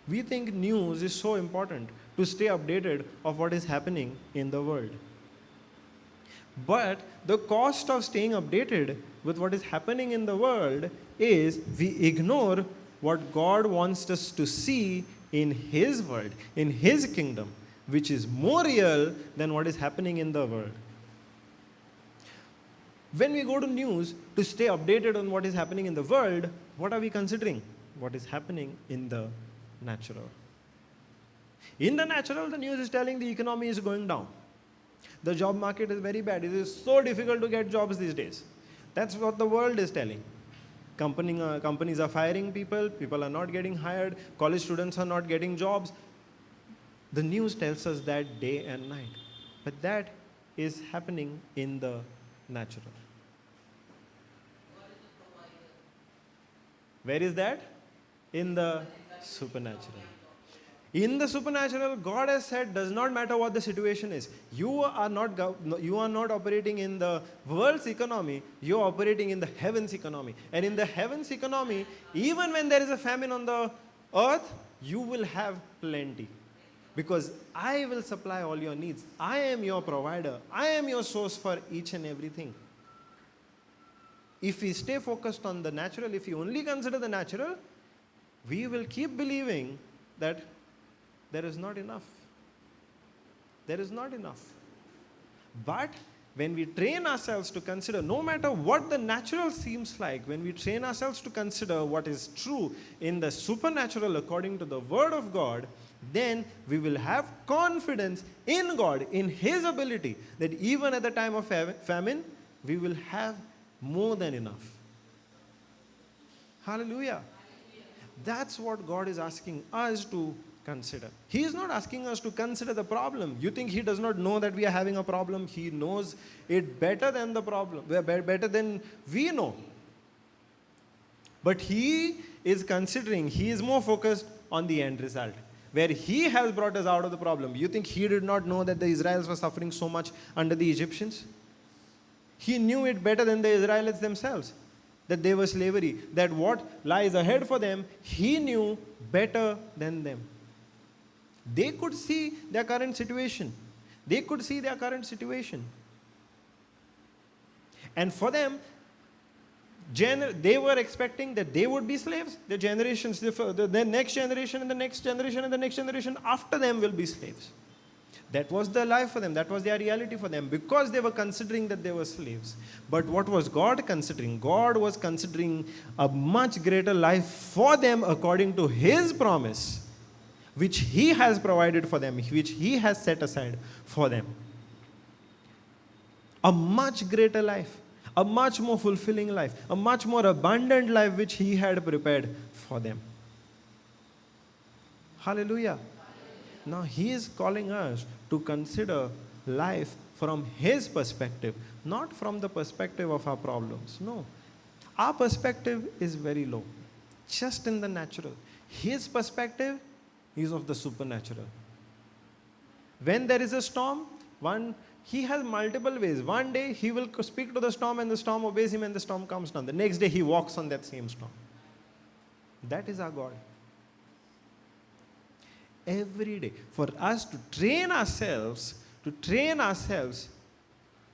We think news is so important to stay updated of what is happening in the world. But the cost of staying updated with what is happening in the world is we ignore what God wants us to see in His world, in His kingdom, which is more real than what is happening in the world. When we go to news to stay updated on what is happening in the world, what are we considering? What is happening in the natural. In the natural, the news is telling the economy is going down. The job market is very bad. It is so difficult to get jobs these days. That's what the world is telling. Companies are firing people. People are not getting hired. College students are not getting jobs. The news tells us that day and night. But that is happening in the natural. Where is that? In the supernatural. In the supernatural, God has said, does not matter what the situation is. You are not operating in the world's economy. You are operating in the heaven's economy. And in the heaven's economy, even when there is a famine on the earth, you will have plenty. Because I will supply all your needs. I am your provider. I am your source for each and everything. If we stay focused on the natural, if we only consider the natural, we will keep believing that there is not enough. There is not enough. But when we train ourselves to consider, no matter what the natural seems like, when we train ourselves to consider what is true in the supernatural according to the Word of God, then we will have confidence in God, in His ability, that even at the time of famine, we will have more than enough. Hallelujah. That's what God is asking us to consider. He is not asking us to consider the problem. You think He does not know that we are having a problem? He knows it better than the problem, better than we know. But He is considering, He is more focused on the end result, where He has brought us out of the problem. You think He did not know that the Israelites were suffering so much under the Egyptians? He knew it better than the Israelites themselves, that they were slavery, that what lies ahead for them, He knew better than them. They could see their current situation. They could see their current situation. And for them, they were expecting that they would be slaves. The generations, the next generation and the next generation and the next generation after them will be slaves. That was their life for them. That was their reality for them, because they were considering that they were slaves. But what was God considering? God was considering a much greater life for them according to His promise, which He has provided for them, which He has set aside for them. A much greater life, a much more fulfilling life, a much more abundant life which He had prepared for them. Hallelujah. Now He is calling us to consider life from His perspective, not from the perspective of our problems. No. Our perspective is very low, just in the natural. His perspective is of the supernatural. When there is a storm, He has multiple ways. One day He will speak to the storm and the storm obeys Him and the storm comes down. The next day He walks on that same storm. That is our God. Every day, for us to train ourselves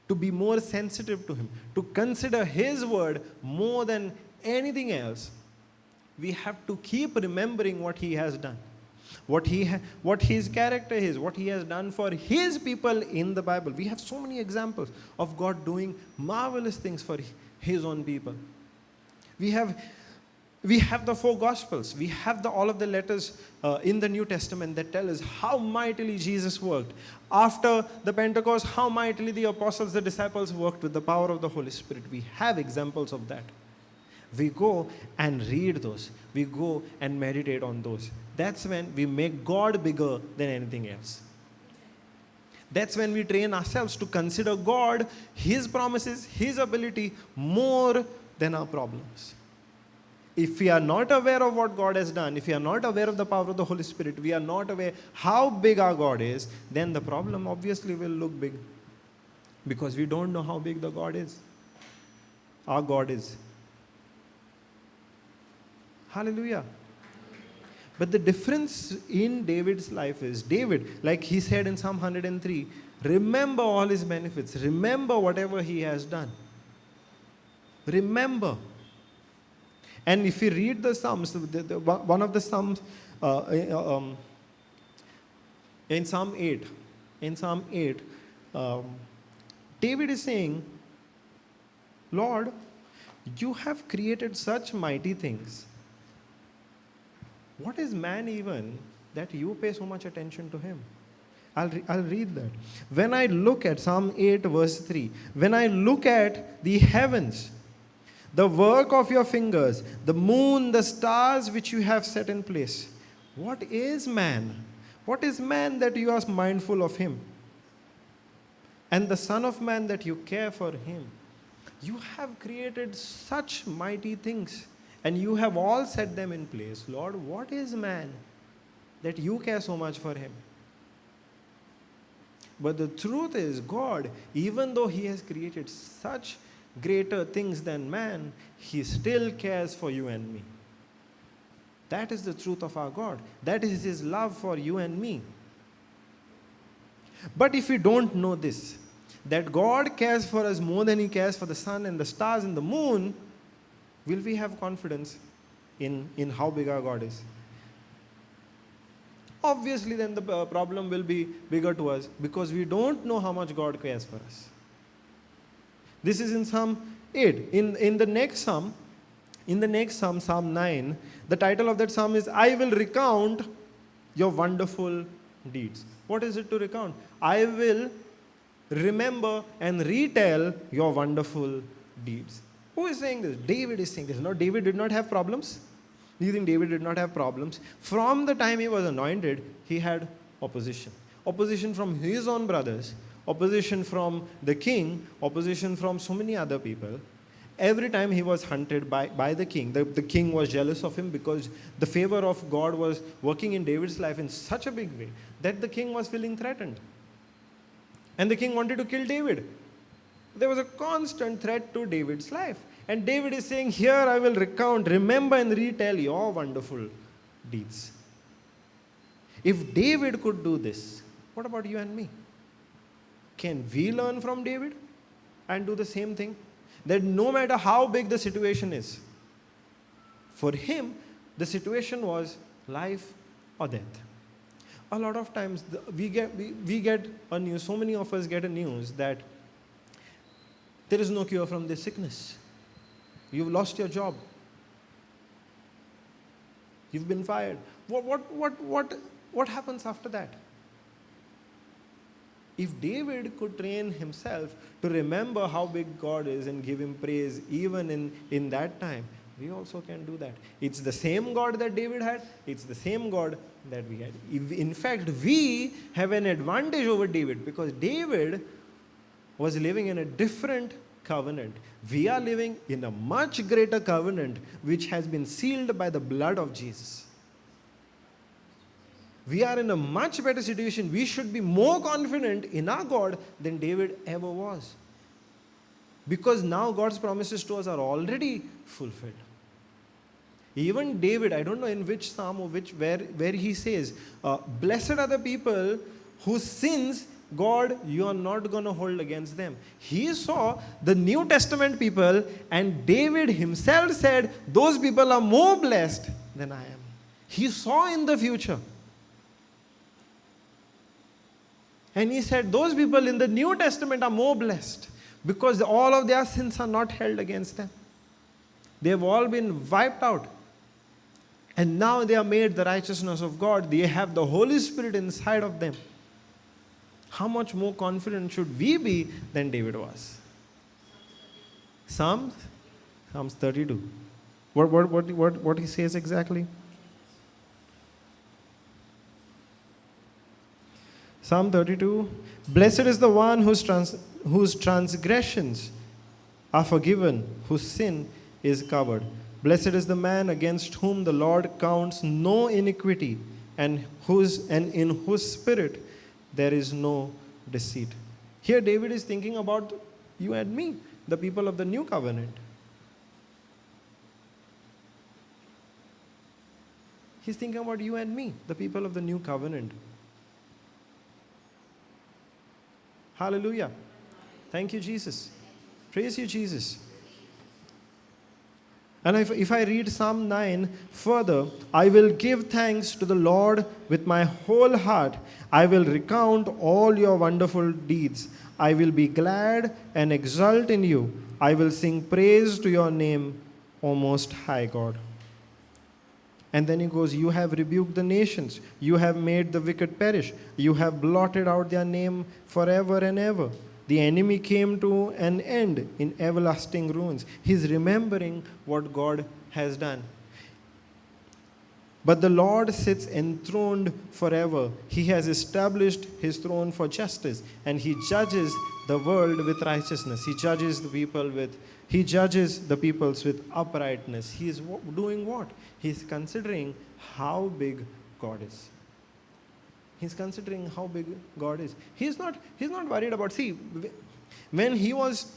to be more sensitive to Him, to consider His word more than anything else, we have to keep remembering what He has done, what His character is, what He has done for His people in the Bible. We have so many examples of God doing marvelous things for His own people. We have the 4 Gospels. We have all of the letters in the New Testament that tell us how mightily Jesus worked. After the Pentecost, how mightily the apostles, the disciples worked with the power of the Holy Spirit. We have examples of that. We go and read those. We go and meditate on those. That's when we make God bigger than anything else. That's when we train ourselves to consider God, His promises, His ability more than our problems. If we are not aware of what God has done, if we are not aware of the power of the Holy Spirit, we are not aware how big our God is, then the problem obviously will look big. Because we don't know how big the God is. Our God is. Hallelujah. But the difference in David's life is, David, like he said in Psalm 103, remember all his benefits. Remember whatever he has done. Remember. And if you read the Psalms, one of the Psalms in Psalm 8, David is saying, Lord, you have created such mighty things. What is man even that you pay so much attention to him? I'll read that. When I look at Psalm 8 verse 3, when I look at the heavens, the work of your fingers, the moon, the stars which you have set in place. What is man? What is man that you are mindful of him? And the Son of Man that you care for him. You have created such mighty things, and you have all set them in place. Lord, what is man that you care so much for him? But the truth is, God, even though He has created such greater things than man, He still cares for you and me. That is the truth of our God. That is His love for you and me. But if we don't know this, that God cares for us more than He cares for the sun and the stars and the moon, will we have confidence in how big our God is? obviously then the problem will be bigger to us, because we don't know how much God cares for us. This is in Psalm 8. In the next Psalm, Psalm 9, the title of that psalm is, I will recount your wonderful deeds. What is it to recount? I will remember and retell your wonderful deeds. Who is saying this? David is saying this. No, David did not have problems. Do you think David did not have problems? From the time he was anointed, he had opposition. Opposition from his own brothers, opposition from the king, opposition from so many other people. Every time he was hunted by the king, the king was jealous of him, because the favor of God was working in David's life in such a big way that the king was feeling threatened. And the king wanted to kill David. There was a constant threat to David's life. And David is saying, here I will recount, remember and retell your wonderful deeds. If David could do this, what about you and me? Can we learn from David and do the same thing? That no matter how big the situation is, for him, the situation was life or death. A lot of times we get a news, so many of us get a news that there is no cure from this sickness. You've lost your job. You've been fired. What happens after that? If David could train himself to remember how big God is and give him praise even in that time, we also can do that. It's the same God that David had. It's the same God that we had. In fact, we have an advantage over David, because David was living in a different covenant. We are living in a much greater covenant, which has been sealed by the blood of Jesus. We are in a much better situation. We should be more confident in our God than David ever was. Because now God's promises to us are already fulfilled. Even David, I don't know in which psalm or where he says, blessed are the people whose sins, God, you are not going to hold against them. He saw the New Testament people, and David himself said, those people are more blessed than I am. He saw in the future. And he said, those people in the New Testament are more blessed, because all of their sins are not held against them. They have all been wiped out. And now they are made the righteousness of God. They have the Holy Spirit inside of them. How much more confident should we be than David was? Psalms 32. What he says exactly? Psalm 32. Blessed is the one whose transgressions are forgiven, whose sin is covered. Blessed is the man against whom the Lord counts no iniquity, and in whose spirit there is no deceit. Here David is thinking about you and me, the people of the new covenant. He's thinking about you and me, the people of the new covenant. Hallelujah. Thank you, Jesus. Praise you, Jesus. And if I read Psalm 9 further, I will give thanks to the Lord with my whole heart. I will recount all your wonderful deeds. I will be glad and exult in you. I will sing praise to your name, O Most High God. And then he goes, you have rebuked the nations. You have made the wicked perish. You have blotted out their name forever and ever. The enemy came to an end in everlasting ruins. He's remembering what God has done. But the Lord sits enthroned forever. He has established his throne for justice, and he judges the world with righteousness. He judges the peoples with uprightness. He is doing what? He's considering how big God is. He's considering how big God is. He's not worried about. See, when he was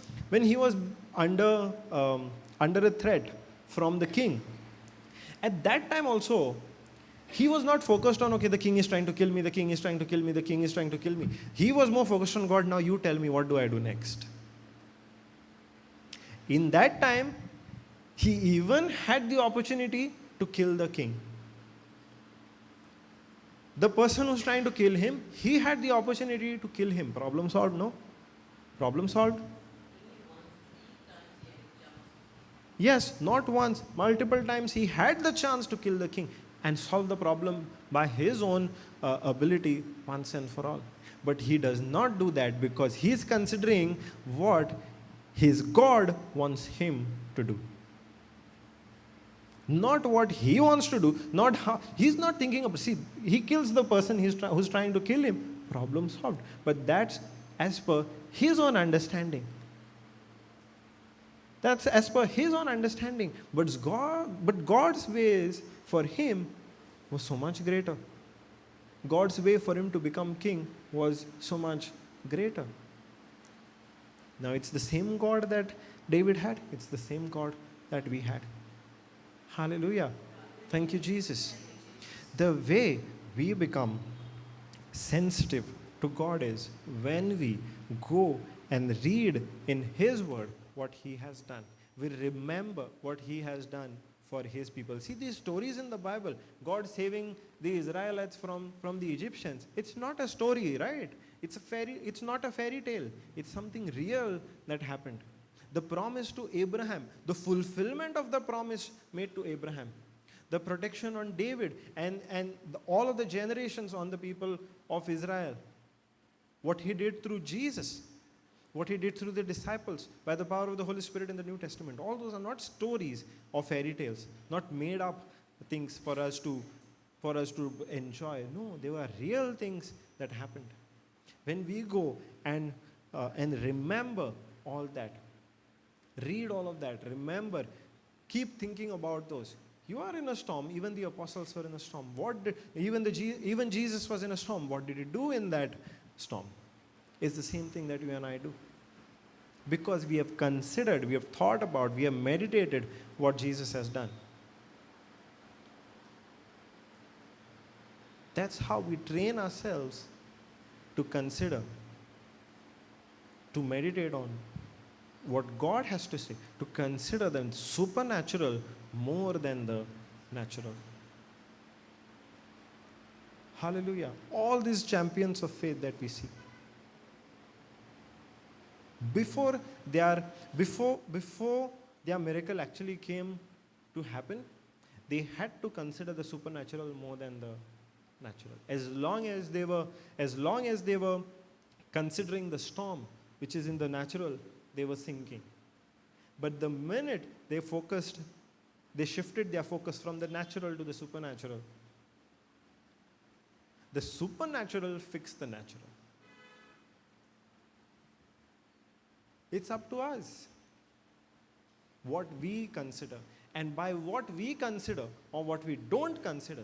under a threat from the king, at that time also, he was not focused on, okay, the king is trying to kill me, the king is trying to kill me, the king is trying to kill me. He was more focused on, God, now you tell me, what do I do next? In that time, he even had the opportunity to kill the king. The person who's trying to kill him, he had the opportunity to kill him. Problem solved, no? Problem solved? Yes, not once, multiple times he had the chance to kill the king and solve the problem by his own ability once and for all. But he does not do that because he is considering what his God wants him to do. Not what he wants to do, not how, he's not thinking of, see, he kills the person who's trying to kill him, problem solved. But that's as per his own understanding. That's as per his own understanding. But God's ways for him was so much greater. God's way for him to become king was so much greater. Now it's the same God that David had. It's the same God that we had. Hallelujah. Thank you, Jesus. The way we become sensitive to God is when we go and read in His Word what He has done. We remember what He has done for His people. See these stories in the Bible, God saving the Israelites from the Egyptians. It's not a story, right? It's not a fairy tale. It's something real that happened. The promise to Abraham, the fulfillment of the promise made to Abraham, the protection on David and all of the generations on the people of Israel, what He did through Jesus, what He did through the disciples by the power of the Holy Spirit in the New Testament. All those are not stories or fairy tales, not made up things for us to enjoy. No, they were real things that happened. When we go and remember all that, read all of that, remember, keep thinking about those. You are in a storm. Even the apostles were in a storm. Even Jesus was in a storm. What did He do in that storm? It's the same thing that you and I do. Because we have considered, we have thought about, we have meditated what Jesus has done. That's how we train ourselves to consider, to meditate on what God has to say, to consider the supernatural more than the natural. Hallelujah. All these champions of faith that we see, before their miracle actually came to happen, they had to consider the supernatural more than the natural. As long as they were considering the storm, which is in the natural, they were sinking. But the minute they shifted their focus from the natural to the supernatural fixed the natural. It's up to us what we consider. And by what we consider or what we don't consider,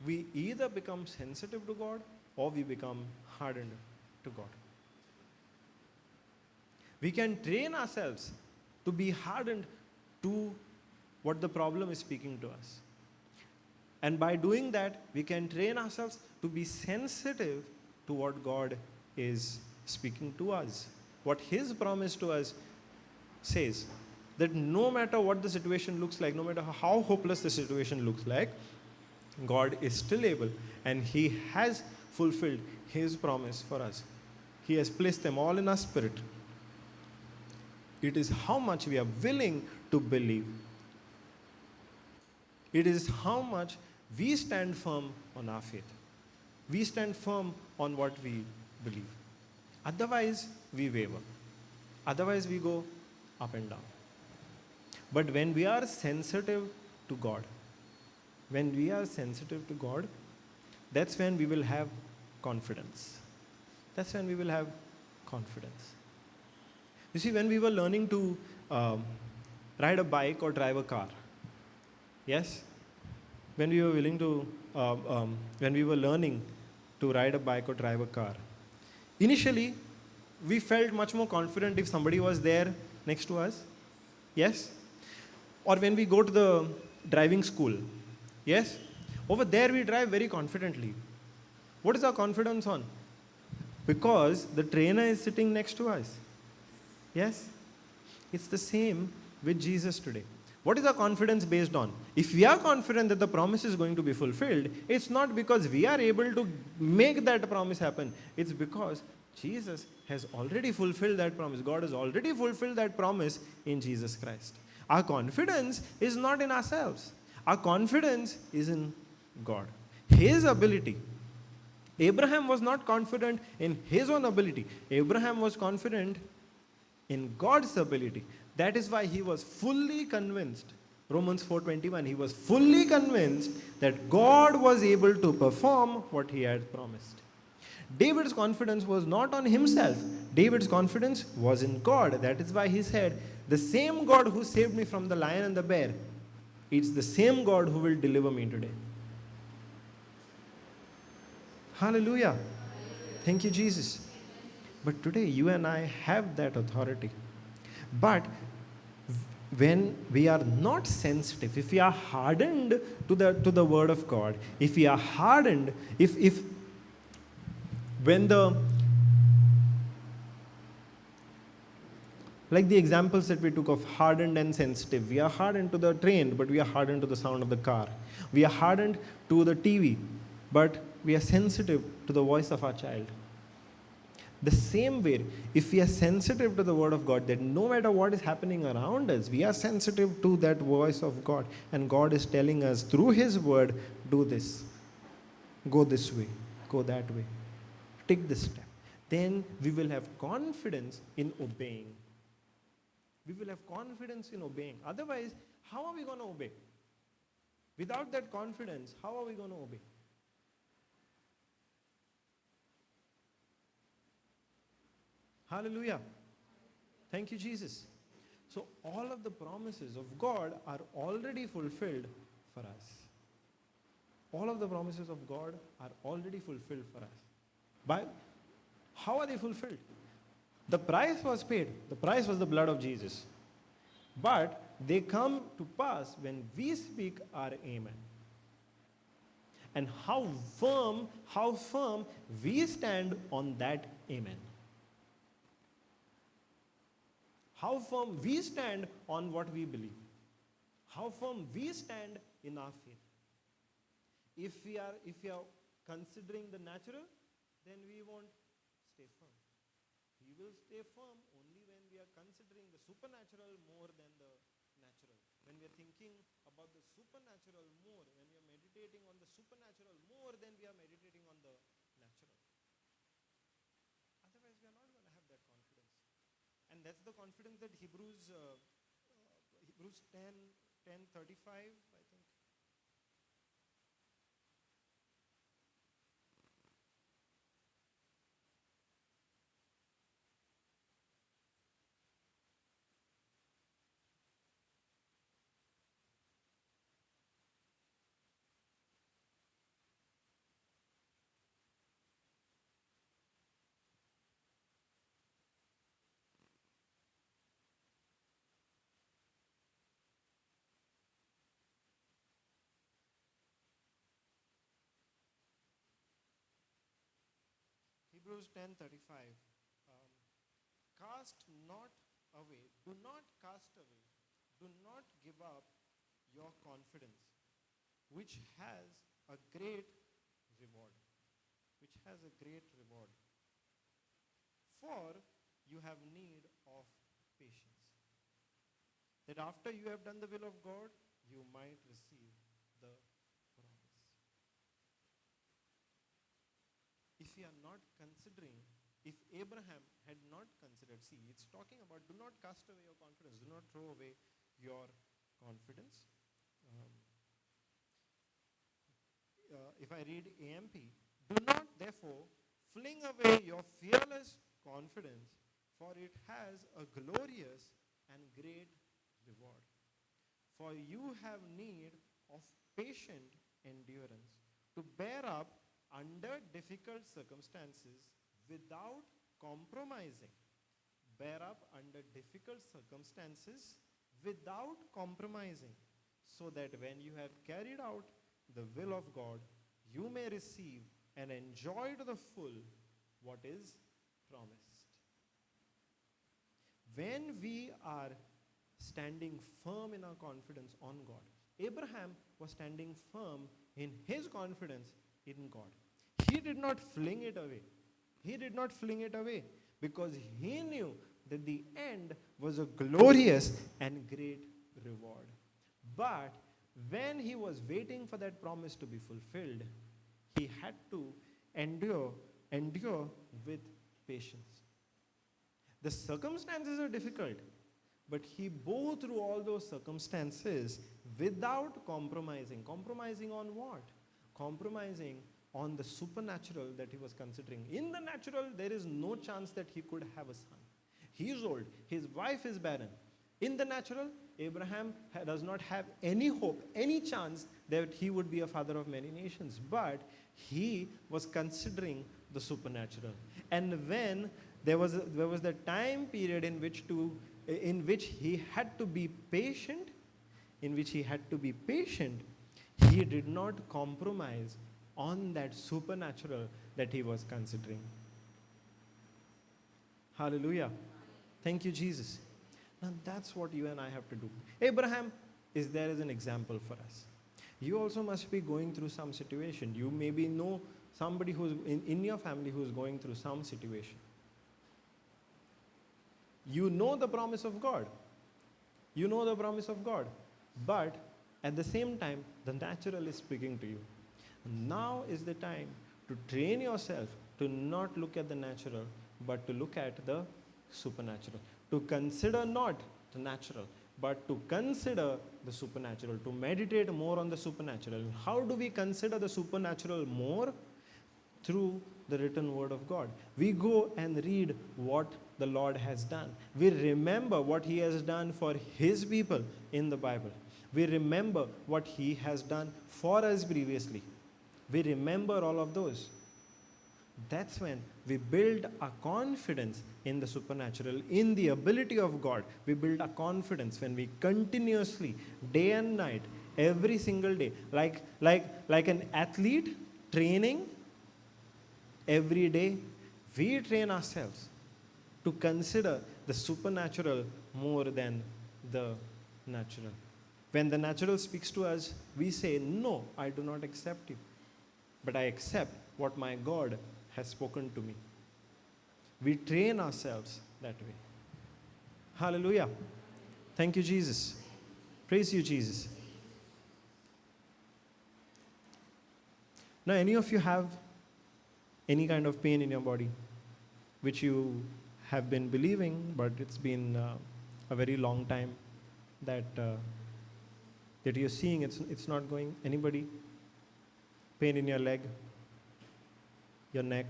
we either become sensitive to God or we become hardened to God. We can train ourselves to be hardened to what the problem is speaking to us. And by doing that, we can train ourselves to be sensitive to what God is speaking to us. What His promise to us says, that no matter what the situation looks like, no matter how hopeless the situation looks like, God is still able, and He has fulfilled His promise for us. He has placed them all in our spirit. It is how much we are willing to believe. It is how much we stand firm on our faith. We stand firm on what we believe. Otherwise, we waver. Otherwise, we go up and down. But when we are sensitive to God, that's when we will have confidence. That's when we will have confidence. You see, when we were learning to ride a bike or drive a car, yes? When we were learning to ride a bike or drive a car, initially, we felt much more confident if somebody was there next to us. Yes? Or when we go to the driving school. Yes? Over there we drive very confidently. What is our confidence on? Because the trainer is sitting next to us. Yes? It's the same with Jesus today. What is our confidence based on? If we are confident that the promise is going to be fulfilled, it's not because we are able to make that promise happen. It's because Jesus has already fulfilled that promise. God has already fulfilled that promise in Jesus Christ. Our confidence is not in ourselves. Our confidence is in God. His ability. Abraham was not confident in his own ability. Abraham was confident in God's ability. That is why he was fully convinced. Romans 4:21, he was fully convinced that God was able to perform what he had promised. David's confidence was not on himself. David's confidence was in God. That is why he said, the same God who saved me from the lion and the bear, it's the same God who will deliver me today. Hallelujah. Thank you, Jesus. But today, you and I have that authority. But when we are not sensitive, if we are hardened to the word of God, if we are hardened, if when the, like the examples that we took of hardened and sensitive, we are hardened to the train, but we are hardened to the sound of the car. We are hardened to the TV, but we are sensitive to the voice of our child. The same way, if we are sensitive to the word of God, that no matter what is happening around us, we are sensitive to that voice of God. And God is telling us through his word, do this. Go this way. Go that way. Take this step. Then we will have confidence in obeying. We will have confidence in obeying. Otherwise, how are we going to obey? Without that confidence, how are we going to obey? Hallelujah. Thank you, Jesus. So all of the promises of God are already fulfilled for us. All of the promises of God are already fulfilled for us. By how are they fulfilled? The price was paid. The price was the blood of Jesus. But they come to pass when we speak our amen. And how firm we stand on that amen. How firm we stand on what we believe. How firm we stand in our faith. If we are considering the natural, then we won't stay firm. We will stay firm only when we are considering the supernatural more than the natural. When we are thinking about the supernatural more, when we are meditating on the supernatural more than we are meditating on the natural. Otherwise, we are not going to have that confidence. And that's the confidence that Hebrews 10:35, I think. Hebrews 10:35. Cast not away, do not cast away, do not give up your confidence, which has a great reward. Which has a great reward. For you have need of patience, that after you have done the will of God, you might receive the promise. If we are not considering, if Abraham had not considered, see, it's talking about do not cast away your confidence, do not throw away your confidence. If I read AMP, do not therefore fling away your fearless confidence, for it has a glorious and great reward. For you have need of patient endurance to bear up under difficult circumstances without compromising. Bear up under difficult circumstances without compromising, so that when you have carried out the will of God, you may receive and enjoy to the full what is promised. When we are standing firm in our confidence on God. Abraham was standing firm in his confidence in God. He did not fling it away. He did not fling it away because he knew that the end was a glorious and great reward. But when he was waiting for that promise to be fulfilled, he had to endure with patience. The circumstances are difficult, but he bore through all those circumstances without compromising. Compromising on what? Compromising on the supernatural that he was considering. In the natural, there is no chance that he could have a son. He is old. His wife is barren. In the natural, Abraham does not have any hope, any chance that he would be a father of many nations. But he was considering the supernatural. And when there was the time period in which he had to be patient, he did not compromise on that supernatural that he was considering. Hallelujah. Thank you, Jesus. Now that's what you and I have to do. Abraham is there as an example for us. You also must be going through some situation. You maybe know somebody who's in your family who's going through some situation. You know the promise of God. You know the promise of God. But at the same time, the natural is speaking to you. Now is the time to train yourself to not look at the natural, but to look at the supernatural. To consider not the natural, but to consider the supernatural. To meditate more on the supernatural. How do we consider the supernatural more? Through the written word of God. We go and read what the Lord has done. We remember what he has done for his people in the Bible. We remember what he has done for us previously. We remember all of those. That's when we build a confidence in the supernatural, in the ability of God. We build a confidence when we continuously, day and night, every single day, like an athlete training. Every day, we train ourselves to consider the supernatural more than the natural. When the natural speaks to us, we say, no, I do not accept you. But I accept what my God has spoken to me. We train ourselves that way. Hallelujah. Thank you, Jesus. Praise you, Jesus. Now, any of you have any kind of pain in your body, which you have been believing, but it's been a very long time that you're seeing it's not going. Anybody? Pain in your leg, your neck?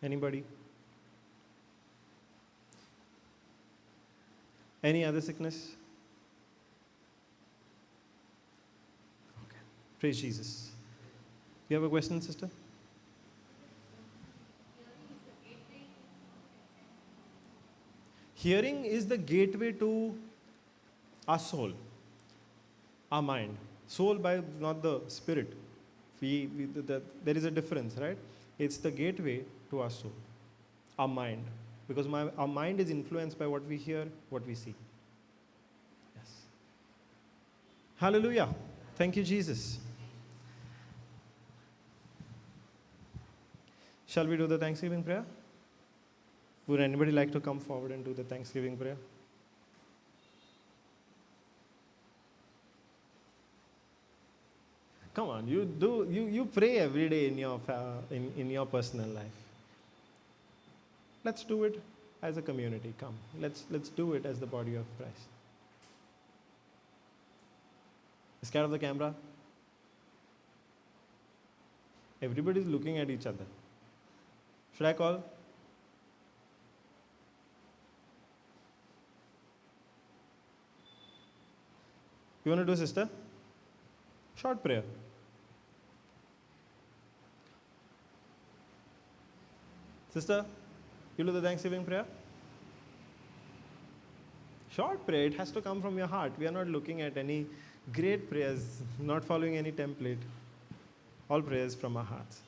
Anybody? Any other sickness? Okay. Praise Jesus. You have a question, sister? Hearing is the gateway to our soul, our mind. Soul by not the spirit. There is a difference, right? It's the gateway to our soul, our mind. Because our mind is influenced by what we hear, what we see. Yes. Hallelujah. Thank you, Jesus. Shall we do the Thanksgiving prayer? Would anybody like to come forward and do the Thanksgiving prayer? Come on, you pray every day in your personal life. Let's do it as a community. Come, let's do it as the body of Christ. Scared of the camera? Everybody's looking at each other. Should I call? You want to do, sister? Short prayer. Sister, you do the Thanksgiving prayer? Short prayer. It has to come from your heart. We are not looking at any great prayers, not following any template. All prayers from our hearts.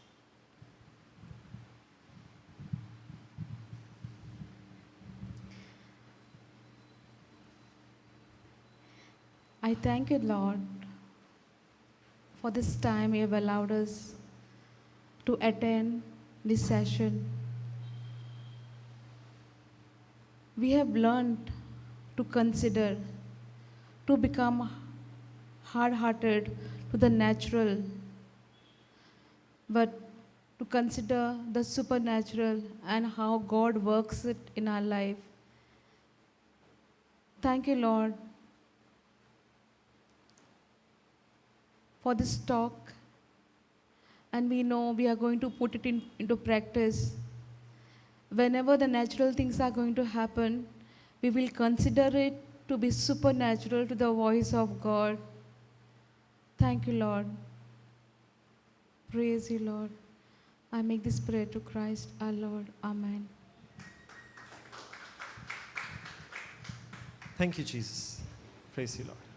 I thank you, Lord, for this time you have allowed us to attend this session. We have learned to consider, to become hard-hearted to the natural, but to consider the supernatural and how God works it in our life. Thank you, Lord, for this talk, and we know we are going to put it into practice. Whenever the natural things are going to happen, we will consider it to be supernatural to the voice of God. Thank you, Lord. Praise you, Lord. I make this prayer to Christ our Lord. Amen. Thank you, Jesus. Praise you, Lord.